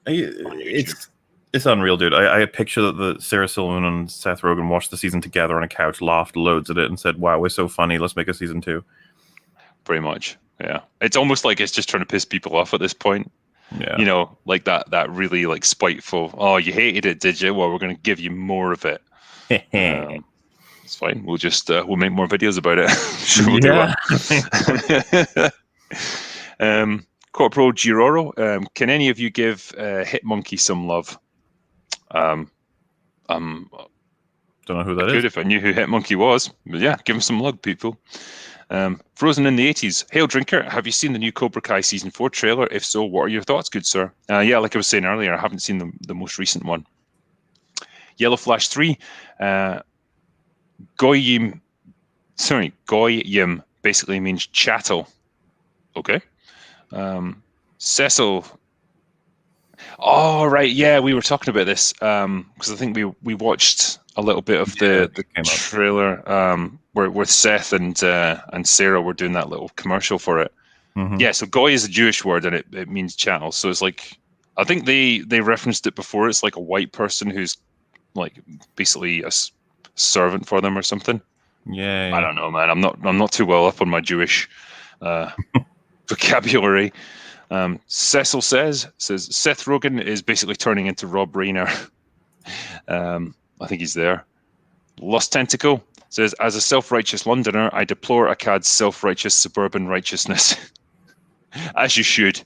It's unreal, dude. I picture that the Sarah Silverman and Seth Rogen watched the season together on a couch, laughed loads at it, and said, wow, we're so funny, let's make a season 2. Pretty much. Yeah, it's almost like it's just trying to piss people off at this point. Yeah. You know, like that really like spiteful. Oh, you hated it, did you? Well, we're going to give you more of it. It's fine. We'll just we'll make more videos about it. Sure, we'll do that. Corporal Giroro, can any of you give Hitmonkey some love? Don't know who that I could is. if I knew who Hitmonkey was. But yeah, give him some love, people. Frozen in the 80s. Hail Drinker, have you seen the new Cobra Kai Season 4 trailer? If so, what are your thoughts, good sir? Yeah, like I was saying earlier, I haven't seen the most recent one. Yellow Flash 3. Goyim basically means chattel. Okay. Cecil. Oh, right. Yeah, we were talking about this because I think we watched a little bit of the trailer where Seth and Sarah were doing that little commercial for it. Mm-hmm. Yeah, so goy is a Jewish word and it means chattel. So it's like, I think they referenced it before. It's like a white person who's like basically a servant for them or something. Yeah. I don't know, man. I'm not too well up on my Jewish vocabulary. Cecil says Seth Rogen is basically turning into Rob Reiner. I think he's there. Lost Tentacle says, as a self-righteous Londoner, I deplore Akkad's self-righteous suburban righteousness. As you should.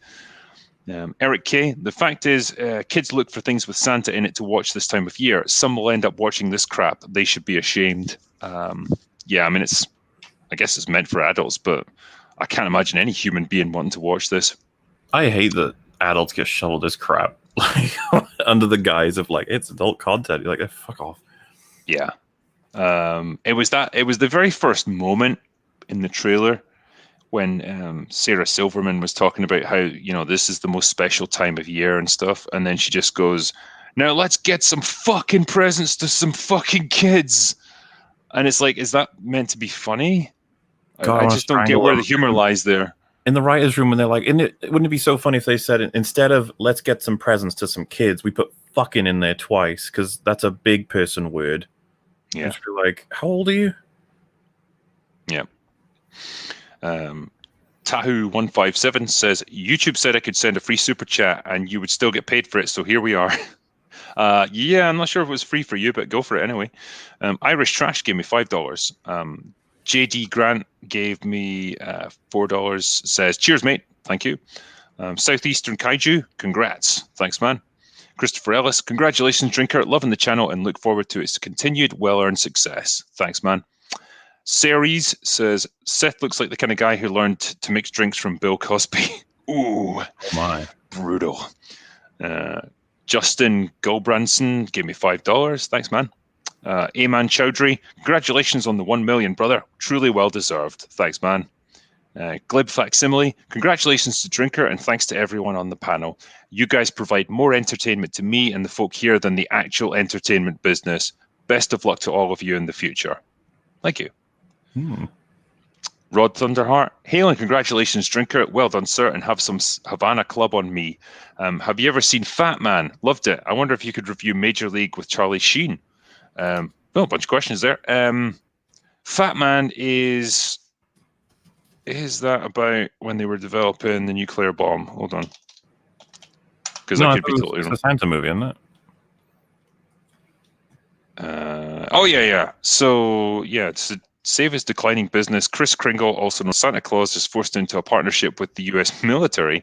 Eric K, the fact is, kids look for things with Santa in it to watch this time of year. Some will end up watching this crap. They should be ashamed. Yeah, I mean, I guess it's meant for adults, but I can't imagine any human being wanting to watch this. I hate that adults get shoveled this crap like under the guise of like it's adult content. You're like, fuck off. Yeah. It was the very first moment in the trailer when Sarah Silverman was talking about how, you know, this is the most special time of year and stuff, and then she just goes, now let's get some fucking presents to some fucking kids. And it's like, is that meant to be funny? God, I just don't get where the humor lies there. In the writer's room, when they're like, wouldn't it be so funny if they said, instead of let's get some presents to some kids, we put fucking in there twice, because that's a big person word. Yeah. You're like, how old are you? Yeah. Tahu157 says, YouTube said I could send a free super chat and you would still get paid for it, so here we are. Yeah, I'm not sure if it was free for you, but go for it anyway. Irish Trash gave me $5. JD Grant gave me $4, says, cheers, mate. Thank you. Southeastern Kaiju, congrats. Thanks, man. Christopher Ellis, congratulations, Drinker. Loving the channel and look forward to its continued well-earned success. Thanks, man. Ceres says, Seth looks like the kind of guy who learned to mix drinks from Bill Cosby. Ooh, oh my. Brutal. Justin Gulbranson gave me $5. Thanks, man. Ayman Chowdhury, congratulations on the 1 million, brother. Truly well deserved. Thanks, man. Glib Facsimile, congratulations to Drinker and thanks to everyone on the panel. You guys provide more entertainment to me and the folk here than the actual entertainment business. Best of luck to all of you in the future. Thank you. Rod Thunderheart, hail and congratulations, Drinker. Well done, sir, and have some Havana Club on me. Have you ever seen Fat Man? Loved it. I wonder if you could review Major League with Charlie Sheen. A bunch of questions there. Fat Man is that about when they were developing the nuclear bomb? Hold on, because I could be totally wrong. It's a Santa movie, isn't it? Oh yeah. So yeah, to save his declining business, Kris Kringle, also known as Santa Claus, is forced into a partnership with the U.S. military.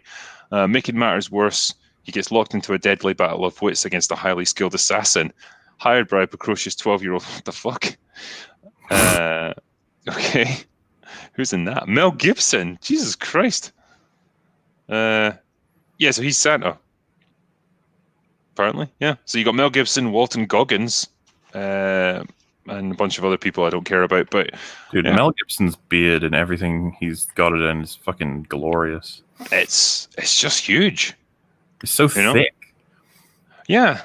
Making matters worse, he gets locked into a deadly battle of wits against a highly skilled assassin, hired by a precocious 12-year-old. What the fuck? Okay. Who's in that? Mel Gibson. Jesus Christ. Yeah, so he's Santa. Apparently, yeah. So you got Mel Gibson, Walton Goggins, and a bunch of other people I don't care about. But dude, yeah. Mel Gibson's beard and everything he's got it in is fucking glorious. It's just huge. It's so thick. Yeah.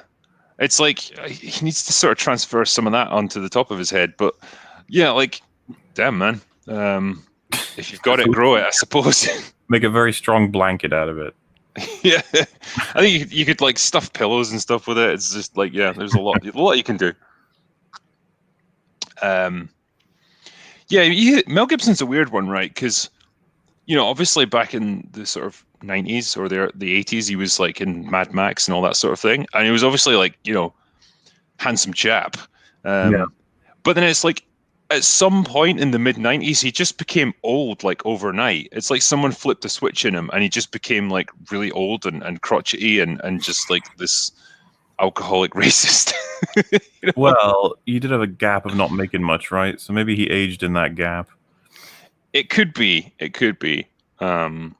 It's like he needs to sort of transfer some of that onto the top of his head. But yeah, like, damn, man. If you've got it, grow it, I suppose. Make a very strong blanket out of it. Yeah. I think you could like stuff pillows and stuff with it. It's just like, yeah, there's a lot you can do. Yeah, Mel Gibson's a weird one, right? Because obviously back in the sort of 90s or the 80s, he was like in Mad Max and all that sort of thing, and he was obviously like handsome chap. Yeah. But then it's like at some point in the mid 90s, he just became old like overnight. It's like someone flipped a switch in him and he just became like really old and crotchety and just like this alcoholic racist. Well, you did have a gap of not making much, right? So maybe he aged in that gap. It could be. It could be. And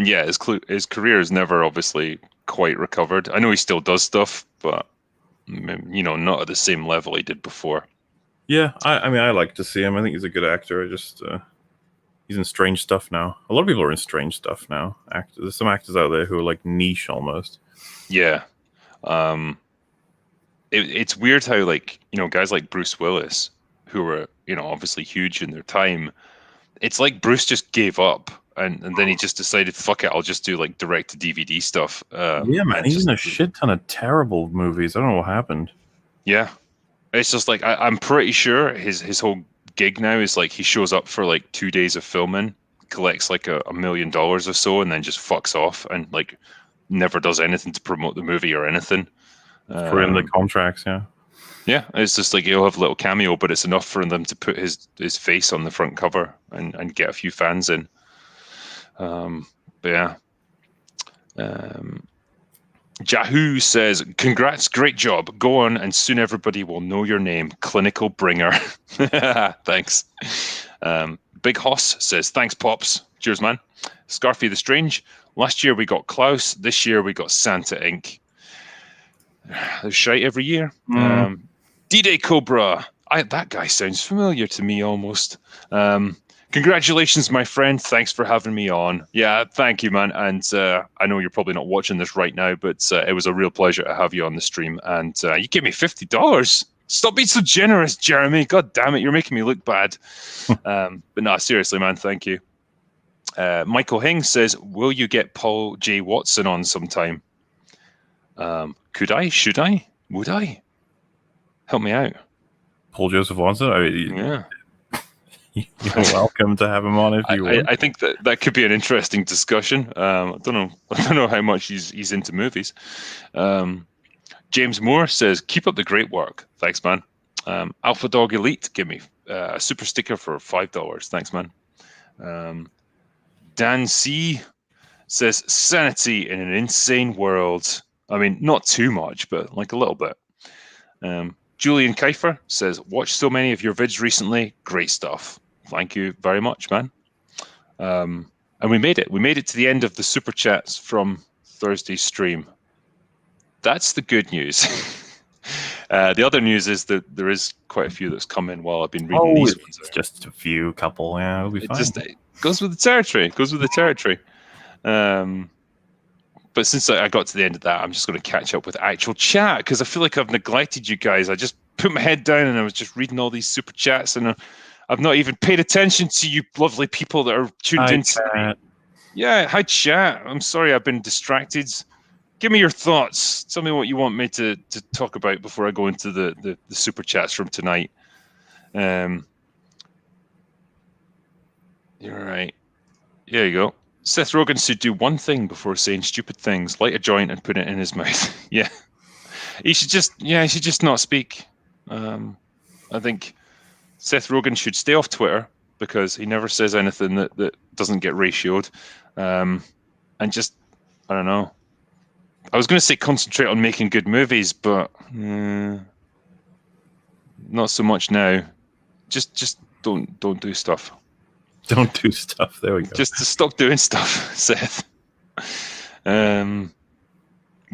yeah, his career has never obviously quite recovered. I know he still does stuff, but not at the same level he did before. Yeah, I mean, I like to see him. I think he's a good actor. He's in strange stuff now. A lot of people are in strange stuff now. There's some actors out there who are like niche almost. Yeah. It's weird how like, guys like Bruce Willis, who were, obviously huge in their time, it's like Bruce just gave up and then he just decided, fuck it, I'll just do like direct to DVD stuff. Yeah, man, he's in a shit ton of terrible movies. I don't know what happened. Yeah. It's just like I'm pretty sure his whole gig now is like he shows up for like 2 days of filming, collects like $1 million or so, and then just fucks off and like never does anything to promote the movie or anything. For in the contracts, yeah. Yeah, it's just like he'll have a little cameo, but it's enough for them to put his face on the front cover and get a few fans in. But yeah. Jahoo says, congrats, great job. Go on, and soon everybody will know your name. Clinical Bringer. Thanks. Big Hoss says, thanks, Pops. Cheers, man. Scarfy the Strange. Last year we got Klaus. This year we got Santa Inc. There's shite every year. D-Day Cobra. That guy sounds familiar to me almost. Congratulations, my friend. Thanks for having me on. Yeah, thank you, man. And I know you're probably not watching this right now, but it was a real pleasure to have you on the stream. And you gave me $50. Stop being so generous, Jeremy. God damn it, you're making me look bad. But no, seriously, man, thank you. Michael Hing says, will you get Paul J. Watson on sometime? Could I? Should I? Would I? Help me out. Paul Joseph Watson? Yeah. You're welcome to have him on if you want. I think that could be an interesting discussion. I don't know how much he's into movies. James Moore says, keep up the great work. Thanks, man. Alpha Dog Elite, give me a super sticker for $5. Thanks, man. Dan C says, sanity in an insane world. I mean, not too much, but like a little bit. Julian Kiefer says, watched so many of your vids recently. Great stuff. Thank you very much, man. And we made it. We made it to the end of the super chats from Thursday's stream. That's the good news. The other news is that there is quite a few that's come in while I've been reading these ones. It's just a few, couple. Yeah, it'll be fine. It goes with the territory. But since I got to the end of that, I'm just going to catch up with actual chat because I feel like I've neglected you guys. I just put my head down and I was just reading all these super chats and I've not even paid attention to you lovely people that are tuned in tonight. Yeah, hi chat. I'm sorry I've been distracted. Give me your thoughts. Tell me what you want me to talk about before I go into the super chats from tonight. You're right. There you go. Seth Rogen should do one thing before saying stupid things, light a joint and put it in his mouth. Yeah. He should just not speak. I think Seth Rogen should stay off Twitter because he never says anything that doesn't get ratioed. And just, I don't know. I was going to say concentrate on making good movies, but not so much now. Just don't do stuff. Don't do stuff. There we go. Just to stop doing stuff, Seth.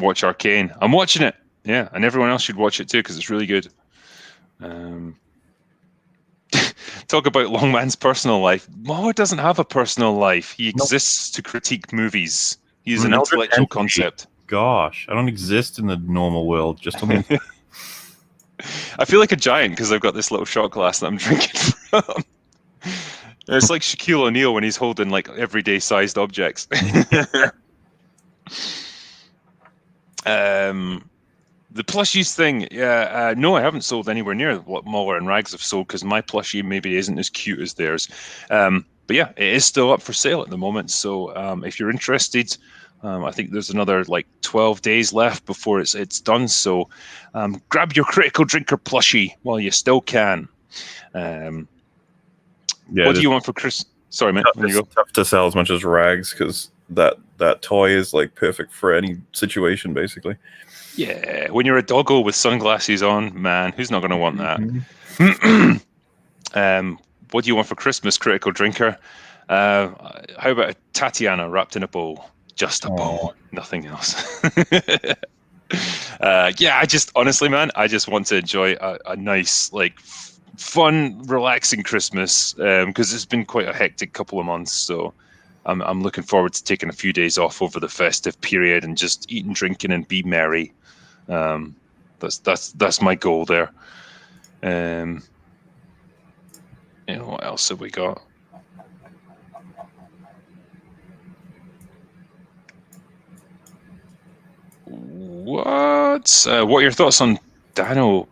Watch Arcane. I'm watching it. Yeah, and everyone else should watch it too because it's really good. Talk about Longman's personal life. MauLer doesn't have a personal life. He exists to critique movies. He's an intellectual concept. Gosh, I don't exist in the normal world. Just on the I feel like a giant because I've got this little shot glass that I'm drinking from. It's like Shaquille O'Neal when he's holding like everyday sized objects. The plushies thing, yeah. No, I haven't sold anywhere near what MauLer and Rags have sold because my plushie maybe isn't as cute as theirs. But yeah, it is still up for sale at the moment. So if you're interested, I think there's another like 12 days left before it's done. So grab your Critical Drinker plushie while you still can. Yeah, What do you want for Chris? Sorry, man. When you go. It's tough to sell as much as rags because that toy is like perfect for any situation, basically. Yeah, when you're a doggo with sunglasses on, man, who's not going to want that? What do you want for Christmas, Critical Drinker? How about a Tatiana wrapped in a bow? Just a bow, nothing else. Yeah, I just honestly, man, I just want to enjoy a nice, like, fun, relaxing Christmas because it's been quite a hectic couple of months. So I'm looking forward to taking a few days off over the festive period and just eating, drinking, and be merry. That's my goal there. What else have we got? What are your thoughts on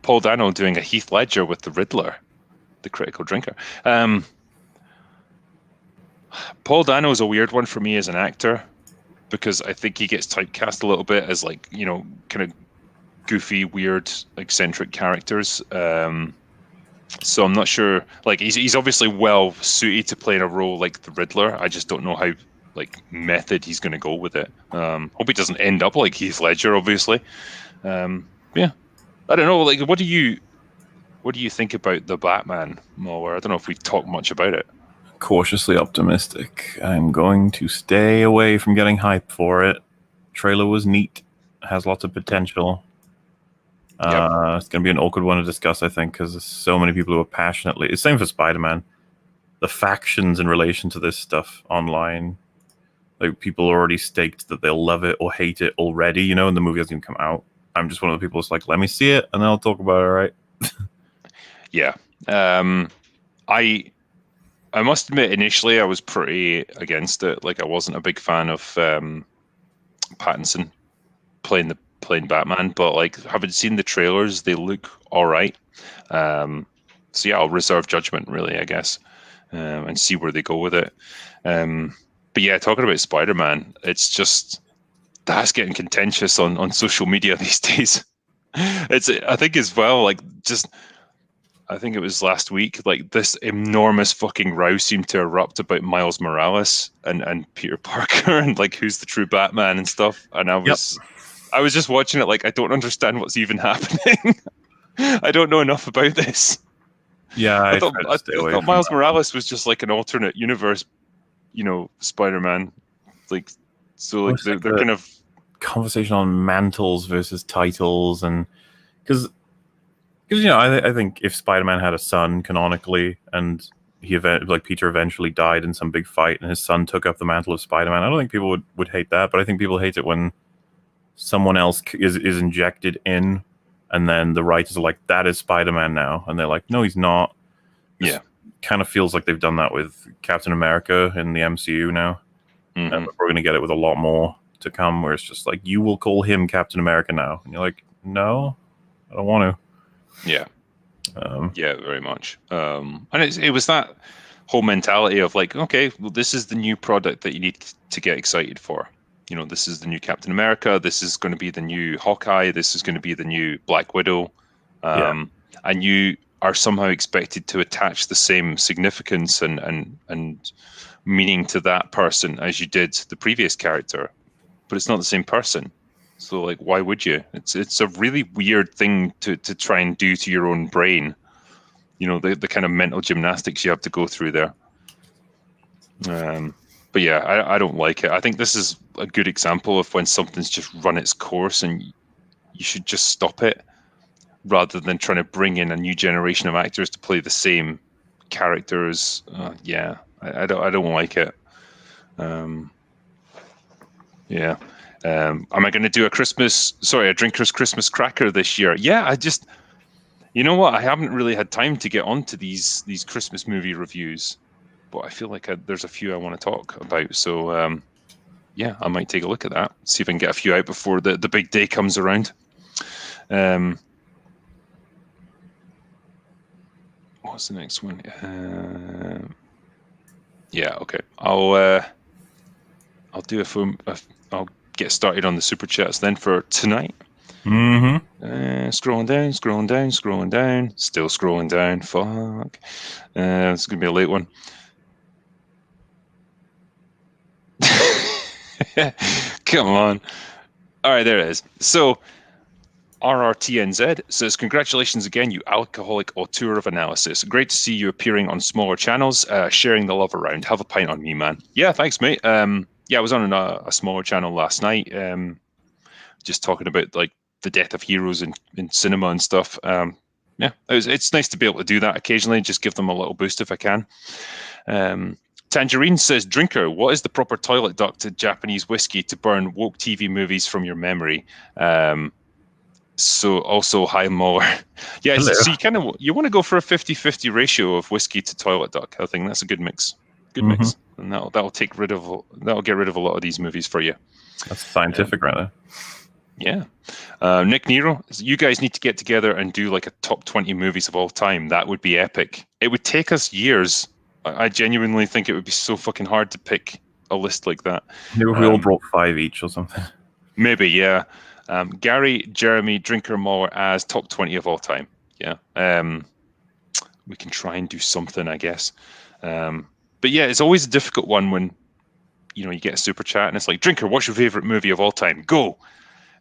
Paul Dano doing a Heath Ledger with the Riddler, the Critical Drinker? Paul Dano is a weird one for me as an actor because I think he gets typecast a little bit as like, kind of goofy, weird, eccentric characters. So I'm not sure. Like he's obviously well suited to playing a role like the Riddler. I just don't know how like method he's going to go with it. Hope he doesn't end up like Heath Ledger, obviously. Yeah, I don't know. Like, what do you think about the Batman, MauLer? I don't know if we've talked much about it. Cautiously optimistic. I'm going to stay away from getting hype for it. Trailer was neat. Has lots of potential. Yep. It's going to be an awkward one to discuss, I think, because there's so many people who are passionately... It's same for Spider-Man. The factions in relation to this stuff online, like people already staked that they'll love it or hate it already, and the movie hasn't even come out. I'm just one of the people that's like, let me see it, and then I'll talk about it, right? Yeah. I must admit, initially, I was pretty against it. Like, I wasn't a big fan of Pattinson playing Batman, but like, having seen the trailers, they look all right. So yeah, I'll reserve judgment, really, I guess, and see where they go with it. But yeah, talking about Spider-Man, it's just that's getting contentious on social media these days. I think as well, like I think it was last week, like this enormous fucking row seemed to erupt about Miles Morales and Peter Parker and like who's the true Batman and stuff. And I was just watching it like I don't understand what's even happening. I don't know enough about this. Yeah, I thought Miles Morales was just like an alternate universe, Spider-Man. Like, so like they're kind of conversation on mantles versus titles, and because I think if Spider-Man had a son canonically and Peter eventually died in some big fight and his son took up the mantle of Spider-Man, I don't think people would hate that, but I think people hate it when someone else is injected in and then the writers are like, that is Spider-Man now, and they're like, no, he's not. Yeah, kind of feels like they've done that with Captain America in the MCU now. mm-hmm. And we're going to get it with a lot more to come, where it's just like, you will call him Captain America now, and you're like, no, I don't want to. Yeah. Yeah, very much. And it was that whole mentality of like, okay, well, this is the new product that you need to get excited for. This is the new Captain America. This is going to be the new Hawkeye. This is going to be the new Black Widow. And you are somehow expected to attach the same significance and meaning to that person as you did the previous character, but it's not the same person. So like, why would you? It's a really weird thing to try and do to your own brain. The kind of mental gymnastics you have to go through there. But yeah, I don't like it. I think this is a good example of when something's just run its course and you should just stop it rather than trying to bring in a new generation of actors to play the same characters. Yeah, I don't like it. Yeah. Am I going to do a drinker's Christmas cracker this year? Yeah, you know what? I haven't really had time to get onto these Christmas movie reviews, but I feel like there's a few I want to talk about. So yeah, I might take a look at that. See if I can get a few out before the big day comes around. What's the next one? Yeah, okay. I'll do I'll get started on the super chats then for tonight. Mm-hmm. Scrolling down, still scrolling down. Fuck. It's gonna be a late one. Come on. All right, there it is. So RRTNZ says, congratulations again, you alcoholic auteur of analysis. Great to see you appearing on smaller channels, sharing the love around. Have a pint on me, man. Yeah, thanks, mate. Yeah, I was on a smaller channel last night, just talking about like the death of heroes in cinema and stuff. Yeah, it's nice to be able to do that occasionally, just give them a little boost if I can. Tangerine says, drinker, what is the proper toilet duct to Japanese whiskey to burn woke TV movies from your memory? So also hi MauLer. Yeah, so you want to go for a 50-50 ratio of whiskey to toilet duck. I think that's a good mix. Good mix. And that'll get rid of a lot of these movies for you. That's scientific right there. Yeah. Nick Nero, you guys need to get together and do like a top 20 movies of all time. That would be epic. It would take us years. I genuinely think it would be so fucking hard to pick a list like that. Maybe if we all brought 5 each or something. Maybe, yeah. Gary, Jeremy, Drinker, MauLer as top 20 of all time. Yeah. We can try and do something, I guess. But yeah, it's always a difficult one when you get a super chat and it's like, Drinker, what's your favorite movie of all time? Go.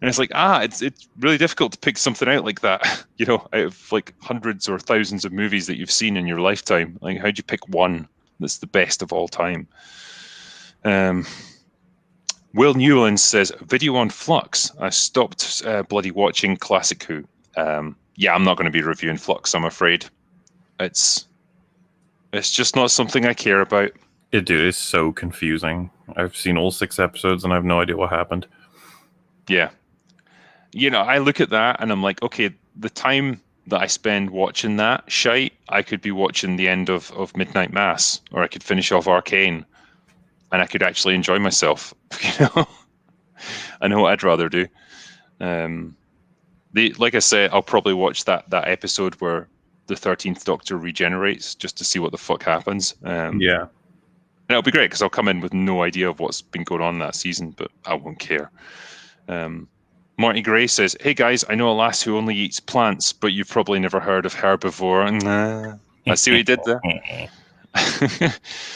And it's like, it's really difficult to pick something out like that, out of like hundreds or thousands of movies that you've seen in your lifetime. Like, how'd you pick one that's the best of all time? Will Newland says, video on Flux. I stopped bloody watching Classic Who. Yeah, I'm not going to be reviewing Flux, I'm afraid. It's just not something I care about. Dude, it's so confusing. I've seen all 6 episodes and I have no idea what happened. Yeah. I look at that and I'm like, okay, the time that I spend watching that shite, I could be watching the end of Midnight Mass, or I could finish off Arcane, and I could actually enjoy myself. I know what I'd rather do. Like I said, I'll probably watch that episode where the 13th Doctor regenerates just to see what the fuck happens. Yeah. And it'll be great because I'll come in with no idea of what's been going on that season, but I won't care. Marty Gray says, hey guys, I know a lass who only eats plants, but you've probably never heard of herbivore. Nah. I see what you did there.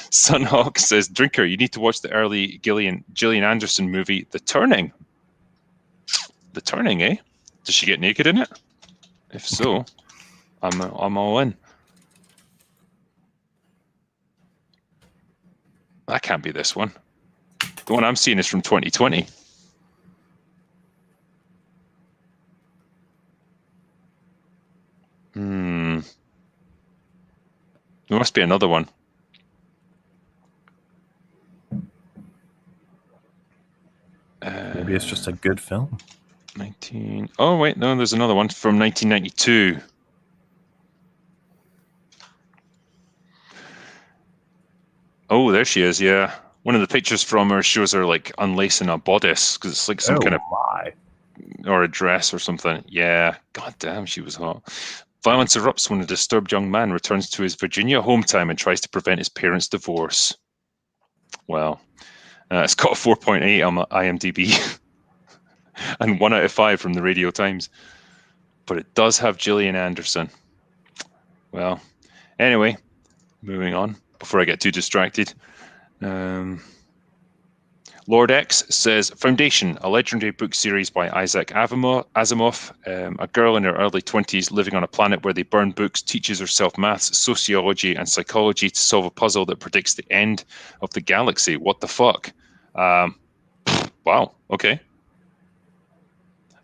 Sunhawk says, Drinker, you need to watch the early Gillian Anderson movie, The Turning. The Turning, eh? Does she get naked in it? If so, I'm all in. That can't be this one. The one I'm seeing is from 2020. There must be another one. Maybe it's just a good film. 19. Oh wait, no, there's another one from 1992. Oh, there she is. Yeah, one of the pictures from her shows her like unlacing a bodice because it's like some kind of or a dress or something. Yeah, god damn, she was hot. Violence erupts when a disturbed young man returns to his Virginia hometown and tries to prevent his parents' divorce. Well, it's got a 4.8 on IMDb and 1 out of 5 from the Radio Times. But it does have Gillian Anderson. Well, anyway, moving on before I get too distracted. Lord X says, Foundation, a legendary book series by Isaac Asimov. A girl in her early 20s living on a planet where they burn books, teaches herself maths, sociology, and psychology to solve a puzzle that predicts the end of the galaxy. What the fuck? Wow, okay.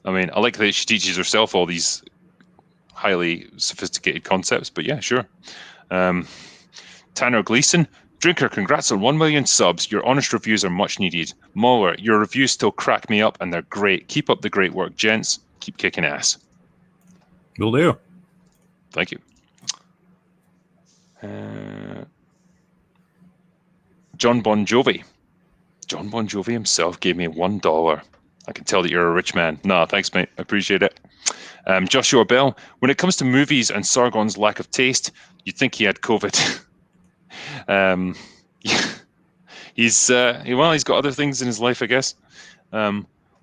I mean, I like that she teaches herself all these highly sophisticated concepts, but yeah, sure. Tanner Gleason, Drinker, congrats on 1 million subs. Your honest reviews are much needed. MauLer, your reviews still crack me up and they're great. Keep up the great work, gents. Keep kicking ass. Will do. Thank you. John Bon Jovi. John Bon Jovi himself gave me $1. I can tell that you're a rich man. No, thanks, mate. I appreciate it. Joshua Bell, when it comes to movies and Sargon's lack of taste, you'd think he had COVID. he's he's got other things in his life, I guess.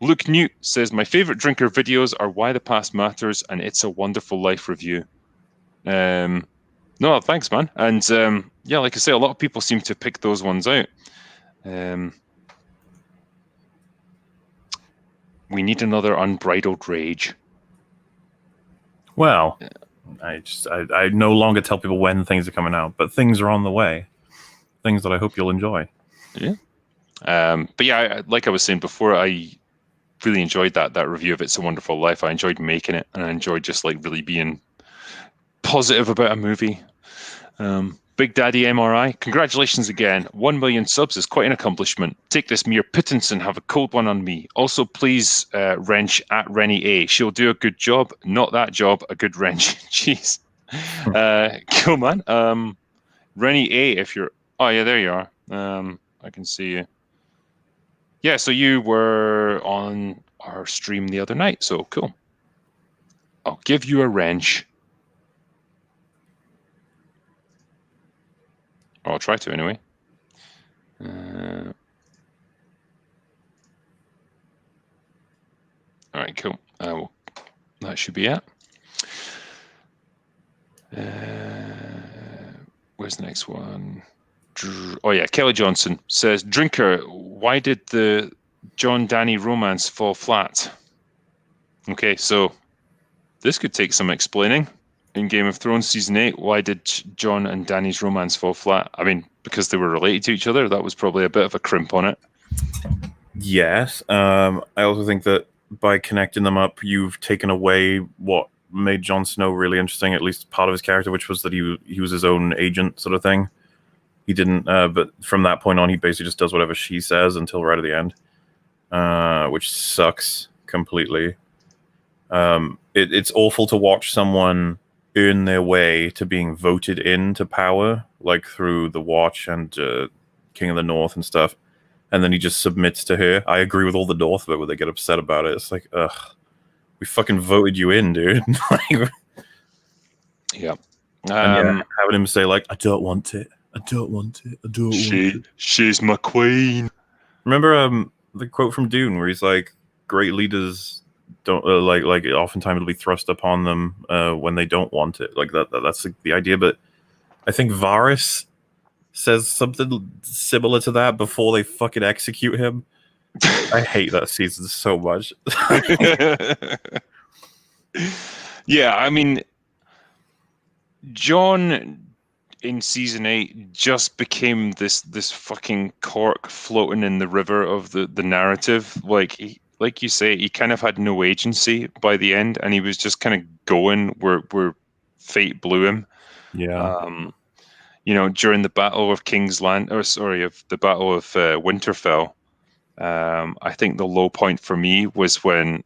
Luke Newt says, my favorite drinker videos are Why the Past Matters and It's a Wonderful Life review. No, thanks, man. And like I say, a lot of people seem to pick those ones out. We need another Unbridled Rage. Well, I no longer tell people when things are coming out, but things are on the way. Things that I hope you'll enjoy. Yeah. But yeah, like I was saying before, I really enjoyed that review of It's a Wonderful Life. I enjoyed making it, and I enjoyed just like really being positive about a movie. Big Daddy MRI, congratulations again. 1 million subs is quite an accomplishment. Take this mere pittance and have a cold one on me. Also, please wrench at Rennie A. She'll do a good job. Not that job, a good wrench. Jeez. Cool, man. Rennie A, if you're... Oh, yeah, there you are. I can see you. Yeah, so you were on our stream the other night, so cool. I'll give you a wrench. I'll try to anyway. All right, cool. That should be it. Where's the next one? Oh yeah, Kelly Johnson says, Drinker, why did the John Danny romance fall flat? Okay, so this could take some explaining. In Game of Thrones Season 8, why did John and Danny's romance fall flat? I mean, because they were related to each other, that was probably a bit of a crimp on it. Yes. I also think that by connecting them up, you've taken away what made Jon Snow really interesting, at least part of his character, which was that he was his own agent sort of thing. He didn't, but from that point on, he basically just does whatever she says until right at the end, which sucks completely. It's awful to watch someone earn their way to being voted into power, like through the Watch and King of the North and stuff, and then he just submits to her. I agree with all the North of it, where they get upset about it. It's like, ugh, we fucking voted you in, dude. Yeah. And having him say like, I don't want it. I don't want it. I don't want it. She's my queen. Remember the quote from Dune where he's like, great leaders don't like oftentimes it'll be thrust upon them when they don't want it. Like that's the idea. But I think Varys says something similar to that before they fucking execute him. I hate that season so much. Yeah, I mean, John in Season 8 just became this fucking cork floating in the river of the narrative. Like you say, he kind of had no agency by the end, and he was just kind of going where fate blew him. Yeah. During the Battle of the Battle of Winterfell, I think the low point for me was when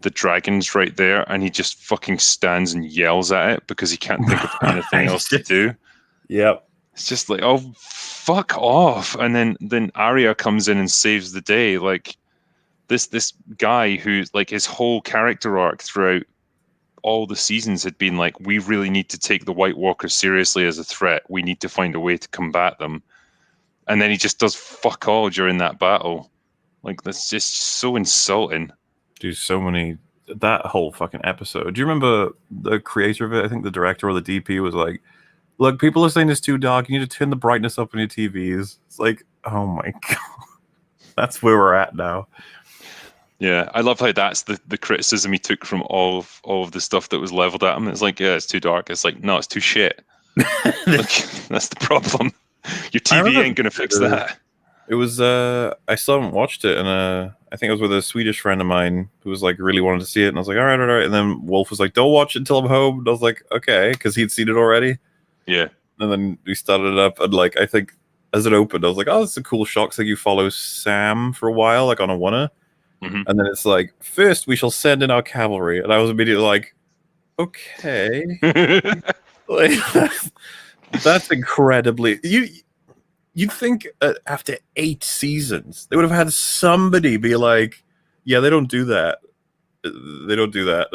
the dragon's right there and he just fucking stands and yells at it because he can't think of anything else to do. Yep. It's just like, oh, fuck off. And then Arya comes in and saves the day. Like this guy who, like, his whole character arc throughout all the seasons had been like, we really need to take the White Walkers seriously as a threat. We need to find a way to combat them. And then he just does fuck all during that battle. Like, that's just so insulting. Dude, that whole fucking episode. Do you remember the creator of it? I think the director or the DP was like, look, people are saying it's too dark. You need to turn the brightness up on your TVs. It's like, oh my God. That's where we're at now. Yeah, I love how that's the criticism he took from all of the stuff that was leveled at him. It's like, yeah, it's too dark. It's like, no, it's too shit. Look, that's the problem. Your TV ain't going to fix that. It was, I still haven't watched it, and I think it was with a Swedish friend of mine who was like, really wanted to see it, and I was like, all right. And then Wolf was like, don't watch it until I'm home. And I was like, okay, because he'd seen it already. Yeah. And then we started it up, and like, I think as it opened, I was like, oh, that's a cool shot. Cause like you follow Sam for a while, like on a Wunna. Mm-hmm. And then it's like, first we shall send in our cavalry. And I was immediately like, okay. Like, that's incredibly... You'd think after 8 seasons, they would have had somebody be like, yeah, they don't do that. They don't do that.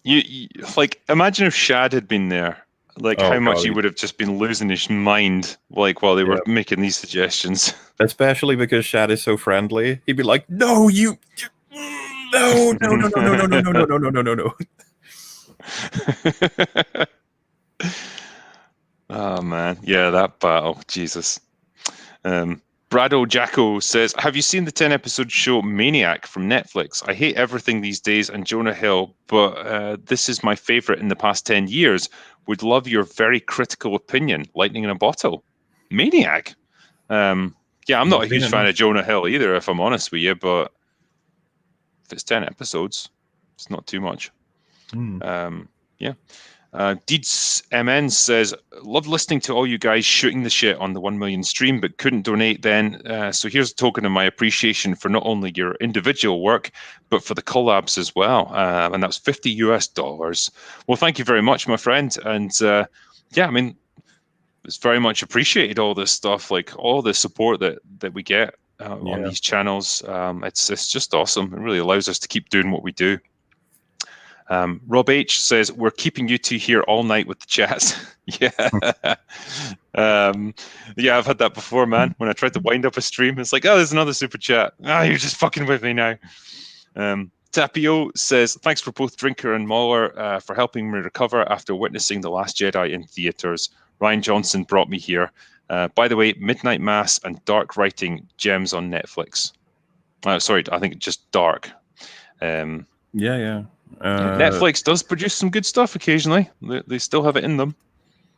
you like, imagine if Shad had been there Like Oh how much God, he would have just been losing his mind, like while they were yeah. making these suggestions. Especially because Shad is so friendly. He'd be like, "No, no, no, no, no, no, no, no, no, no, no, no, no, no." Oh man, yeah, that battle, Jesus. Brado Jacko says, "Have you seen the 10-episode show Maniac from Netflix? I hate everything these days and Jonah Hill, but this is my favorite in the past 10 years. Would love your very critical opinion. Lightning in a bottle. Maniac? Yeah, I'm not a huge fan of Jonah Hill either, if I'm honest with you, but if it's 10 episodes, it's not too much. Yeah. Deeds MN says, love listening to all you guys shooting the shit on the 1 million stream, but couldn't donate then. So here's a token of my appreciation for not only your individual work, but for the collabs as well. And that's $50 US. Well, thank you very much, my friend. And yeah, I mean, it's very much appreciated, all this stuff, like all the support that we get on these channels. It's just awesome. It really allows us to keep doing what we do. Rob H says, we're keeping you two here all night with the chats. Yeah. Yeah, I've had that before, man. When I tried to wind up a stream, it's like, oh, there's another super chat. Ah, you're just fucking with me now. Tapio says, thanks for both Drinker and MauLer for helping me recover after witnessing The Last Jedi in theaters. Ryan Johnson brought me here. By the way, Midnight Mass and Dark Writing gems on Netflix. Sorry, I think just Dark. Yeah. Netflix does produce some good stuff occasionally. They still have it in them.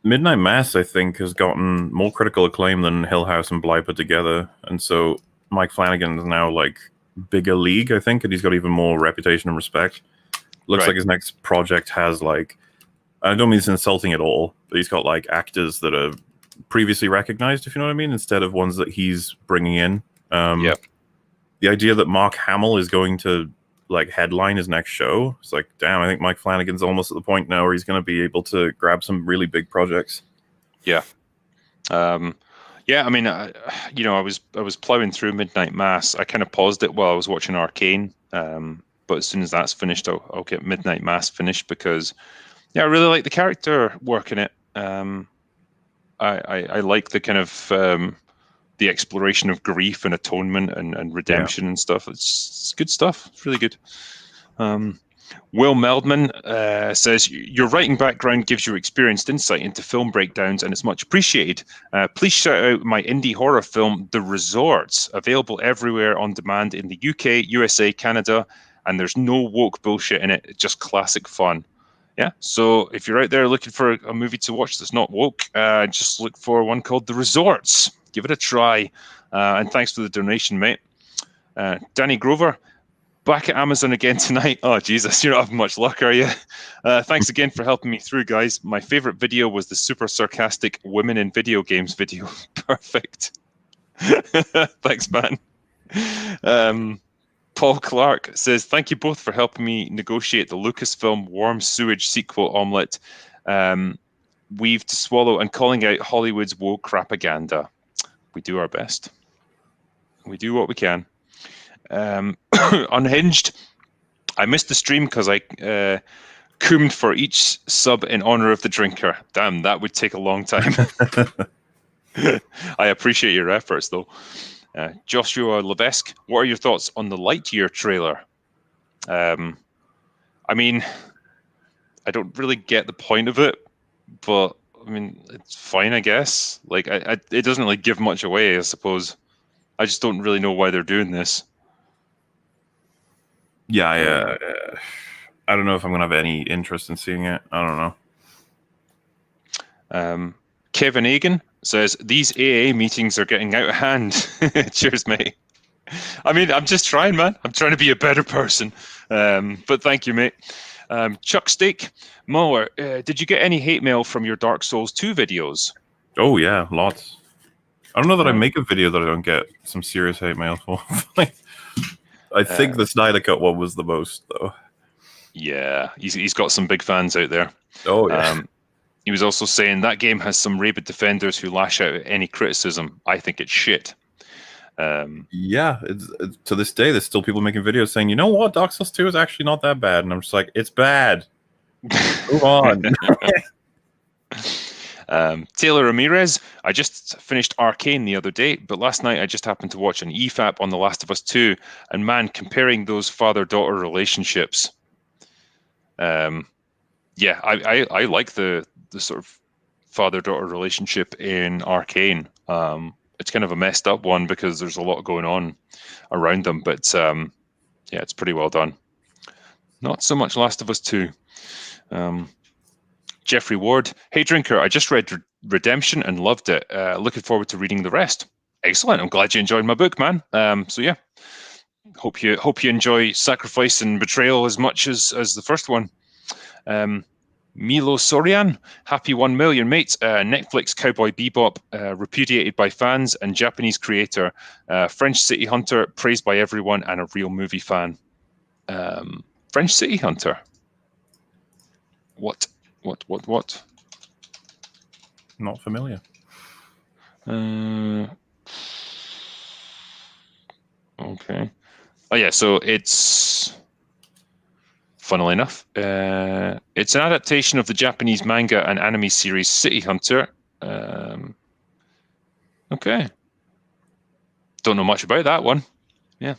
Midnight Mass, I think, has gotten more critical acclaim than Hill House and Bly put together, and so Mike Flanagan is now like bigger league, I think, and he's got even more reputation and respect. Looks like his next project has like, I don't mean it's insulting at all, but he's got like actors that are previously recognized, if you know what I mean, instead of ones that he's bringing in. The idea that Mark Hamill is going to like headline his next show, it's like, damn, I think Mike Flanagan's almost at the point now where he's going to be able to grab some really big projects. Yeah. Yeah, I mean, I was plowing through Midnight Mass. I kind of paused it while I was watching Arcane, but as soon as that's finished, I'll get Midnight Mass finished because, yeah, I really like the character work in it. I like the kind of the exploration of grief and atonement and redemption and stuff. It's good stuff. It's really good. Will Meldman says, your writing background gives you experienced insight into film breakdowns and it's much appreciated. Please shout out my indie horror film, The Resorts, available everywhere on demand in the UK, USA, Canada, and there's no woke bullshit in it. It's just classic fun. Yeah, so if you're out there looking for a movie to watch that's not woke, just look for one called The Resorts. Give it a try. And thanks for the donation, mate. Danny Grover, back at Amazon again tonight. Oh, Jesus, you're not having much luck, are you? Thanks again for helping me through, guys. My favorite video was the super sarcastic women in video games video. Perfect. Thanks, man. Paul Clark says, thank you both for helping me negotiate the Lucasfilm Warm Sewage sequel omelette. Weave to swallow and calling out Hollywood's woke crapaganda. We do our best. We do what we can. Unhinged. I missed the stream because I coomed for each sub in honor of the drinker. Damn, that would take a long time. I appreciate your efforts, though. Joshua Levesque, what are your thoughts on the Lightyear trailer? I mean, I don't really get the point of it, but I mean, it's fine, I guess. Like, it doesn't really give much away, I suppose. I just don't really know why they're doing this. Yeah, I don't know if I'm going to have any interest in seeing it. I don't know. Kevin Egan says, these AA meetings are getting out of hand. Cheers, mate. I mean, I'm just trying, man. I'm trying to be a better person. But thank you, mate. Chuck Steak, MauLer, did you get any hate mail from your Dark Souls 2 videos? Oh, yeah, lots. I don't know that I make a video that I don't get some serious hate mail for. I think the Snyder Cut one was the most, though. Yeah, he's got some big fans out there. Oh, yeah. He was also saying that game has some rabid defenders who lash out at any criticism. I think it's shit. Yeah, it's, to this day, there's still people making videos saying, you know what, Dark Souls 2 is actually not that bad. And I'm just like, it's bad. Move on. Taylor Ramirez, I just finished Arcane the other day, but last night I just happened to watch an EFAP on The Last of Us 2, and man, comparing those father-daughter relationships. Yeah, I like the sort of father-daughter relationship in Arcane. It's kind of a messed up one because there's a lot going on around them, but yeah, it's pretty well done. Not so much Last of Us 2. Jeffrey Ward, hey Drinker, I just read Redemption and loved it. Looking forward to reading the rest. Excellent. I'm glad you enjoyed my book, man. So yeah, hope you enjoy Sacrifice and Betrayal as much as the first one. Milo Sorian, happy 1 million, mate. Netflix Cowboy Bebop, repudiated by fans, and Japanese creator. French City Hunter, praised by everyone, and a real movie fan. French City Hunter. What? Not familiar. Okay. Oh yeah, so it's, funnily enough, it's an adaptation of the Japanese manga and anime series City Hunter. Okay. Don't know much about that one. Yeah,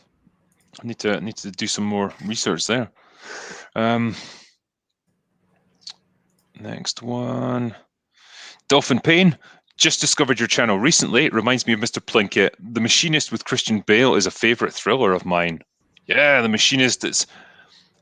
I need to do some more research there. Next one. Dolphin Payne, just discovered your channel recently. It reminds me of Mr. Plinkett. The Machinist with Christian Bale is a favorite thriller of mine. Yeah, The Machinist. It's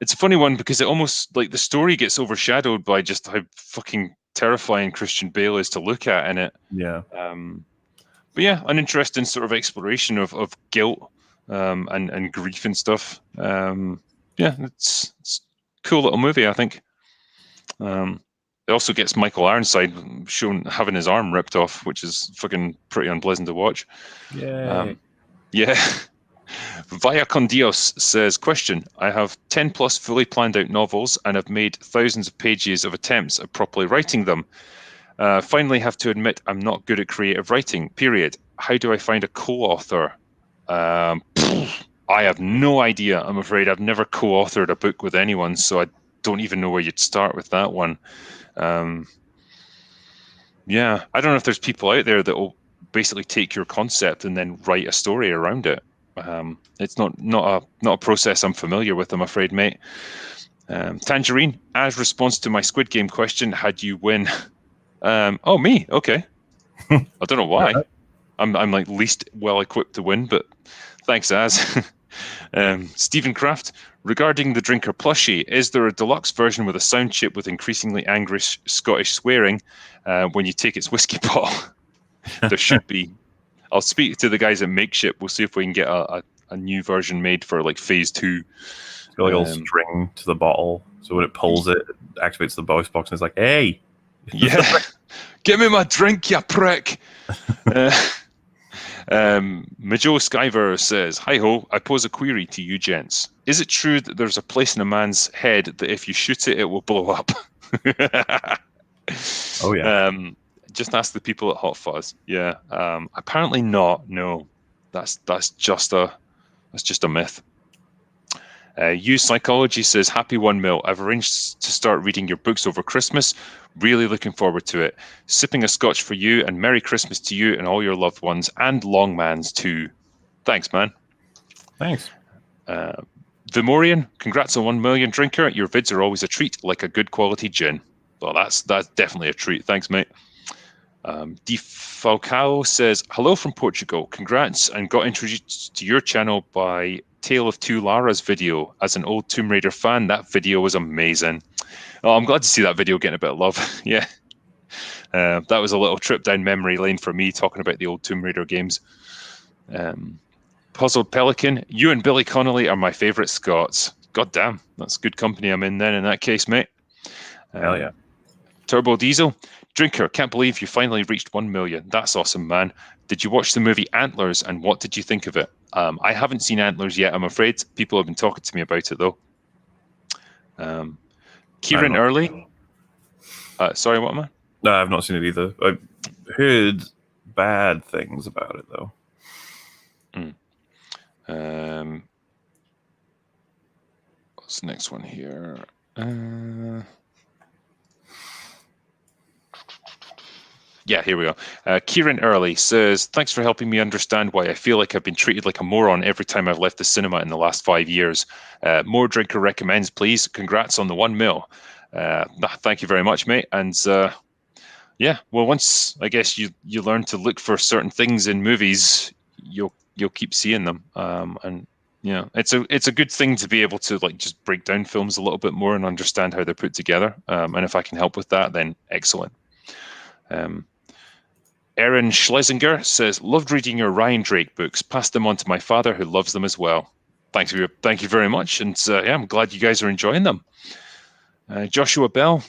a funny one because it almost, like, the story gets overshadowed by just how fucking terrifying Christian Bale is to look at in it. Yeah. But yeah, an interesting sort of exploration of guilt and grief and stuff. Yeah, it's a cool little movie, I think. It also gets Michael Ironside shown having his arm ripped off, which is fucking pretty unpleasant to watch. Yay. Yeah. Via Condios says, question, I have 10 plus fully planned out novels and have made thousands of pages of attempts at properly writing them. Finally have to admit I'm not good at creative writing, period. How do I find a co-author? I have no idea, I'm afraid. I've never co-authored a book with anyone, so I don't even know where you'd start with that one. Yeah, I don't know if there's people out there that will basically take your concept and then write a story around it. It's not a process I'm familiar with, I'm afraid, mate. Tangerine, as response to my Squid Game question, how'd you win? Oh, me? Okay. I don't know why. I'm like least well equipped to win, but thanks, Az. Stephen Kraft, regarding the Drinker plushie, is there a deluxe version with a sound chip with increasingly angry Scottish swearing when you take its whiskey bottle? There should be. I'll speak to the guys at Makeship. We'll see if we can get a new version made for like phase 2. It's got like a little string to the bottle, so when it pulls it activates the voice box, and it's like, "Hey, yeah, give me my drink, you prick." Majo Skyver says, hi ho, I pose a query to you gents. Is it true that there's a place in a man's head that if you shoot it, it will blow up? Oh yeah. Just ask the people at Hot Fuzz. Yeah. Apparently not. No. That's just a myth. You Psychology says, happy 1 mil. I've arranged to start reading your books over Christmas. Really looking forward to it. Sipping a scotch for you, and Merry Christmas to you and all your loved ones, and Longmans too. Thanks, man. Thanks. Vimorian, congrats on 1 million, Drinker. Your vids are always a treat, like a good quality gin. Well, that's definitely a treat. Thanks, mate. Defalcao says, hello from Portugal. Congrats, and got introduced to your channel by Tale of Two Laras video. As an old Tomb Raider fan, that video was amazing. Oh, I'm glad to see that video getting a bit of love. Yeah. That was a little trip down memory lane for me, talking about the old Tomb Raider games. Puzzled Pelican, you and Billy Connolly are my favourite Scots. God damn, that's good company I'm in then in that case, mate. Hell yeah. Turbo Diesel, Drinker, can't believe you finally reached 1 million. That's awesome, man. Did you watch the movie Antlers, and what did you think of it? I haven't seen Antlers yet, I'm afraid. People have been talking to me about it, though. Kieran Early. Sorry, what, man? No, I've not seen it either. I've heard bad things about it, though. What's the next one here? Yeah, here we go. Kieran Early says, thanks for helping me understand why I feel like I've been treated like a moron every time I've left the cinema in the last 5 years. More drinker recommends, please. Congrats on the 1 mil. Thank you very much, mate. And yeah, well, once I guess you learn to look for certain things in movies, you'll keep seeing them. And yeah, it's a good thing to be able to like just break down films a little bit more and understand how they're put together. And if I can help with that, then excellent. Erin Schlesinger says, loved reading your Ryan Drake books. Passed them on to my father, who loves them as well. Thank you very much. And yeah, I'm glad you guys are enjoying them. Joshua Bell,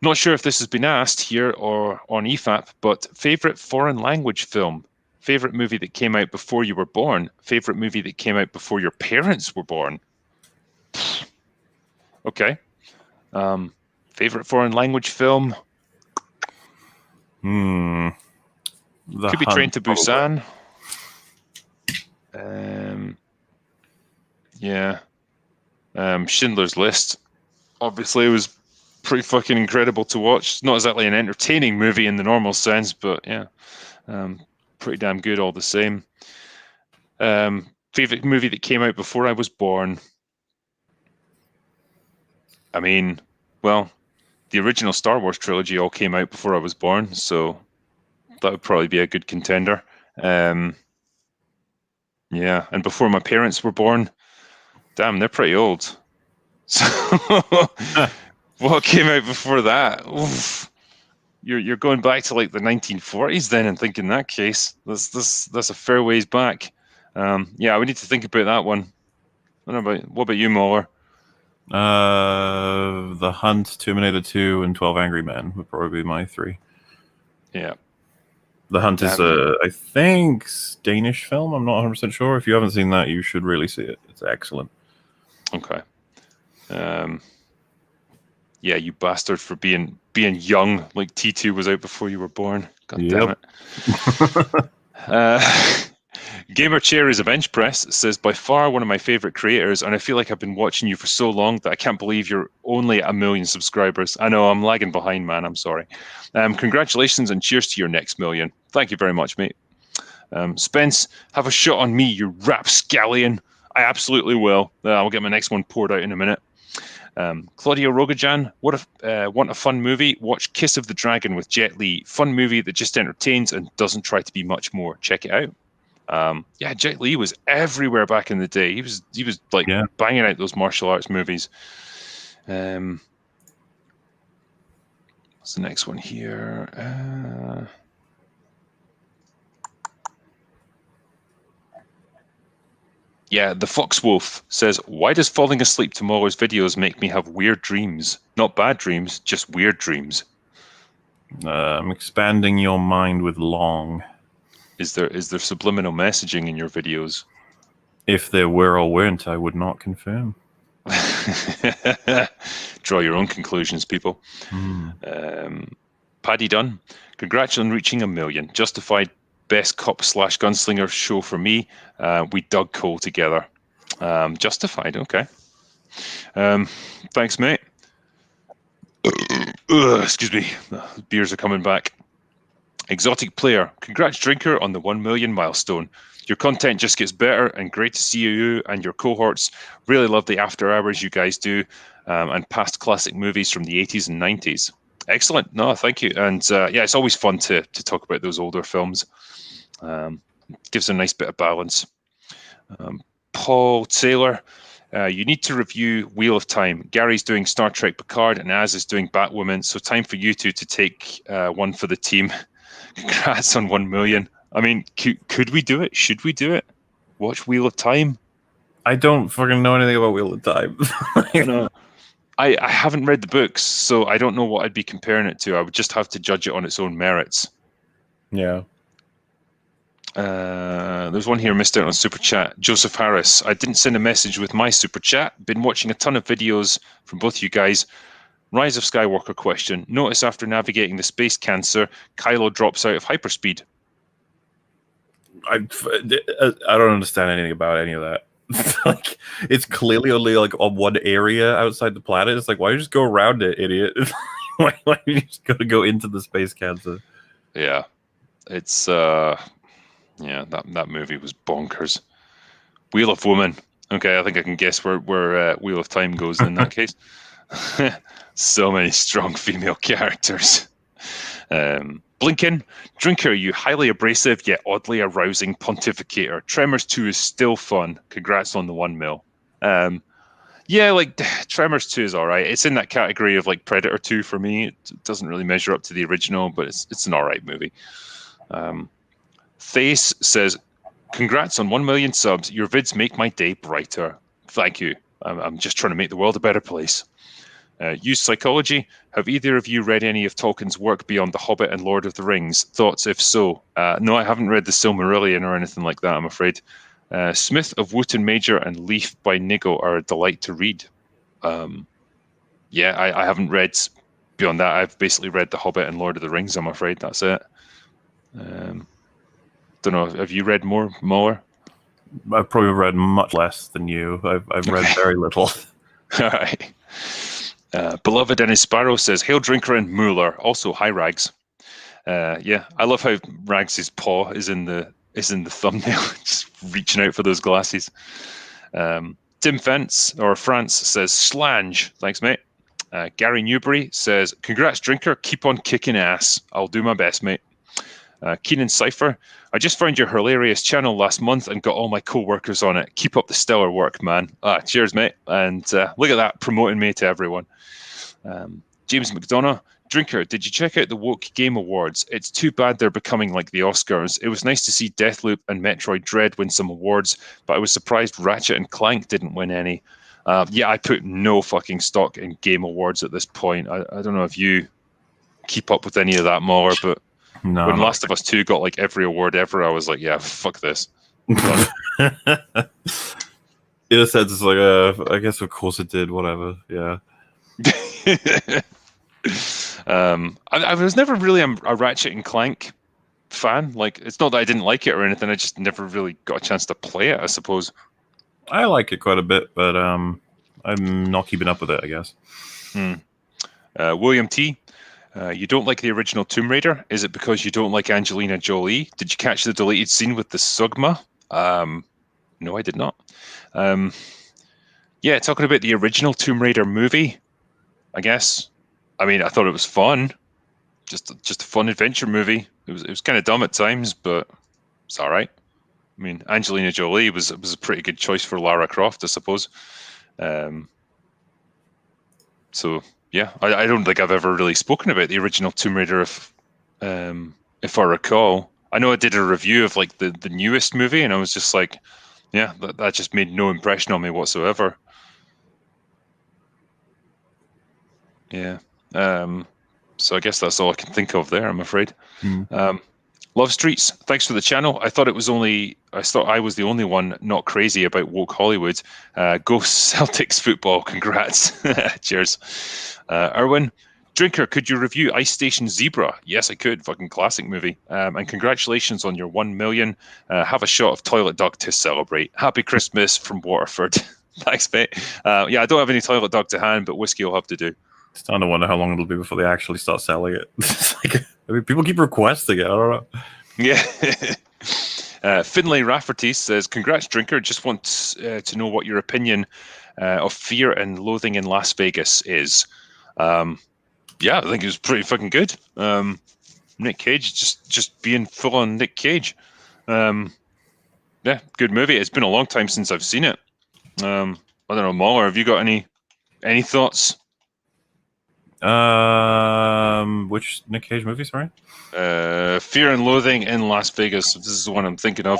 not sure if this has been asked here or on EFAP, but favorite foreign language film, favorite movie that came out before you were born, favorite movie that came out before your parents were born. Okay. Favorite foreign language film. Could be Train to Busan. Yeah. Schindler's List. Obviously, it was pretty fucking incredible to watch. It's not exactly an entertaining movie in the normal sense, but yeah, pretty damn good all the same. Favorite movie that came out before I was born. I mean, well, the original Star Wars trilogy all came out before I was born, so that would probably be a good contender. Yeah, and before my parents were born, damn, they're pretty old. So what came out before that? Oof. You're going back to like the 1940s then, and think in that case, that's a fair ways back. Yeah, we need to think about that one. What about you, MauLer? The Hunt, Terminator 2, and 12 Angry Men would probably be my 3. Yeah. The Hunt is I think, Danish film. I'm not 100% sure. If you haven't seen that, you should really see it. It's excellent. Okay. Yeah, you bastard for being young. Like T2 was out before you were born. God damn it. Gamer Chair is a bench press. Says, by far one of my favorite creators, and I feel like I've been watching you for so long that I can't believe you're only at 1 million subscribers. I know, I'm lagging behind, man. I'm sorry. Congratulations and cheers to your next 1 million. Thank you very much, mate. Spence, have a shot on me, you rapscallion. I absolutely will. I'll get my next one poured out in a minute. Claudio Rogajan, want a fun movie? Watch Kiss of the Dragon with Jet Li. Fun movie that just entertains and doesn't try to be much more. Check it out. Yeah, Jet Li was everywhere back in the day. He was like banging out those martial arts movies. What's the next one here? Yeah, the Foxwolf says, why does falling asleep to MauLer's videos make me have weird dreams? Not bad dreams, just weird dreams. I'm expanding your mind with long. Is there subliminal messaging in your videos? If there were or weren't, I would not confirm. Draw your own conclusions, people. Paddy Dunn, congrats on reaching 1 million. Justified best cop / gunslinger show for me. We dug coal together. Justified, okay. Thanks, mate. Excuse me, beers are coming back. Exotic Player, congrats drinker on the 1 million milestone. Your content just gets better, and great to see you and your cohorts. Really love the after hours you guys do, and past classic movies from the 80s and 90s. Excellent. No, thank you. And yeah, it's always fun to talk about those older films. Gives a nice bit of balance. Paul Taylor, you need to review Wheel of Time. Gary's doing Star Trek Picard, and Az is doing Batwoman. So time for you two to take one for the team. Congrats on 1 million. I mean, could we do it? Should we do it? Watch Wheel of Time? I don't fucking know anything about Wheel of Time. No. I haven't read the books, so I don't know what I'd be comparing it to. I would just have to judge it on its own merits. Yeah. There's one here missed out on Super Chat. Joseph Harris, I didn't send a message with my Super Chat. Been watching a ton of videos from both you guys. Rise of Skywalker question. Notice after navigating the space cancer, Kylo drops out of hyperspeed. I don't understand anything about any of that. Like, it's clearly only like on one area outside the planet. It's like, why don't you just go around it, idiot? Why you just gotta go into the space cancer? Yeah, it's that movie was bonkers. Wheel of Woman. Okay, I think I can guess where Wheel of Time goes in that case. So many strong female characters. Blinken, Drinker, you highly abrasive yet oddly arousing pontificator. Tremors 2 is still fun. Congrats on the 1 mil. Yeah, like Tremors 2 is all right. It's in that category of like Predator 2 for me. It doesn't really measure up to the original, but it's an all right movie. Thace says, congrats on 1 million subs. Your vids make my day brighter. Thank you. I'm just trying to make the world a better place. Use Psychology. Have either of you read any of Tolkien's work beyond The Hobbit and Lord of the Rings? Thoughts, if so? No, I haven't read The Silmarillion or anything like that, I'm afraid. Smith of Wootton Major and Leaf by Niggle are a delight to read. Yeah, I haven't read beyond that. I've basically read The Hobbit and Lord of the Rings, I'm afraid. That's it. Don't know. Have you read more, MauLer? I've probably read much less than you. I've read very little. All right. Beloved Dennis Sparrow says, Hail Drinker and MauLer. Also, hi Rags. Yeah, I love how Rags' paw is in the thumbnail, just reaching out for those glasses. Tim Fence or France says, Slange. Thanks, mate. Gary Newbury says, congrats, Drinker. Keep on kicking ass. I'll do my best, mate. Keenan Cypher, I just found your hilarious channel last month and got all my co-workers on it. Keep up the stellar work, man. Cheers, mate. And look at that, promoting me to everyone. James McDonough, Drinker, did you check out the Woke Game Awards? It's too bad they're becoming like the Oscars. It was nice to see Deathloop and Metroid Dread win some awards, but I was surprised Ratchet and Clank didn't win any. Yeah, I put no fucking stock in Game Awards at this point. I don't know if you keep up with any of that, MauLer, but No, when Last of Us 2 got like every award ever, I was like, yeah, fuck this. In a sense, it's like, I guess of course it did, whatever. Yeah. I was never really a Ratchet and Clank fan. Like, it's not that I didn't like it or anything. I just never really got a chance to play it, I suppose. I like it quite a bit, but I'm not keeping up with it, I guess. William T. You don't like the original Tomb Raider? Is it because you don't like Angelina Jolie? Did you catch the deleted scene with the Sugma? No, I did not. Yeah, talking about the original Tomb Raider movie, I guess. I mean, I thought it was fun. Just a fun adventure movie. It was kind of dumb at times, but it's all right. I mean, Angelina Jolie was a pretty good choice for Lara Croft, I suppose. So yeah, I don't think I've ever really spoken about the original Tomb Raider, if I recall. I know I did a review of like the newest movie, and I was just like, yeah, that just made no impression on me whatsoever. Yeah. So I guess that's all I can think of there, I'm afraid. Love Streets, thanks for the channel. I thought I was the only one not crazy about woke Hollywood. Go Celtics football, congrats. Cheers. Erwin, Drinker, could you review Ice Station Zebra? Yes, I could. Fucking classic movie. And congratulations on your 1 million. Have a shot of toilet dog to celebrate. Happy Christmas from Waterford. Thanks, mate. Yeah, I don't have any toilet dog to hand, but whiskey will have to do. Starting to wonder how long it'll be before they actually start selling it. Like, I mean, people keep requesting it. I don't know. Yeah. Finlay Rafferty says, congrats, Drinker. Just want to know what your opinion of Fear and Loathing in Las Vegas is. Yeah, I think it was pretty fucking good. Nick Cage just being full on Nick Cage. Yeah, good movie. It's been a long time since I've seen it. I don't know, MauLer, have you got any thoughts? Which Nick Cage movie, sorry? Fear and Loathing in Las Vegas. This is the one I'm thinking of.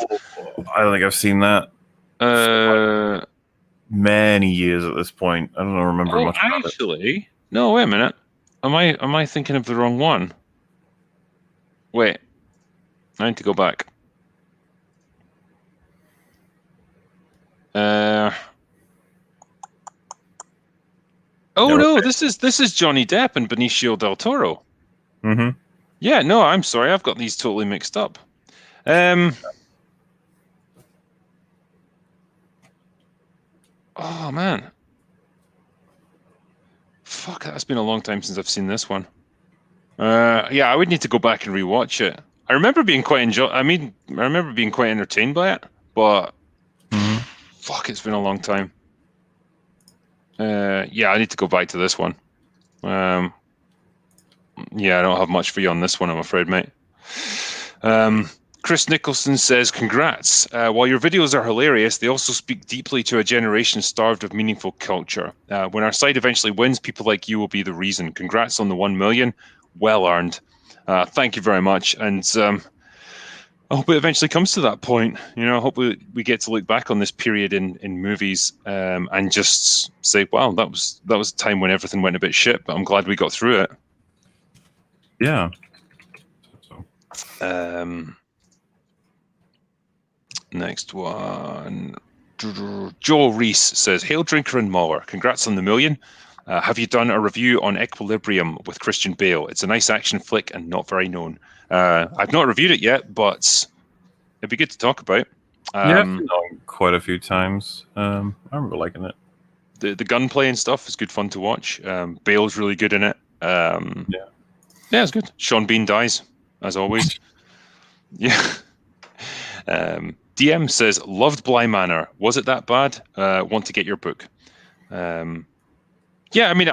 I don't think I've seen that. Many years at this point. I don't remember much about it. No, wait a minute. Am I thinking of the wrong one? Wait. I need to go back. No, this is Johnny Depp and Benicio del Toro. Mm-hmm. Yeah, no, I'm sorry, I've got these totally mixed up. Oh man, fuck! That's been a long time since I've seen this one. Yeah, I would need to go back and rewatch it. I remember being I remember being quite entertained by it, but fuck, it's been a long time. Yeah, I need to go back to this one. Yeah, I don't have much for you on this one, I'm afraid, mate. Chris Nicholson says, congrats. While your videos are hilarious, they also speak deeply to a generation starved of meaningful culture. When our site eventually wins, people like you will be the reason. Congrats on the 1 million. Well earned. Thank you very much. And I hope it eventually comes to that point. You know, I hope we get to look back on this period in movies and just say, wow, that was a time when everything went a bit shit, but I'm glad we got through it. Yeah. Next one. Joel Reese says, Hail Drinker and MauLer. Congrats on the million. Have you done a review on Equilibrium with Christian Bale? It's a nice action flick and not very known. I've not reviewed it yet, but it'd be good to talk about. Yeah, I've seen it quite a few times. I remember liking it. The gunplay and stuff is good fun to watch. Bale's really good in it. Yeah, it's good. Sean Bean dies, as always. Yeah. DM says, loved Bly Manor. Was it that bad? Want to get your book. Yeah, I mean,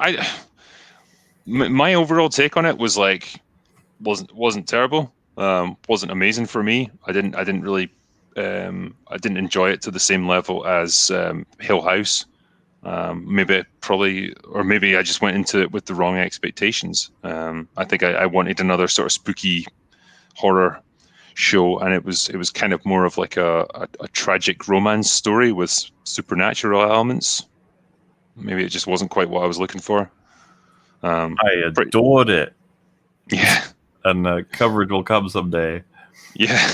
my overall take on it was like, wasn't terrible. Wasn't amazing for me. I didn't really, I didn't enjoy it to the same level as Hill House. Maybe I just went into it with the wrong expectations. I think I wanted another sort of spooky horror show, and it was kind of more of like a tragic romance story with supernatural elements. Maybe it just wasn't quite what I was looking for. I adored it. Yeah. And coverage will come someday. Yeah.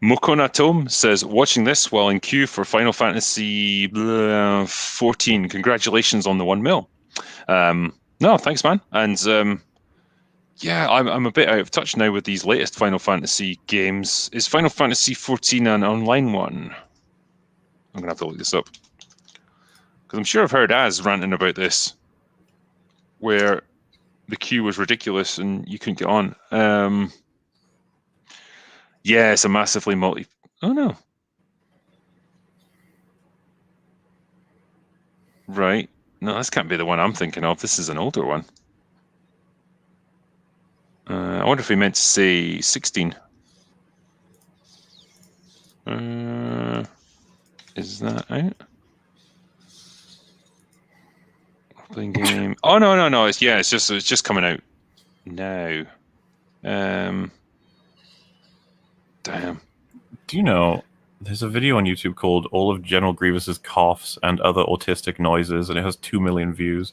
Mokona Tom says, watching this while in queue for Final Fantasy 14. Congratulations on the 1 mil. No, thanks, man. And yeah, I'm a bit out of touch now with these latest Final Fantasy games. Is Final Fantasy 14 an online one? I'm gonna have to look this up because I'm sure I've heard Az ranting about this, where the queue was ridiculous and you couldn't get on. Yeah, it's a massively multi. Oh no. Right. No, this can't be the one I'm thinking of. This is an older one. I wonder if he meant to say 16. Is that out? Playing game. Oh no. It's just coming out now. Damn. Do you know there's a video on YouTube called All of General Grievous's Coughs and Other Autistic Noises, and it has 2 million views.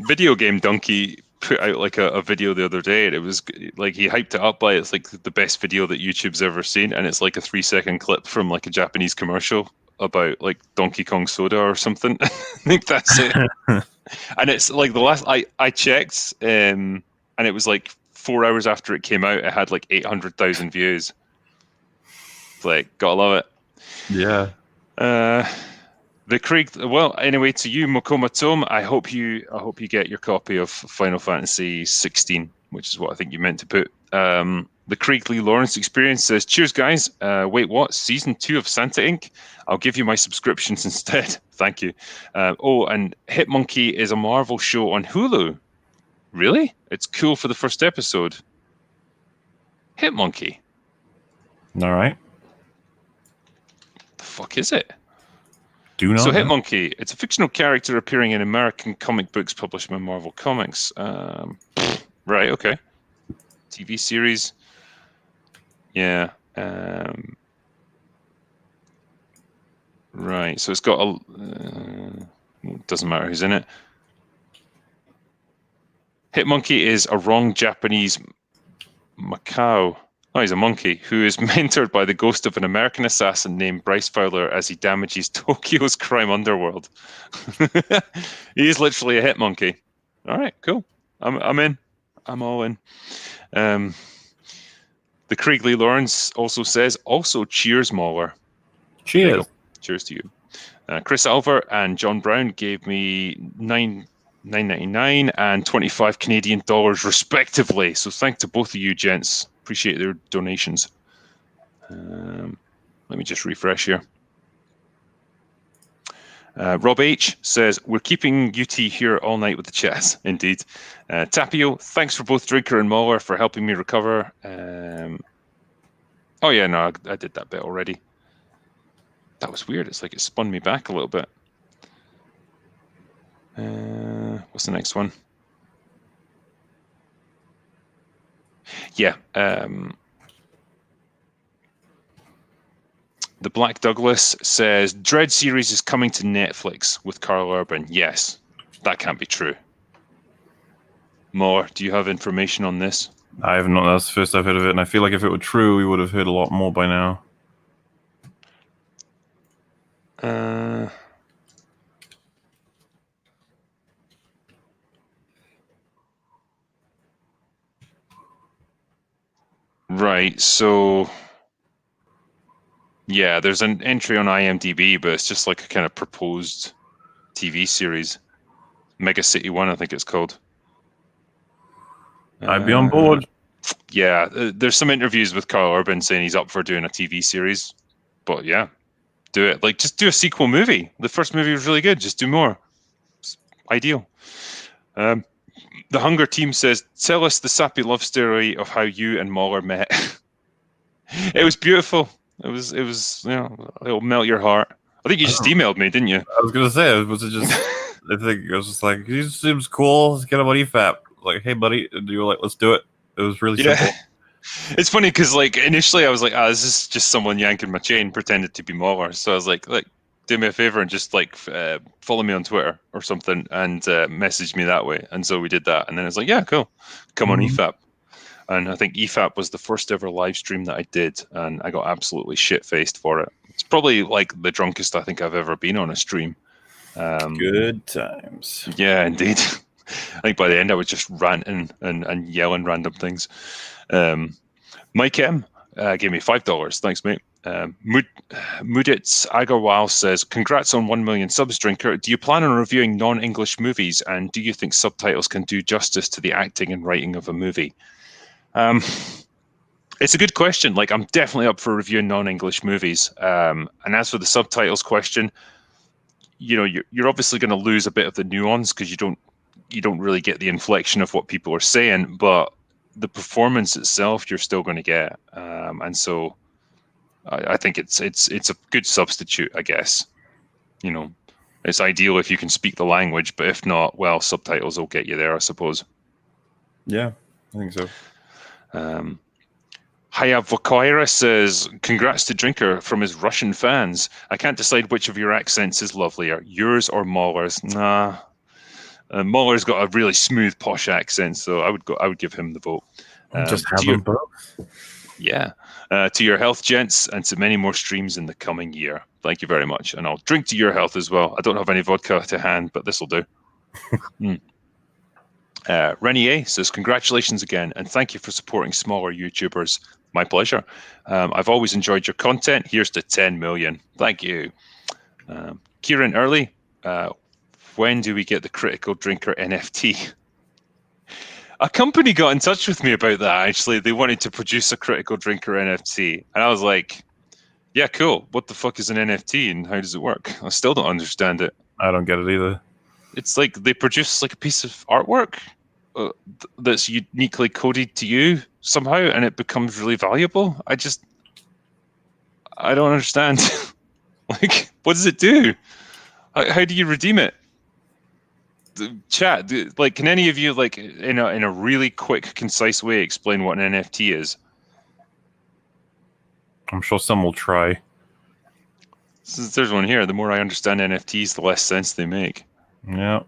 Video Game Donkey put out like a video the other day, and it was like he hyped it up by it's like the best video that YouTube's ever seen, and it's like a 3-second clip from like a Japanese commercial about like Donkey Kong Soda or something. I think that's it. And it's like the last I checked, and it was like 4 hours after it came out, it had like 800,000 views. It's like, gotta love it. Yeah. The Krieg. Well, anyway, to you, Mokoma Tom, I hope you get your copy of Final Fantasy 16, which is what I think you meant to put. The Craig Lee Lawrence Experience says, cheers, guys. Wait, what? Season 2 of Santa Inc.? I'll give you my subscriptions instead. Thank you. Oh, and Hitmonkey is a Marvel show on Hulu. Really? It's cool for the first episode. Hitmonkey. All right. The fuck is it? Do not So know. Hitmonkey, it's a fictional character appearing in American comic books published by Marvel Comics. Right, okay. TV series. Yeah. Right, so it's got a... doesn't matter who's in it. Hitmonkey is a wrong Japanese Macau. Oh, he's a monkey who is mentored by the ghost of an American assassin named Bryce Fowler as he damages Tokyo's crime underworld. He is literally a hitmonkey. All right, cool. I'm in. I'm all in. The Craig Lee Lawrence also says, also cheers, MauLer. Cheers. Cheers to you. Chris Alver and John Brown gave me $9.99 and 25 Canadian dollars respectively. So thanks to both of you gents. Appreciate their donations. Let me just refresh here. Rob H says, we're keeping UT here all night with the chats. Indeed. Tapio, thanks for both Drinker and MauLer for helping me recover. Oh yeah, no, I did that bit already. That was weird. It's like it spun me back a little bit. What's the next one? Yeah. The Black Douglas says, Dread series is coming to Netflix with Carl Urban. Yes, that can't be true. MauLer, do you have information on this? I have not. That's the first I've heard of it, and I feel like if it were true, we would have heard a lot more by now. Right, so yeah, there's an entry on IMDb, but it's just like a kind of proposed TV series. Mega City 1, I think it's called. I'd be on board. Yeah, there's some interviews with Carl Urban saying he's up for doing a TV series. But yeah, do it. Like, just do a sequel movie. The first movie was really good. Just do more. It's ideal. The Hunger Team says, tell us the sappy love story of how you and MauLer met. It was beautiful. It was, you know, it'll melt your heart. I think you just emailed me, didn't you? I was gonna say, was it just? I think it was just like, he seems cool. Let's get him on EFAP. Like, hey, buddy, and you were like, let's do it. It was really simple. It's funny because, like, initially I was like, this is just someone yanking my chain, pretended to be MauLer. So I was like, do me a favor and just like follow me on Twitter or something and message me that way. And so we did that. And then it's like, yeah, cool. Come on EFAP. And I think EFAP was the first ever live stream that I did, and I got absolutely shit-faced for it. It's probably like the drunkest I think I've ever been on a stream. Good times. Yeah, indeed. I think by the end I was just ranting and yelling random things. Mike M gave me $5. Thanks, mate. Mudits Agarwal says, congrats on 1 million subs, Drinker. Do you plan on reviewing non-English movies, and do you think subtitles can do justice to the acting and writing of a movie? It's a good question. Like, I'm definitely up for reviewing non-English movies. And as for the subtitles question, you know, you're obviously going to lose a bit of the nuance because you don't really get the inflection of what people are saying, but the performance itself you're still going to get. And so I think it's a good substitute, I guess. You know, it's ideal if you can speak the language, but if not, well, subtitles will get you there, I suppose. Yeah, I think so. Hayavokaira says, congrats to Drinker from his Russian fans. I can't decide which of your accents is lovelier, yours or MauLer's. Nah. MauLer's got a really smooth, posh accent, so I would give him the vote. Just have them both. Yeah. To your health, gents, and to many more streams in the coming year. Thank you very much. And I'll drink to your health as well. I don't have any vodka to hand, but this will do. Renier says, congratulations again, and thank you for supporting smaller YouTubers. My pleasure. I've always enjoyed your content. Here's to 10 million. Thank you. Kieran Early, when do we get the Critical Drinker NFT? A company got in touch with me about that, actually. They wanted to produce a Critical Drinker NFT. And I was like, yeah, cool. What the fuck is an NFT and how does it work? I still don't understand it. I don't get it either. It's like they produce like a piece of artwork that's uniquely coded to you somehow, and it becomes really valuable. I don't understand. Like, what does it do? How do you redeem it? Chat, like, can any of you, like, in a really quick, concise way, explain what an NFT is? I'm sure some will try. There's one here. The more I understand NFTs, the less sense they make. Yeah.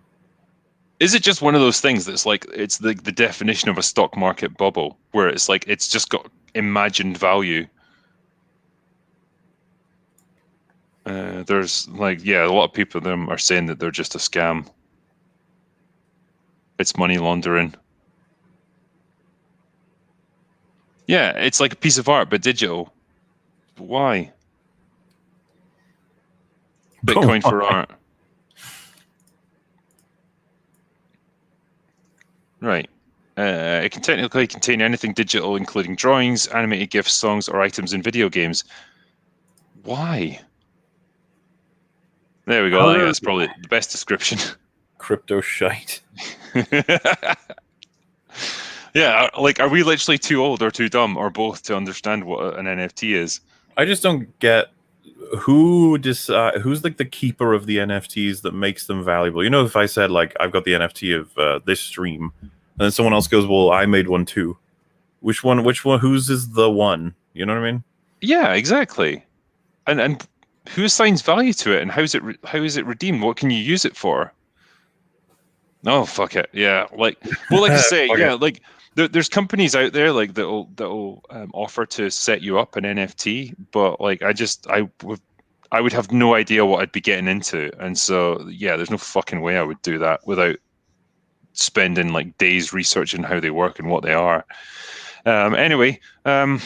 Is it just one of those things that's like, it's the definition of a stock market bubble, where it's like, it's just got imagined value? There's like, yeah, a lot of people them are saying that they're just a scam. It's money laundering. Yeah, it's like a piece of art, but digital. But why? Bitcoin for art. Right. It can technically contain anything digital, including drawings, animated GIFs, songs, or items in video games. Why? There we go. I think that's probably the best description. Crypto shite. Yeah, like, are we literally too old or too dumb or both to understand what an NFT is? I just don't get who's like the keeper of the NFTs that makes them valuable. You know, if I said like I've got the NFT of this stream, and then someone else goes, "Well, I made one too." Which one? Whose is the one? You know what I mean? Yeah, exactly. And who assigns value to it, and how is it redeemed? What can you use it for? Oh, fuck it. Yeah, like I say, yeah, like there's companies out there like that'll offer to set you up an NFT, but like I would have no idea what I'd be getting into, and so yeah, there's no fucking way I would do that without spending like days researching how they work and what they are. Anyway, there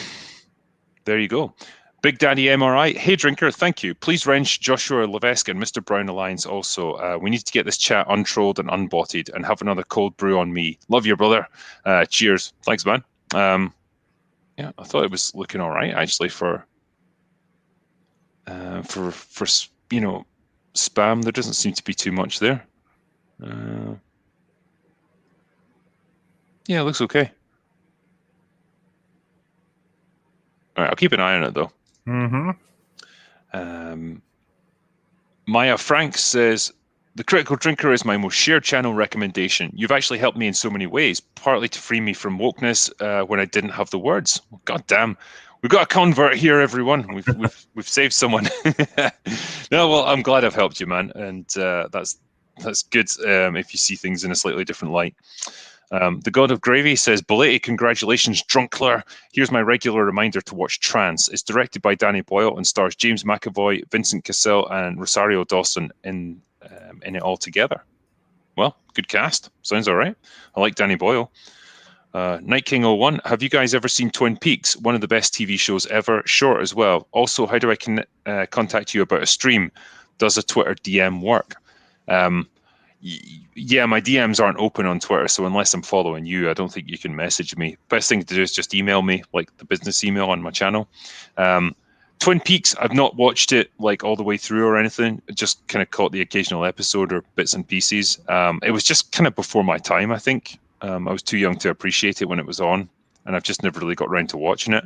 you go. Big Daddy MRI. Hey, Drinker, thank you. Please wrench Joshua Levesque and Mr. Brown Alliance also. We need to get this chat untrolled and unbotted and have another cold brew on me. Love you, brother. Cheers. Thanks, man. Yeah, I thought it was looking all right, actually, for you know, spam. There doesn't seem to be too much there. Yeah, it looks okay. All right, I'll keep an eye on it, though. Mm-hmm. Maya Frank says, the Critical Drinker is my most shared channel recommendation. You've actually helped me in so many ways, partly to free me from wokeness when I didn't have the words. God damn. We've got a convert here, everyone. We've saved someone. No, well, I'm glad I've helped you, man. And that's good if you see things in a slightly different light. The God of Gravy says, belated congratulations, Drunkler. Here's my regular reminder to watch Trance. It's directed by Danny Boyle and stars James McAvoy, Vincent Cassel, and Rosario Dawson in it all together. Well, good cast. Sounds all right. I like Danny Boyle. Night King 01, have you guys ever seen Twin Peaks? One of the best TV shows ever. Short as well. Also, how do I contact you about a stream? Does a Twitter DM work? Yeah, my DMs aren't open on Twitter, so unless I'm following you, I don't think you can message me. Best thing to do is just email me, like the business email on my channel. Twin Peaks, I've not watched it like all the way through or anything. Just kind of caught the occasional episode or bits and pieces. It was just kind of before my time, I think. I was too young to appreciate it when it was on, and I've just never really got around to watching it.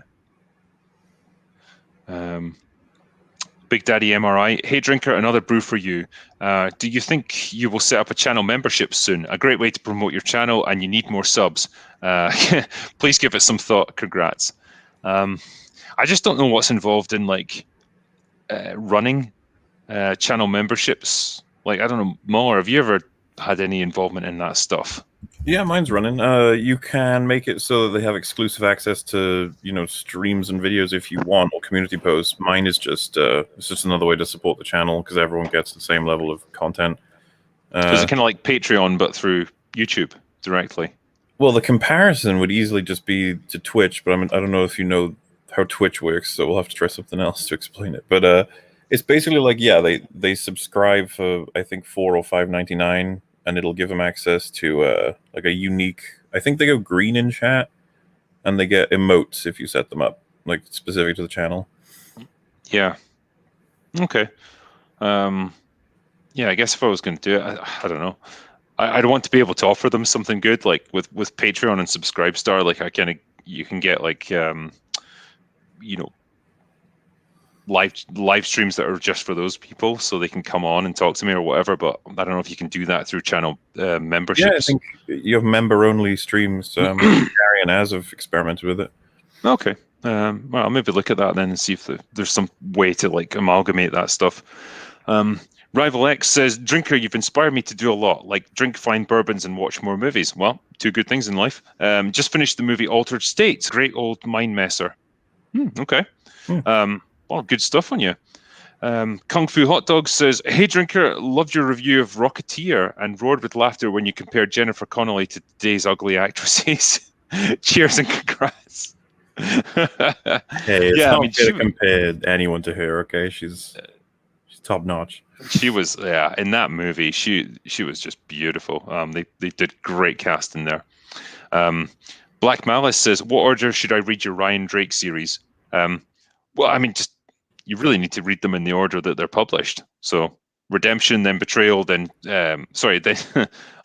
Big Daddy MRI. Hey, Drinker, another brew for you. Do you think you will set up a channel membership soon? A great way to promote your channel, and you need more subs. Please give it some thought. Congrats. I just don't know what's involved in like running channel memberships. Like, I don't know, MauLer, have you ever had any involvement in that stuff? Yeah, mine's running. You can make it so that they have exclusive access to, you know, streams and videos if you want, or community posts. Mine is just it's just another way to support the channel because everyone gets the same level of content. Is it kind of like Patreon but through YouTube directly? Well, the comparison would easily just be to Twitch, but I don't know if you know how Twitch works, so we'll have to try something else to explain it. But it's basically like, yeah, they subscribe for I think $4 or $5.99. And it'll give them access to like a unique. I think they go green in chat, and they get emotes if you set them up, like specific to the channel. Yeah. Okay. Yeah, I guess if I was going to do it, I don't know. I'd want to be able to offer them something good, like with Patreon and Subscribestar. Like you can get like you know, live streams that are just for those people, so they can come on and talk to me or whatever. But I don't know if you can do that through channel memberships. Yeah, I think you have member-only streams. Gary and Az have experimented with it. Okay. Well, I'll maybe look at that then and see if there's some way to like amalgamate that stuff. Rival X says, Drinker, you've inspired me to do a lot, like drink fine bourbons and watch more movies. Well, two good things in life. Just finished the movie Altered States. Great old mind messer. Okay. Well, good stuff on you. Kung Fu Hot Dog says, hey, Drinker, loved your review of Rocketeer and roared with laughter when you compared Jennifer Connelly to today's ugly actresses. Cheers and congrats. Hey, it's not fair to compare anyone to her, okay? She's top notch. She was, yeah, in that movie. She was just beautiful. They did great casting there. Black Malice says, "What order should I read your Ryan Drake series?" Well, I mean, just you really need to read them in the order that they're published. So Redemption, then Betrayal, then then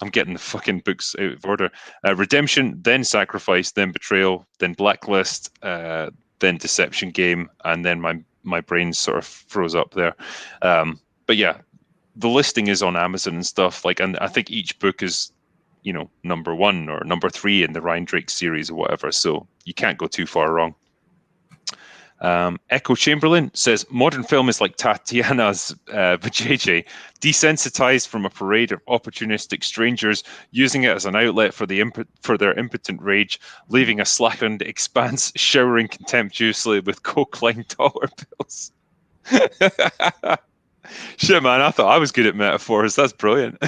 I'm getting the fucking books out of order. Redemption, then Sacrifice, then Betrayal, then Blacklist, then Deception Game, and then my brain sort of froze up there. But yeah, the listing is on Amazon and stuff. Like, and I think each book is, number 1 or number 3 in the Ryan Drake series or whatever. So you can't go too far wrong. Echo Chamberlain says, modern film is like Tatiana's vajayjay, desensitized from a parade of opportunistic strangers, using it as an outlet for their impotent rage, leaving a slackened expanse showering contemptuously with coke-lined dollar bills. Shit, man, I thought I was good at metaphors. That's brilliant.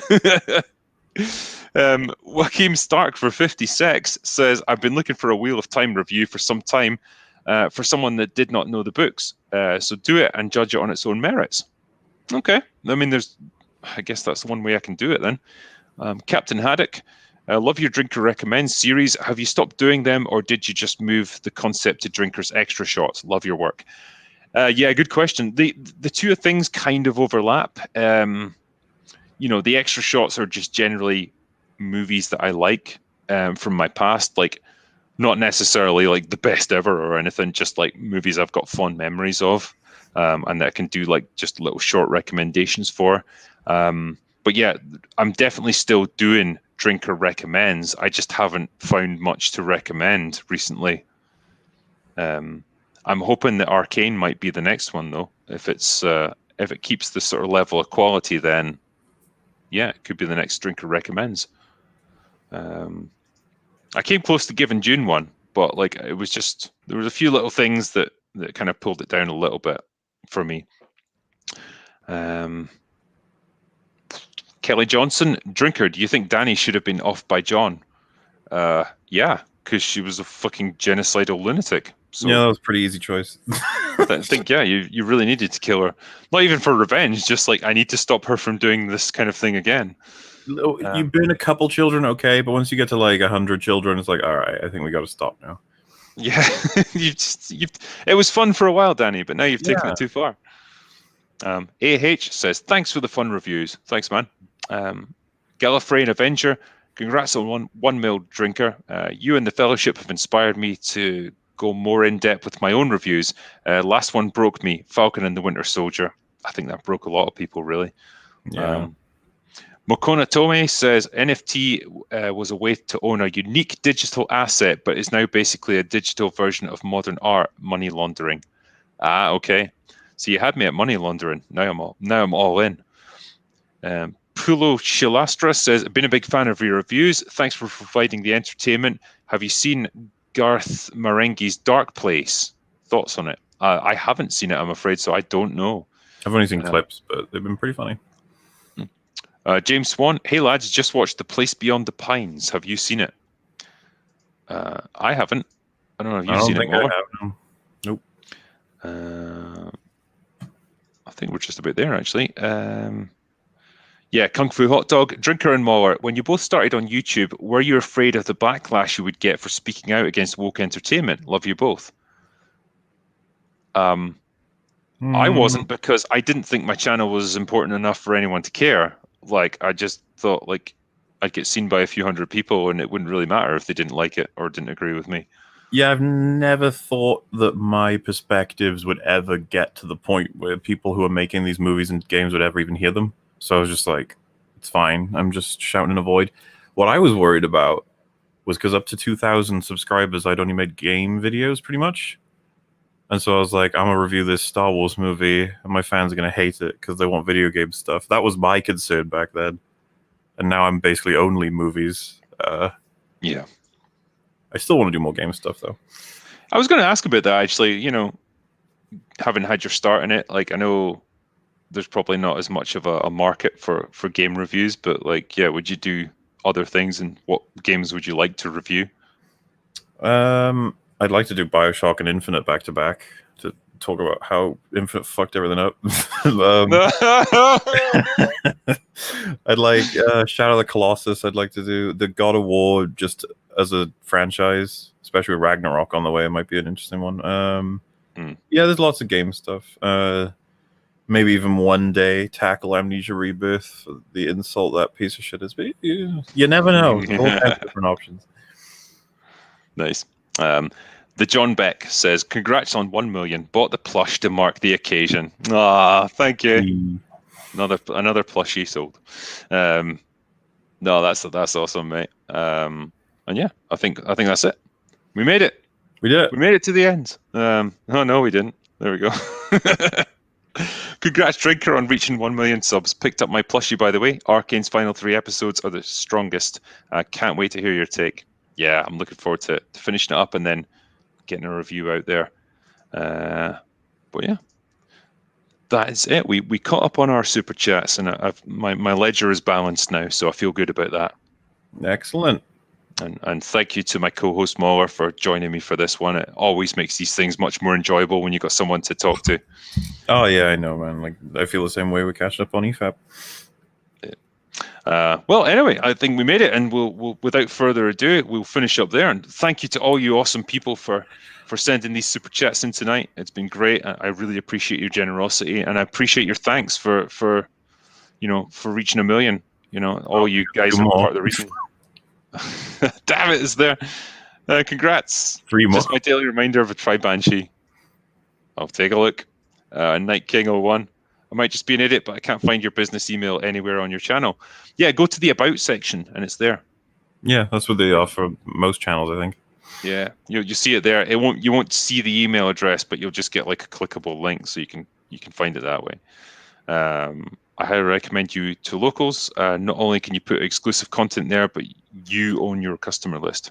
Joaquim Stark for 56 says, I've been looking for a Wheel of Time review for some time, for someone that did not know the books. So do it and judge it on its own merits. Okay. I mean, I guess that's one way I can do it then. Captain Haddock, love your Drinker Recommends series. Have you stopped doing them, or did you just move the concept to Drinkers Extra Shots? Love your work. Yeah, good question. The two things kind of overlap. The extra shots are just generally movies that I like from my past, like not necessarily like the best ever or anything, just like movies I've got fond memories of, and that I can do like just little short recommendations for. But yeah, I'm definitely still doing Drinker Recommends. I just haven't found much to recommend recently. I'm hoping that Arcane might be the next one, though. If it keeps the sort of level of quality, then yeah, it could be the next Drinker Recommends. I came close to giving Dune one, but like it was just there was a few little things that kind of pulled it down a little bit for me. Kelly Johnson, Drinker, do you think Danny should have been off by John? Yeah, because she was a fucking genocidal lunatic. So yeah, that was a pretty easy choice. I think, yeah, you really needed to kill her. Not even for revenge, just like, I need to stop her from doing this kind of thing again. You burn a couple children, okay, but once you get to like 100 children, it's like, all right, I think we got to stop now. Yeah, it was fun for a while, Danny, but now you've taken it too far. AH says, thanks for the fun reviews. Thanks, man. Gallifrey and Avenger, congrats on 1 mil Drinker. You and the Fellowship have inspired me to go more in depth with my own reviews. Last one broke me, Falcon and the Winter Soldier. I think that broke a lot of people, really. Yeah. Mokona Tome says NFT was a way to own a unique digital asset, but is now basically a digital version of modern art, money laundering. Ah, okay. So you had me at money laundering. Now I'm all in. Pulo Shilastra says, I've been a big fan of your reviews. Thanks for providing the entertainment. Have you seen Garth Marenghi's Dark Place? Thoughts on it? I haven't seen it, I'm afraid, so I don't know. I've only seen clips, but they've been pretty funny. James Swan, hey lads, just watched The Place Beyond the Pines. Have you seen it? I haven't. I don't know if you've seen it, MauLer. Nope. I think we're just about there, actually. Yeah, Kung Fu Hot Dog, Drinker and MauLer, when you both started on YouTube, were you afraid of the backlash you would get for speaking out against woke entertainment? Love you both. I wasn't, because I didn't think my channel was important enough for anyone to care. Like, I just thought, like, I'd get seen by a few hundred people and it wouldn't really matter if they didn't like it or didn't agree with me. Yeah, I've never thought that my perspectives would ever get to the point where people who are making these movies and games would ever even hear them. So I was just like, it's fine. I'm just shouting in a void. What I was worried about was because up to 2,000 subscribers, I'd only made game videos pretty much. And so I was like, I'm going to review this Star Wars movie, and my fans are going to hate it because they want video game stuff. That was my concern back then. And now I'm basically only movies. Yeah. I still want to do more game stuff, though. I was going to ask about that, actually. Having had your start in it, like, I know there's probably not as much of a market for game reviews, but, like, yeah, would you do other things, and what games would you like to review? I'd like to do BioShock and Infinite back-to-back to talk about how Infinite fucked everything up. I'd like Shadow of the Colossus. I'd like to do the God of War just as a franchise, especially with Ragnarok on the way. It might be an interesting one. Yeah, there's lots of game stuff. Maybe even one day tackle Amnesia Rebirth, the insult that piece of shit is. But you never know. All kinds of different options. Nice. The John Beck says, "Congrats on 1 million. Bought the plush to mark the occasion." Ah, thank you. Another plushie sold. No, that's awesome, mate. And yeah, I think that's it. We made it. We did it. We made it to the end. Oh no, we didn't. There we go. Congrats, Drinker, on reaching 1 million subs. Picked up my plushie, by the way. Arcane's final 3 episodes are the strongest. I can't wait to hear your take. Yeah, I'm looking forward to finishing it up and then getting a review out there. But yeah, that is it. We caught up on our super chats, and my ledger is balanced now, so I feel good about that. Excellent. And thank you to my co-host MauLer for joining me for this one. It always makes these things much more enjoyable when you got someone to talk to. Oh yeah, I know, man. Like I feel the same way with catching up on EFAP. Well, anyway, I think we made it, and we'll without further ado, we'll finish up there. And thank you to all you awesome people for sending these super chats in tonight. It's been great. I really appreciate your generosity, and I appreciate your thanks for reaching 1 million. All you guys are part of the reason. Damn it, is there? Congrats. 3 more. Just my daily reminder of a Tri-Banshee. I'll take a look. Night King 01. I might just be an idiot, but I can't find your business email anywhere on your channel. Yeah, go to the About section, and it's there. Yeah, that's what they offer most channels, I think. Yeah, you see it there. You won't see the email address, but you'll just get like a clickable link, so you can find it that way. I highly recommend you to locals. Not only can you put exclusive content there, but you own your customer list.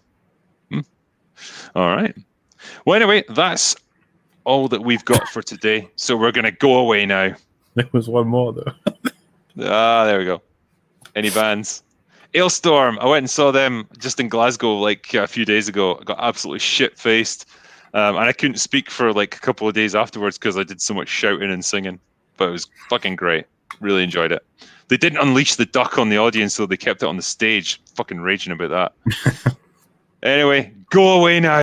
All right. Well, anyway, that's all that we've got for today. So we're going to go away now. There was one more, though. There we go. Any bands? Ailstorm. I went and saw them just in Glasgow like a few days ago. I got absolutely shit-faced. And I couldn't speak for like a couple of days afterwards because I did so much shouting and singing. But it was fucking great. Really enjoyed it. They didn't unleash the duck on the audience, so they kept it on the stage. Fucking raging about that. Anyway, go away now.